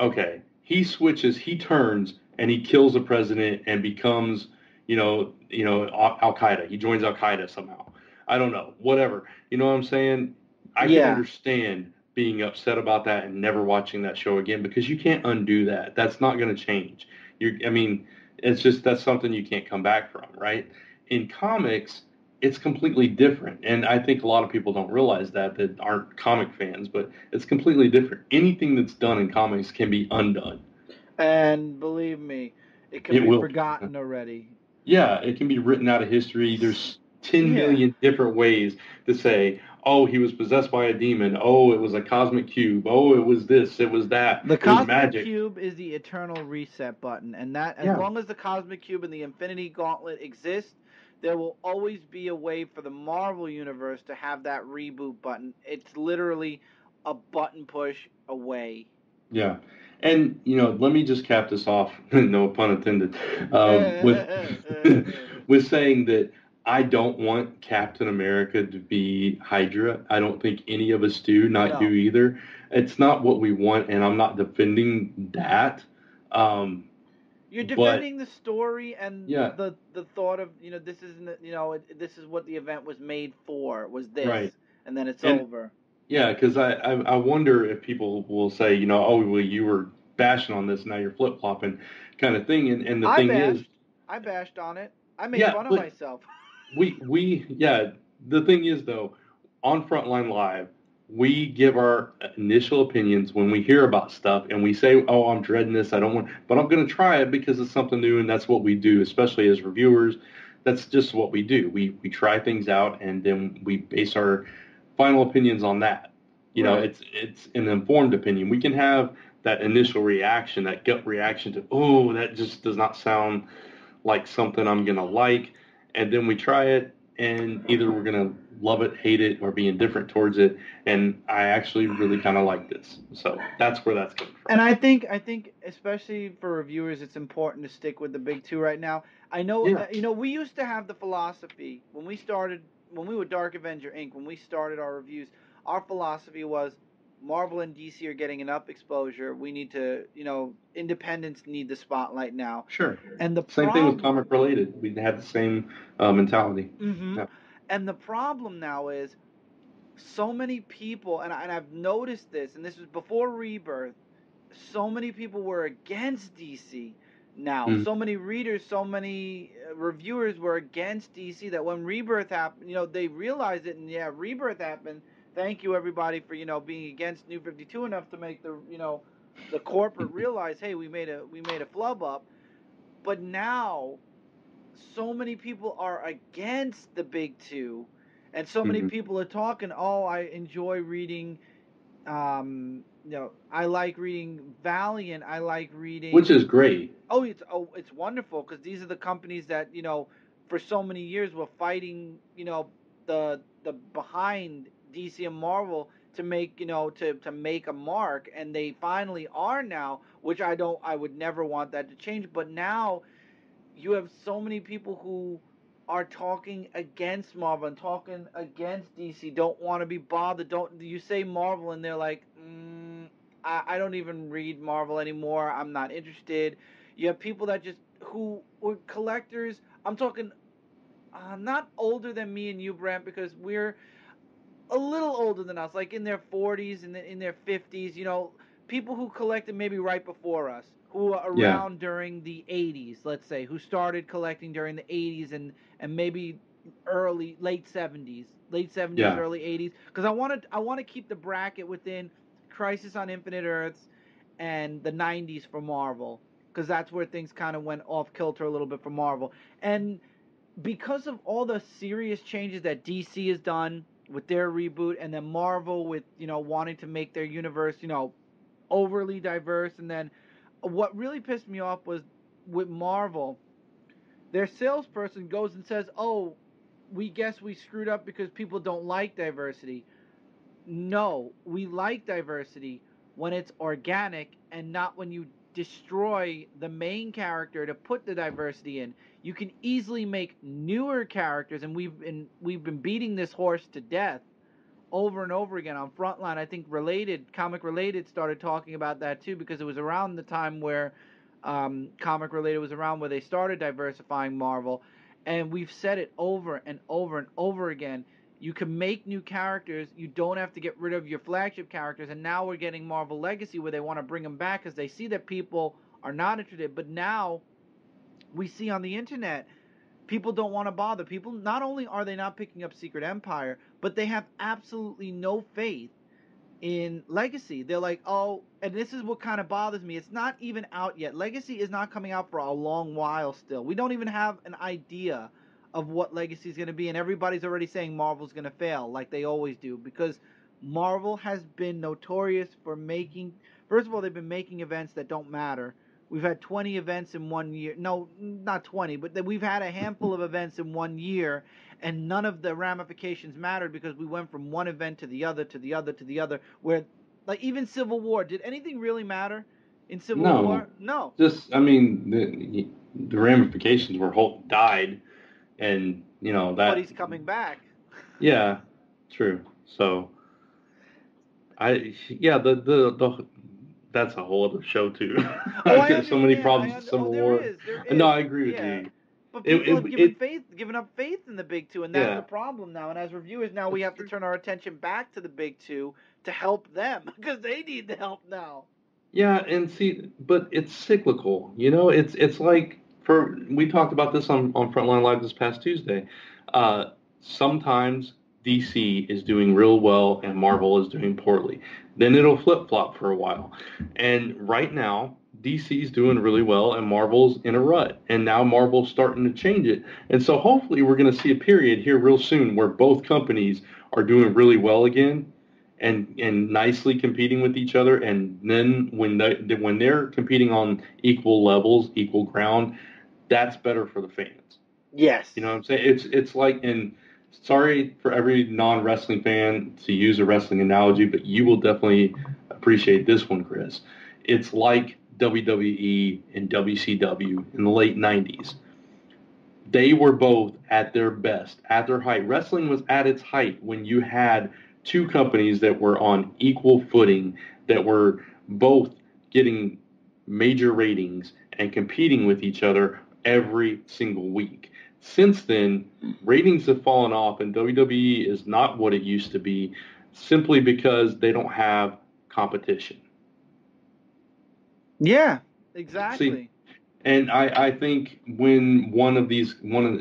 Okay, he switches, he turns, and he kills the president and becomes, Al Qaeda. He joins Al Qaeda somehow. I don't know, whatever. You know what I'm saying? I can understand being upset about that and never watching that show again because you can't undo that. That's not going to change. It's just that's something you can't come back from, right? In comics, it's completely different, and I think a lot of people don't realize that aren't comic fans, but it's completely different. Anything that's done in comics can be undone.
And believe me, it can be forgotten already.
Yeah, it can be written out of history. There's 10 million different ways to say, oh, he was possessed by a demon. Oh, it was a cosmic cube. Oh, it was this. It was that.
The cosmic cube is the eternal reset button. And that, as long as the cosmic cube and the Infinity Gauntlet exist, there will always be a way for the Marvel Universe to have that reboot button. It's literally a button push away.
Yeah. And, let me just cap this off, no pun intended, with saying that I don't want Captain America to be Hydra. I don't think any of us do, not you either. It's not what we want, and I'm not defending that.
You're defending the story and the thought of, this isn't, this is what the event was made for, was this,
right.
And then it's over.
Yeah, because I wonder if people will say, oh, well, you were bashing on this, now you're flip-flopping kind of thing. And the thing is...
I bashed on it. I made fun of myself.
The thing is, though, on Frontline Live, we give our initial opinions when we hear about stuff, and we say, oh, I'm dreading this, I don't want... But I'm going to try it because it's something new, and that's what we do, especially as reviewers. That's just what we do. We try things out, and then we base our final opinions on that. It's an informed opinion. We can have that initial reaction, that gut reaction to, oh, that just does not sound like something I'm going to like. And then we try it, and either we're going to love it, hate it, or be indifferent towards it. And I actually really kind of like this. So that's where that's coming from.
And I think especially for reviewers, it's important to stick with the big two right now. I know, we used to have the philosophy when we were DarkAvenger Inc., when we started our reviews, our philosophy was Marvel and DC are getting enough exposure. We need to, independents need the spotlight now.
Sure. And the same thing with comic related. We had the same mentality.
Mm-hmm. Yeah. And the problem now is so many people, and I've noticed this, and this was before Rebirth, so many people were against DC. Now, so many readers, so many reviewers were against DC that when Rebirth happened, they realized it, and Rebirth happened. Thank you, everybody, for being against New 52 enough to make the the corporate realize, hey, we made a flub up. But now, so many people are against the big two, and so many people are talking. Oh, I enjoy reading. I like reading Valiant. I like reading,
which is great.
It's wonderful because these are the companies that for so many years were fighting the behind DC and Marvel to make to make a mark, and they finally are now, which I would never want that to change. But now you have so many people who are talking against Marvel and talking against DC, don't want to be bothered. You say Marvel and they're like, I don't even read Marvel anymore. I'm not interested. You have people that who were collectors. I'm talking not older than me and you, Brant, because we're a little older than us, like in their 40s and in their 50s, people who collected maybe right before us, who were
Yeah.
around during the 80s, let's say, who started collecting during the 80s and maybe late 70s,
Yeah.
early 80s, because I want to keep the bracket within Crisis on Infinite Earths and the 90s for Marvel, because that's where things kind of went off kilter a little bit for Marvel. And because of all the serious changes that DC has done with their reboot, and then Marvel with, wanting to make their universe, overly diverse, and then what really pissed me off was with Marvel, their salesperson goes and says, "Oh, we guess we screwed up because people don't like diversity." No, we like diversity when it's organic and not when you destroy the main character to put the diversity in. You can easily make newer characters, and we've been beating this horse to death over and over again on Frontline. I think Comic Related started talking about that too, because it was around the time where Comic Related was around, where they started diversifying Marvel, and we've said it over and over and over again. You can make new characters. You don't have to get rid of your flagship characters. And now we're getting Marvel Legacy, where they want to bring them back because they see that people are not interested. But now we see on the internet, people don't want to bother. People, not only are they not picking up Secret Empire, but they have absolutely no faith in Legacy. They're like, oh, and this is what kind of bothers me. It's not even out yet. Legacy is not coming out for a long while still. We don't even have an idea of what Legacy is going to be, and everybody's already saying Marvel's going to fail, like they always do, because Marvel has been notorious for making, first of all, they've been making events that don't matter. We've had 20 events in 1 year. No, not 20, but we've had a handful of events in 1 year, and none of the ramifications mattered because we went from one event to the other, to the other, to the other, where, like, even Civil War, did anything really matter in Civil War? No.
Just, I mean, the ramifications were Hulk died, and that.
But he's coming back.
Yeah, true. So, the that's a whole other show too.
Oh,
There's so many problems with Civil War.
There is.
No, I agree with you.
But people have given up faith in the big two, and that's the problem now. And as reviewers now, we have to turn our attention back to the big two to help them, because they need the help now.
Yeah, and see, but it's cyclical. It's like, we talked about this on Frontline Live this past Tuesday. Sometimes DC is doing real well and Marvel is doing poorly. Then it'll flip flop for a while. And right now, DC's doing really well and Marvel's in a rut. And now Marvel's starting to change it. And so hopefully we're going to see a period here real soon where both companies are doing really well again and nicely competing with each other. And then when they're competing on equal levels, equal ground, that's better for the fans.
Yes.
You know what I'm saying? It's like, and sorry for every non-wrestling fan to use a wrestling analogy, but you will definitely appreciate this one, Chris. It's like WWE and WCW in the late 90s. They were both at their best, at their height. Wrestling was at its height when you had two companies that were on equal footing, that were both getting major ratings and competing with each other every single week. Since then, ratings have fallen off, and WWE is not what it used to be, simply because they don't have competition.
Yeah, exactly.
See, and I think when one of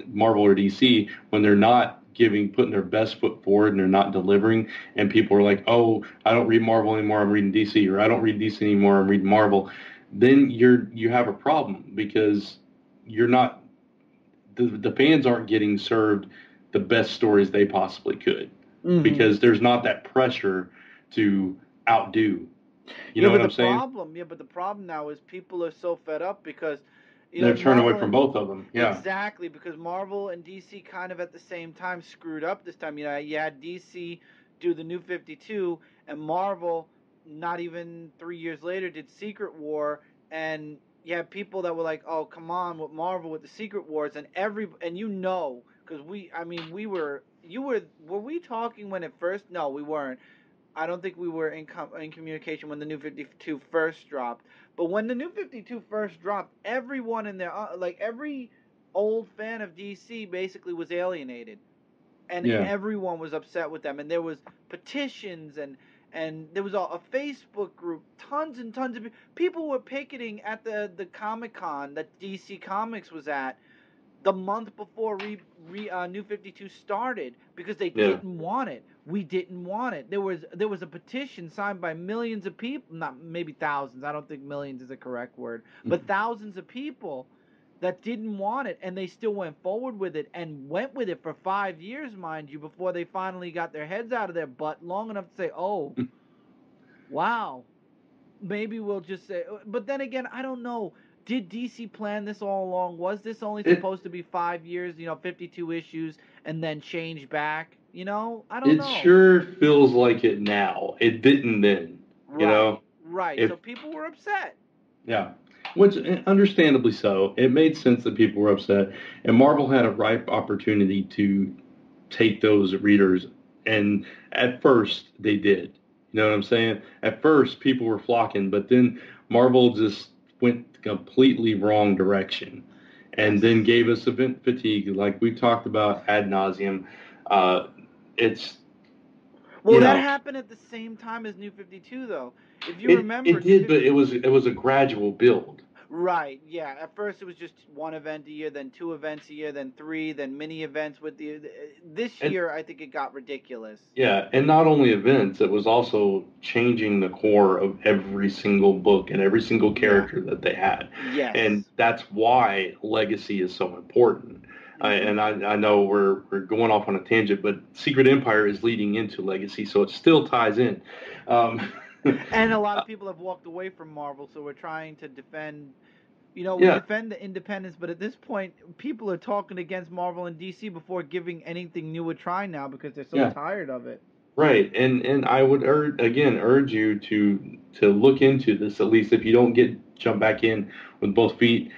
Marvel or DC, when they're not putting their best foot forward and they're not delivering, and people are like, oh, I don't read Marvel anymore, I'm reading DC, or I don't read DC anymore, I'm reading Marvel, then you have a problem, because you're not, the fans aren't getting served the best stories they possibly could, because there's not that pressure to outdo. You know what I'm saying?
But the problem now is people are so fed up because
they're turning away from both of them. Yeah,
exactly, because Marvel and DC kind of at the same time screwed up this time. You had DC do the New 52, and Marvel, not even 3 years later, did Secret War, and you had people that were like, "Oh, come on with Marvel with the Secret Wars," and because were we talking when it first? No, we weren't. I don't think we were in communication when the New 52 first dropped. But when the New 52 first dropped, everyone in there, every old fan of DC basically was alienated. And everyone was upset with them. And there was petitions and and there was a Facebook group, tons and tons of people were picketing at the Comic-Con that DC Comics was at the month before New 52 started because they didn't want it. We didn't want it. There was a petition signed by millions of people, not maybe thousands. I don't think millions is a correct word, but thousands of people that didn't want it, and they still went forward with it and went with it for 5 years, mind you, before they finally got their heads out of their butt long enough to say, "Oh, wow, maybe we'll just say." But then again, I don't know. Did DC plan this all along? Was this only supposed to be 5 years, 52 issues, and then change back? I don't know.
It sure feels like it now. It didn't then.
Right. Right. So people were upset.
Yeah. Which, understandably so. It made sense that people were upset. And Marvel had a ripe opportunity to take those readers. And at first, they did. You know what I'm saying? At first, people were flocking. But then Marvel just went completely wrong direction. And then gave us event fatigue, like we've talked about ad nauseum.
That happened at the same time as New 52, though. If you remember,
it did, but it was a gradual build.
Right. Yeah. At first, it was just one event a year, then 2 events a year, then 3, then mini events with this year. I think it got ridiculous.
Yeah, and not only events, it was also changing the core of every single book and every single character that they had.
Yes.
And that's why legacy is so important. And I know we're going off on a tangent, but Secret Empire is leading into legacy, so it still ties in.
And a lot of people have walked away from Marvel, so we're trying to defend. We defend the independence, but at this point, people are talking against Marvel and DC before giving anything new a try now because they're so tired of it.
Right, and I would urge you to look into this, at least if you don't jump back in with both feet.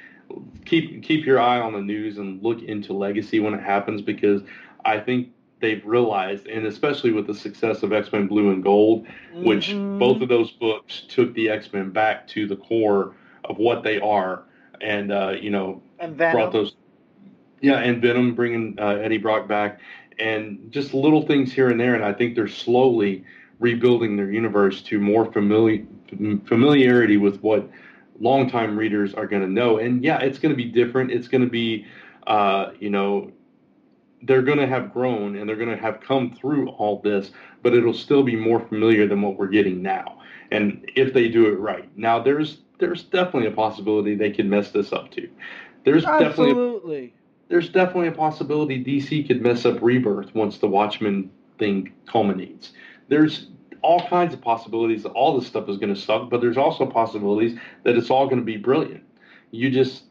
Keep your eye on the news and look into legacy when it happens, because I think they've realized, and especially with the success of X-Men Blue and Gold, which both of those books took the X-Men back to the core of what they are, and brought those, and Venom bringing Eddie Brock back, and just little things here and there, and I think they're slowly rebuilding their universe to more familiarity with what longtime readers are going to know. And it's going to be different. It's going to be, they're going to have grown and they're going to have come through all this, but it'll still be more familiar than what we're getting now. And if they do it right. Now, there's definitely a possibility they could mess this up too. There's definitely a possibility DC could mess up Rebirth once the Watchmen thing culminates. There's all kinds of possibilities that all this stuff is going to suck, but there's also possibilities that it's all going to be brilliant. It's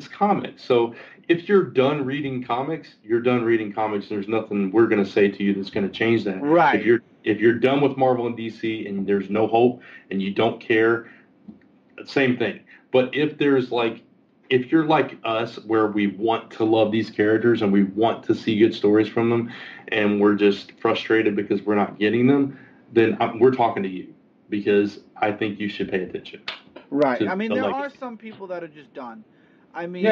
comics. So if you're done reading comics, you're done reading comics. There's nothing we're going to say to you that's going to change that.
Right.
If you're done with Marvel and DC and there's no hope and you don't care, same thing. But if you're like us, where we want to love these characters and we want to see good stories from them, and we're just frustrated because we're not getting them, then we're talking to you, because I think you should pay attention.
Right. I mean, there are some people that are just done. I mean,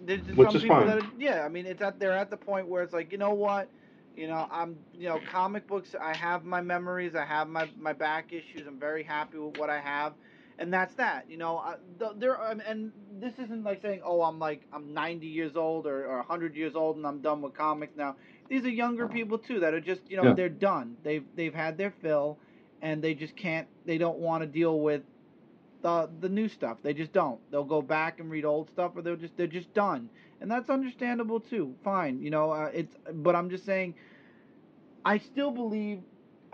there's just
which
some
is
people
fine.
that are, I mean, they're at the point where it's like, you know what? I'm, comic books, I have my memories, I have my back issues, I'm very happy with what I have. And that's that, and this isn't like saying, I'm 90 years old or 100 years old and I'm done with comics now. These are younger people too that are just, they're done. They've had their fill, and they just can't. They don't want to deal with the new stuff. They just don't. They'll go back and read old stuff, or they're just done, and that's understandable too. Fine, But I'm just saying, I still believe,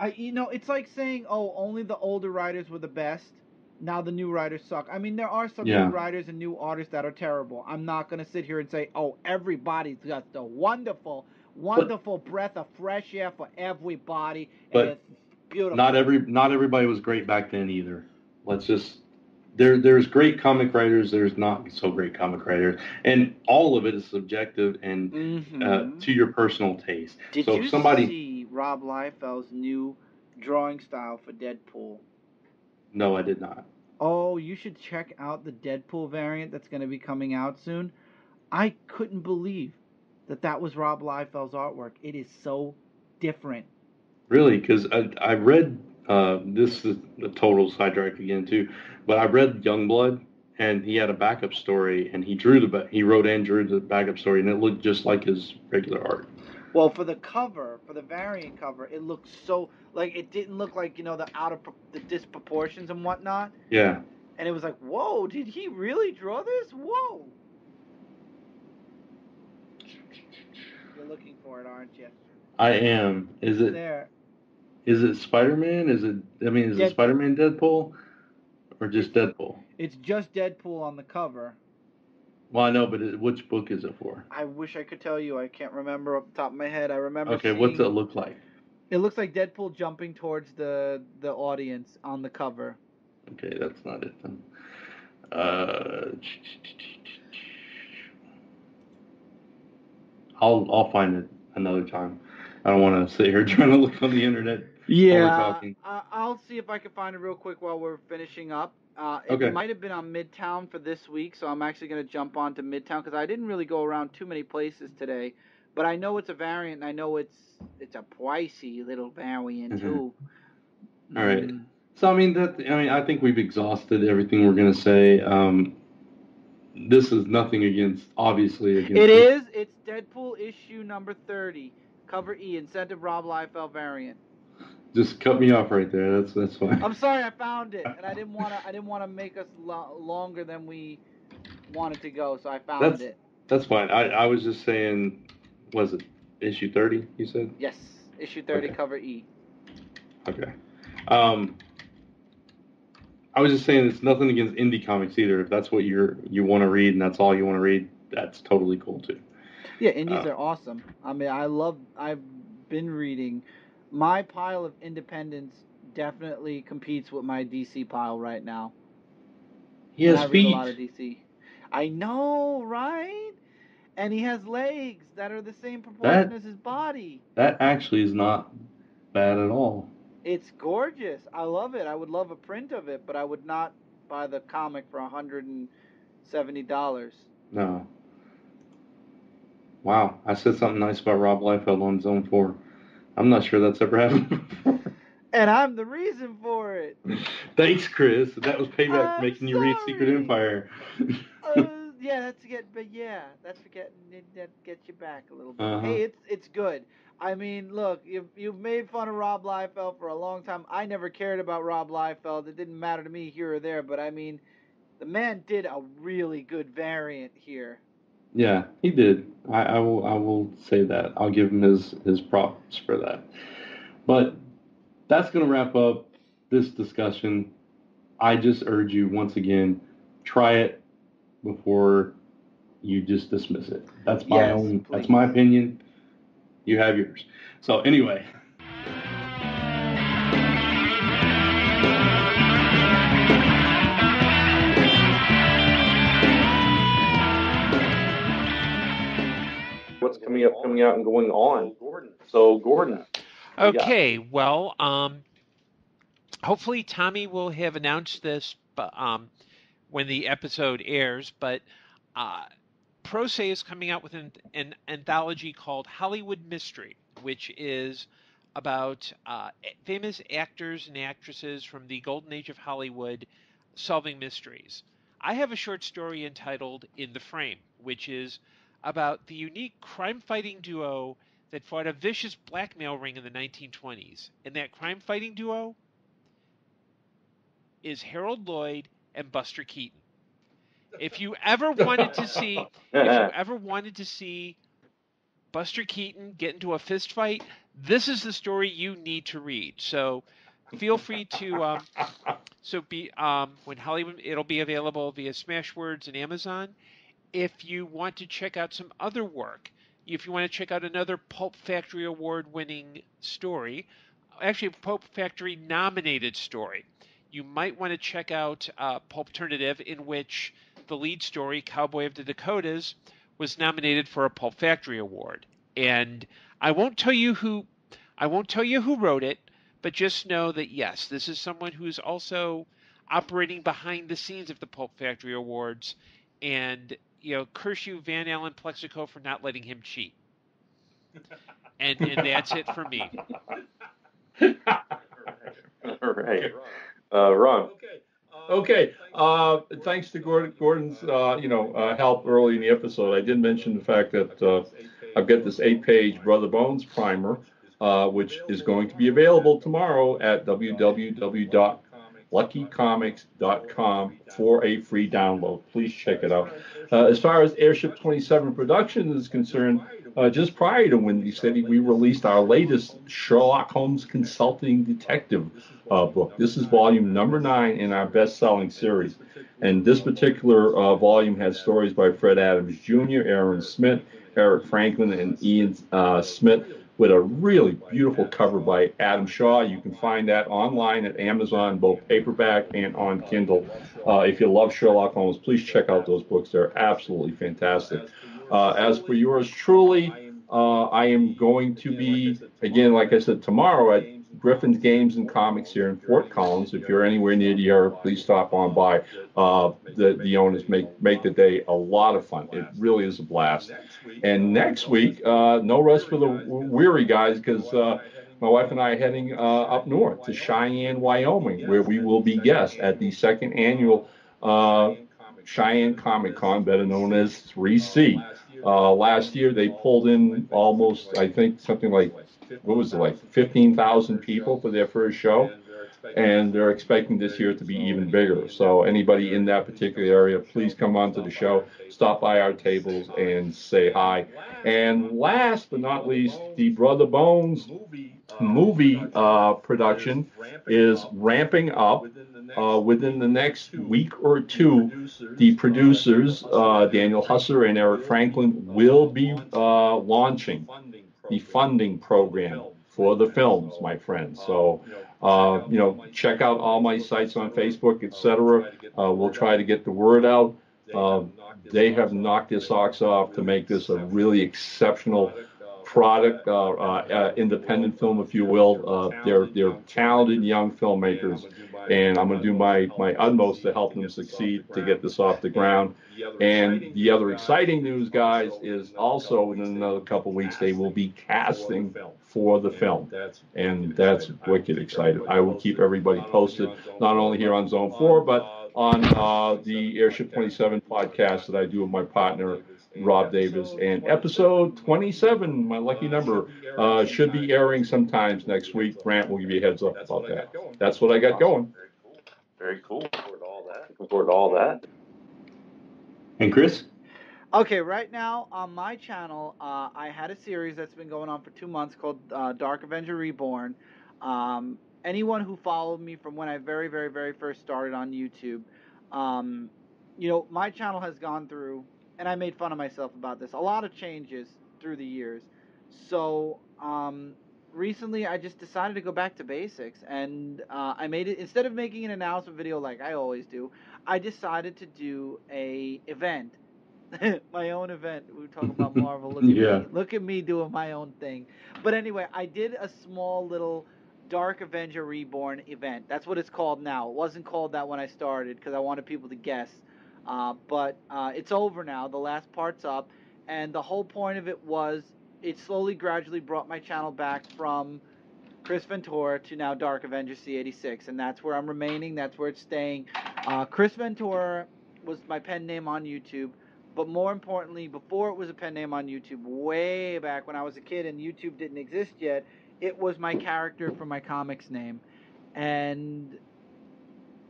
it's like saying, only the older writers were the best. Now the new writers suck. I mean, there are some new writers and new artists that are terrible. I'm not going to sit here and say, everybody's just a wonderful breath of fresh air for everybody.
But
and it's beautiful.
Not everybody was great back then either. Let's just there's great comic writers. There's not so great comic writers, and all of it is subjective and to your personal taste.
Did you see Rob Liefeld's new drawing style for Deadpool?
No, I did not.
Oh, you should check out the Deadpool variant that's going to be coming out soon. I couldn't believe that was Rob Liefeld's artwork. It is so different.
Really? Because I read This is a total sidetrack again too, but I read Youngblood, and he had a backup story, and he wrote and drew the backup story, and it looked just like his regular art.
Well, for the cover, for the variant cover, it looked so like it didn't look like the disproportions and whatnot.
Yeah.
And it was like, whoa, did he really draw this? Whoa. You're looking for it, aren't you?
I am. Is it
there?
Is it Spider-Man? Is it Spider-Man Deadpool, or just Deadpool?
It's just Deadpool on the cover.
Well, I know, but which book is it for?
I wish I could tell you. I can't remember off the top of my head. I remember.
Okay, what's it look like?
It looks like Deadpool jumping towards the audience on the cover.
Okay, that's not it then. I'll find it another time. I don't want to sit here trying to look on the internet.
Yeah,
while we're talking.
I'll see if I can find it real quick while we're finishing up.
Okay.
It might have been on Midtown for this week, so I'm actually going to jump on to Midtown because I didn't really go around too many places today. But I know it's a variant, and I know it's a pricey little variant too.
All right. So I think we've exhausted everything we're going to say. This is nothing against.
It is. It's Deadpool issue number 30, cover E, incentive Rob Liefeld variant.
Just cut me off right there. That's fine.
I'm sorry, I found it, and I didn't want to make us longer than we wanted to go, so I found it.
That's fine. I was just saying, was it issue 30? You said?
Yes, issue 30,
okay.
cover E.
Okay. I was just saying it's nothing against indie comics either. If that's what you want to read and that's all you want to read, that's totally cool too.
Yeah, indies are awesome. I mean, I've been reading. My pile of independents definitely competes with my DC pile right now.
He has
I read a lot of DC. I know, right? And he has legs that are the same proportion as his body.
That actually is not bad at all.
It's gorgeous. I love it. I would love a print of it, but I would not buy the comic for $170.
No. Wow, I said something nice about Rob Liefeld on Zone 4. I'm not sure that's ever happened before.
And I'm the reason for it.
Thanks, Chris. That was payback for making you read Secret Empire.
Yeah, that gets you back a little bit.
Uh-huh.
Hey, it's good. I mean, look, you've made fun of Rob Liefeld for a long time. I never cared about Rob Liefeld. It didn't matter to me here or there, but I mean, the man did a really good variant here.
Yeah, he did. I will say that. I'll give him his props for that. But that's going to wrap up this discussion. I just urge you once again, try it before you just dismiss it. That's that's my opinion. You have yours. So anyway.
What's coming out and going on? So Gordon.
Okay, well, hopefully Tommy will have announced this when the episode airs, but Pro Se is coming out with an anthology called Hollywood Mystery, which is about famous actors and actresses from the golden age of Hollywood solving mysteries. I have a short story entitled In the Frame, which is about the unique crime-fighting duo that fought a vicious blackmail ring in the 1920s. And that crime-fighting duo is Harold Lloyd and Buster Keaton. If you ever wanted to see Buster Keaton get into a fist fight, this is the story you need to read. So feel free to when Hollywood, it'll be available via Smashwords and Amazon. If you want to check out some other work, if you want to check out another Pulp Factory Award-winning story, actually Pulp Factory nominated story, you might want to check out Pulpternative, in which the lead story, Cowboy of the Dakotas, was nominated for a Pulp Factory Award. And I won't tell you who wrote it, but just know that yes, this is someone who's also operating behind the scenes of the Pulp Factory Awards, and curse you, Van Allen Plexico, for not letting him cheat. And that's it for me.
All right. Ron.
Okay. Thanks to Gordon's help early in the episode. I did mention the fact that I've got this 8-page Brother Bones primer, which is going to be available tomorrow at www.luckycomics.com for a free download. Please check it out. As far as Airship 27 production is concerned, just prior to Windy City, we released our latest Sherlock Holmes Consulting Detective book. This is volume number 9 in our best-selling series. And this particular volume has stories by Fred Adams Jr., Aaron Smith, Eric Franklin, and Ian Smith, with a really beautiful cover by Adam Shaw. You can find that online at Amazon, both paperback and on Kindle. If you love Sherlock Holmes, please check out those books. They're absolutely fantastic. As for yours truly, I am going to be, again, like I said, tomorrow at Griffin's Games and Comics here in Fort Collins. If you're anywhere near the area, please stop on by. The owners make the day a lot of fun. It really is a blast. And next week, no rest for the weary guys, because my wife and I are heading up north to Cheyenne, Wyoming, where we will be guests at the second annual Cheyenne Comic Con, better known as 3C. Last year, they pulled in almost, I think, something like, 15,000 people for their first show, and they're expecting this year to be even bigger. So anybody in that particular area, please come on to the show, stop by our tables, and say hi. And last but not least, the Brother Bones movie production is ramping up. Within the next week or two, the producers, Daniel Husser and Eric Franklin, will be launching the funding program for the films, my friends. So, check out all my sites on Facebook, etc. We'll try to get the word out. They have knocked their socks off to make this a really exceptional product, independent film, if you will. They're talented young filmmakers, and I'm going to do my utmost to help them succeed to get this off the ground. And the other exciting news, guys, is also within another couple weeks they will be casting for the film, and that's wicked excited. I will keep everybody posted, not only here on Zone 4, but on the Airship 27 podcast that I do with my partner, Rob Davis. And episode 27, my lucky number, should be airing sometimes next week. Brant will give you a heads up about that. That's what I got going.
Very cool. Looking forward to all that.
And Chris?
Okay, right now on my channel, I had a series that's been going on for 2 months called DarkAvenger Reborn. Anyone who followed me from when I very, very, very first started on YouTube, my channel has gone through, and I made fun of myself about this, a lot of changes through the years. So recently I just decided to go back to basics, and I made it, instead of making an announcement video like I always do, I decided to do a event. My own event. We were talking about Marvel. Look at me. Look at me doing my own thing. But anyway, I did a small little DarkAvenger Reborn event. That's what it's called now. It wasn't called that when I started because I wanted people to guess. But it's over now. The last part's up. And the whole point of it was it slowly, gradually brought my channel back from Chris Ventura to now DarkAvenger C86. And that's where I'm remaining. That's where it's staying. Chris Ventura was my pen name on YouTube. But more importantly, before it was a pen name on YouTube, way back when I was a kid and YouTube didn't exist yet, it was my character for my comics name. And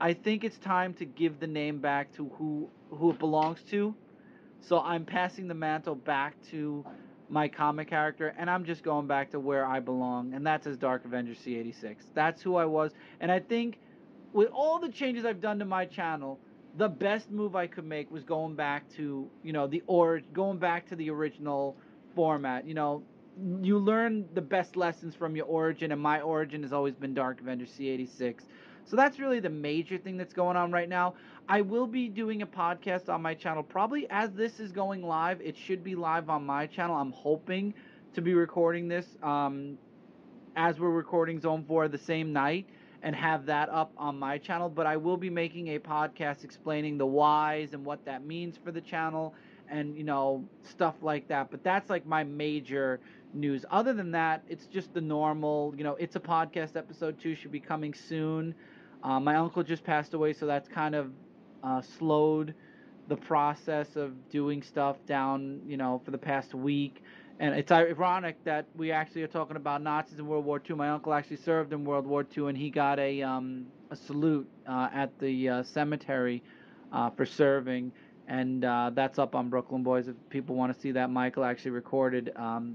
I think it's time to give the name back to who it belongs to. So I'm passing the mantle back to my comic character, and I'm just going back to where I belong, and that's as DarkAvenger C86. That's who I was. And I think with all the changes I've done to my channel, the best move I could make was going back to, going back to the original format. You learn the best lessons from your origin, and my origin has always been DarkAvenger C86. So that's really the major thing that's going on right now. I will be doing a podcast on my channel probably as this is going live. It should be live on my channel. I'm hoping to be recording this as we're recording Zone 4 the same night, and have that up on my channel. But I will be making a podcast explaining the whys and what that means for the channel, and stuff like that. But that's like my major news. Other than that, it's just the normal. It's a podcast episode 2 should be coming soon. My uncle just passed away, so that's kind of slowed the process of doing stuff down, for the past week. And it's ironic that we actually are talking about Nazis in World War II. My uncle actually served in World War II, and he got a salute at the cemetery for serving. And that's up on Brooklyn Boys. If people want to see that, Michael actually recorded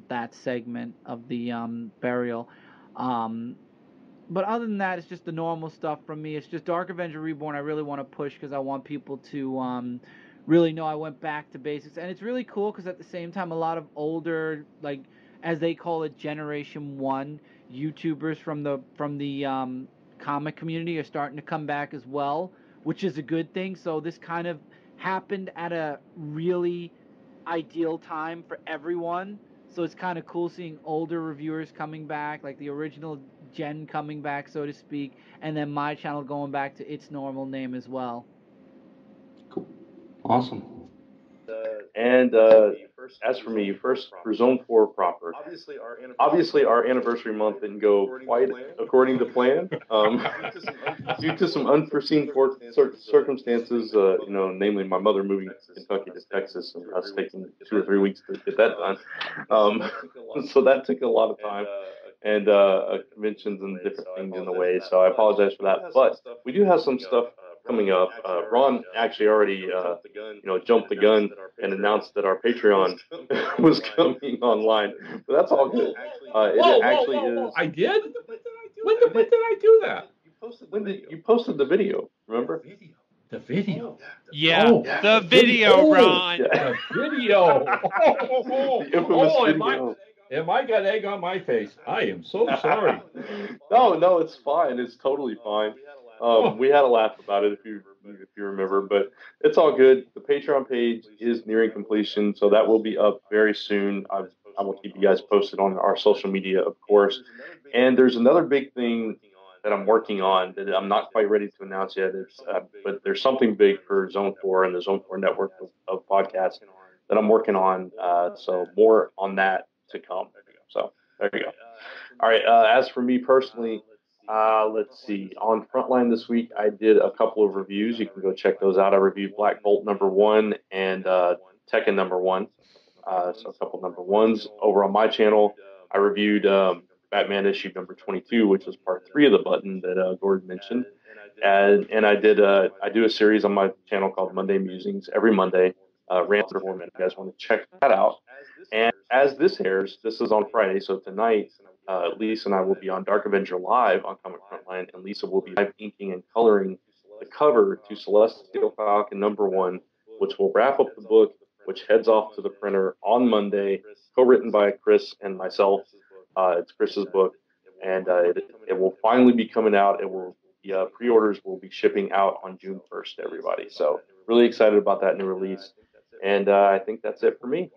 that segment of the burial. But other than that, it's just the normal stuff from me. It's just Dark Avenger Reborn I really want to push because I want people to really know I went back to basics. And it's really cool because at the same time, a lot of older, like, as they call it, Generation 1 YouTubers from the comic community are starting to come back as well, which is a good thing. So this kind of happened at a really ideal time for everyone. So it's kind of cool seeing older reviewers coming back, like the original gen coming back, so to speak, and then my channel going back to its normal name as well.
Cool. Awesome.
And as for me, first for Zone 4 proper, obviously our anniversary month didn't go quite according to plan. Due to some unforeseen circumstances, namely my mother moving from Kentucky to Texas and us taking 2 or 3 weeks to get that done. So that took a lot of time. And conventions and different things in the way, so I apologize for that. But we do have some stuff coming up. Ron actually already, jumped the gun and announced that our Patreon was coming online. But that's all good. It actually is.
I did? When did I do that?
You posted the video, remember?
The video.
Yeah, the video, Ron.
The video.
The infamous video.
If I got egg on my face, I am so sorry.
No, it's fine. It's totally fine. We had a laugh about it if you remember, but it's all good. The Patreon page is nearing completion, so that will be up very soon. I will keep you guys posted on our social media, of course. And there's another big thing that I'm working on that I'm not quite ready to announce yet. But there's something big for Zone 4 and the Zone 4 network of podcasts that I'm working on. So more on that to come. So there you go. All right. As for me personally, let's see. On Frontline this week, I did a couple of reviews. You can go check those out. I reviewed Black Bolt #1 and Tekken #1. So a couple number ones. Over on my channel, I reviewed Batman issue number 22, which was part 3 of the button that Gordon mentioned. And I do a series on my channel called Monday Musings every Monday. Rant for 4 minutes. If you guys want to check that out. And as this airs, this is on Friday, so tonight, Lisa and I will be on Dark Avenger Live on Comic Frontline, and Lisa will be live inking and coloring the cover to Celestial Falcon #1, which will wrap up the book, which heads off to the printer on Monday, co-written by Chris and myself. It's Chris's book, and it will finally be coming out. Pre-orders will be shipping out on June 1st to everybody. So really excited about that new release. And I think that's it for me.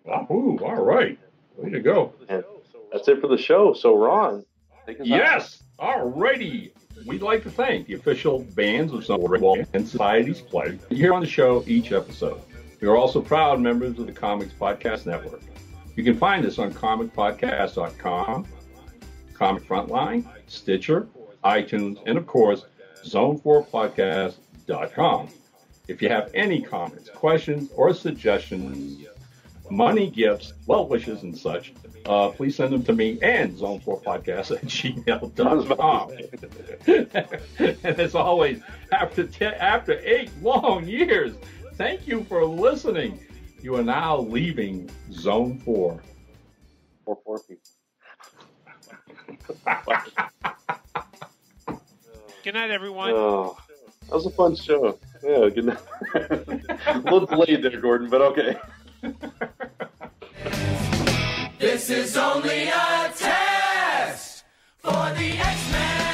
Wahoo, all right. Way to go.
And that's it for the show. So, Ron, take us out.
Yes, all righty. We'd like to thank the official bands of Some and Society's Pledge here on the show each episode. We are also proud members of the Comics Podcast Network. You can find us on comicpodcast.com, Comic Frontline, Stitcher, iTunes, and of course, zone4podcast.com. If you have any comments, questions, or suggestions, money, gifts, well wishes, and such, please send them to me and zone4podcast@gmail.com. And as always, after 8 long years, thank you for listening. You are now leaving Zone 4.
4 people.
Good night, everyone.
Oh, that was a fun show. Yeah, good night. A little delayed there, Gordon, but okay.
This is only a test for the X-Men.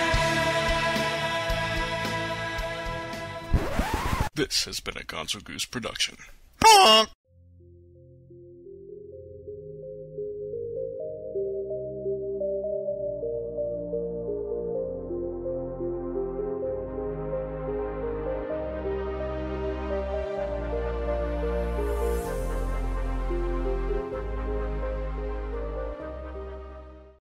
This has been a Gonzo Goose production.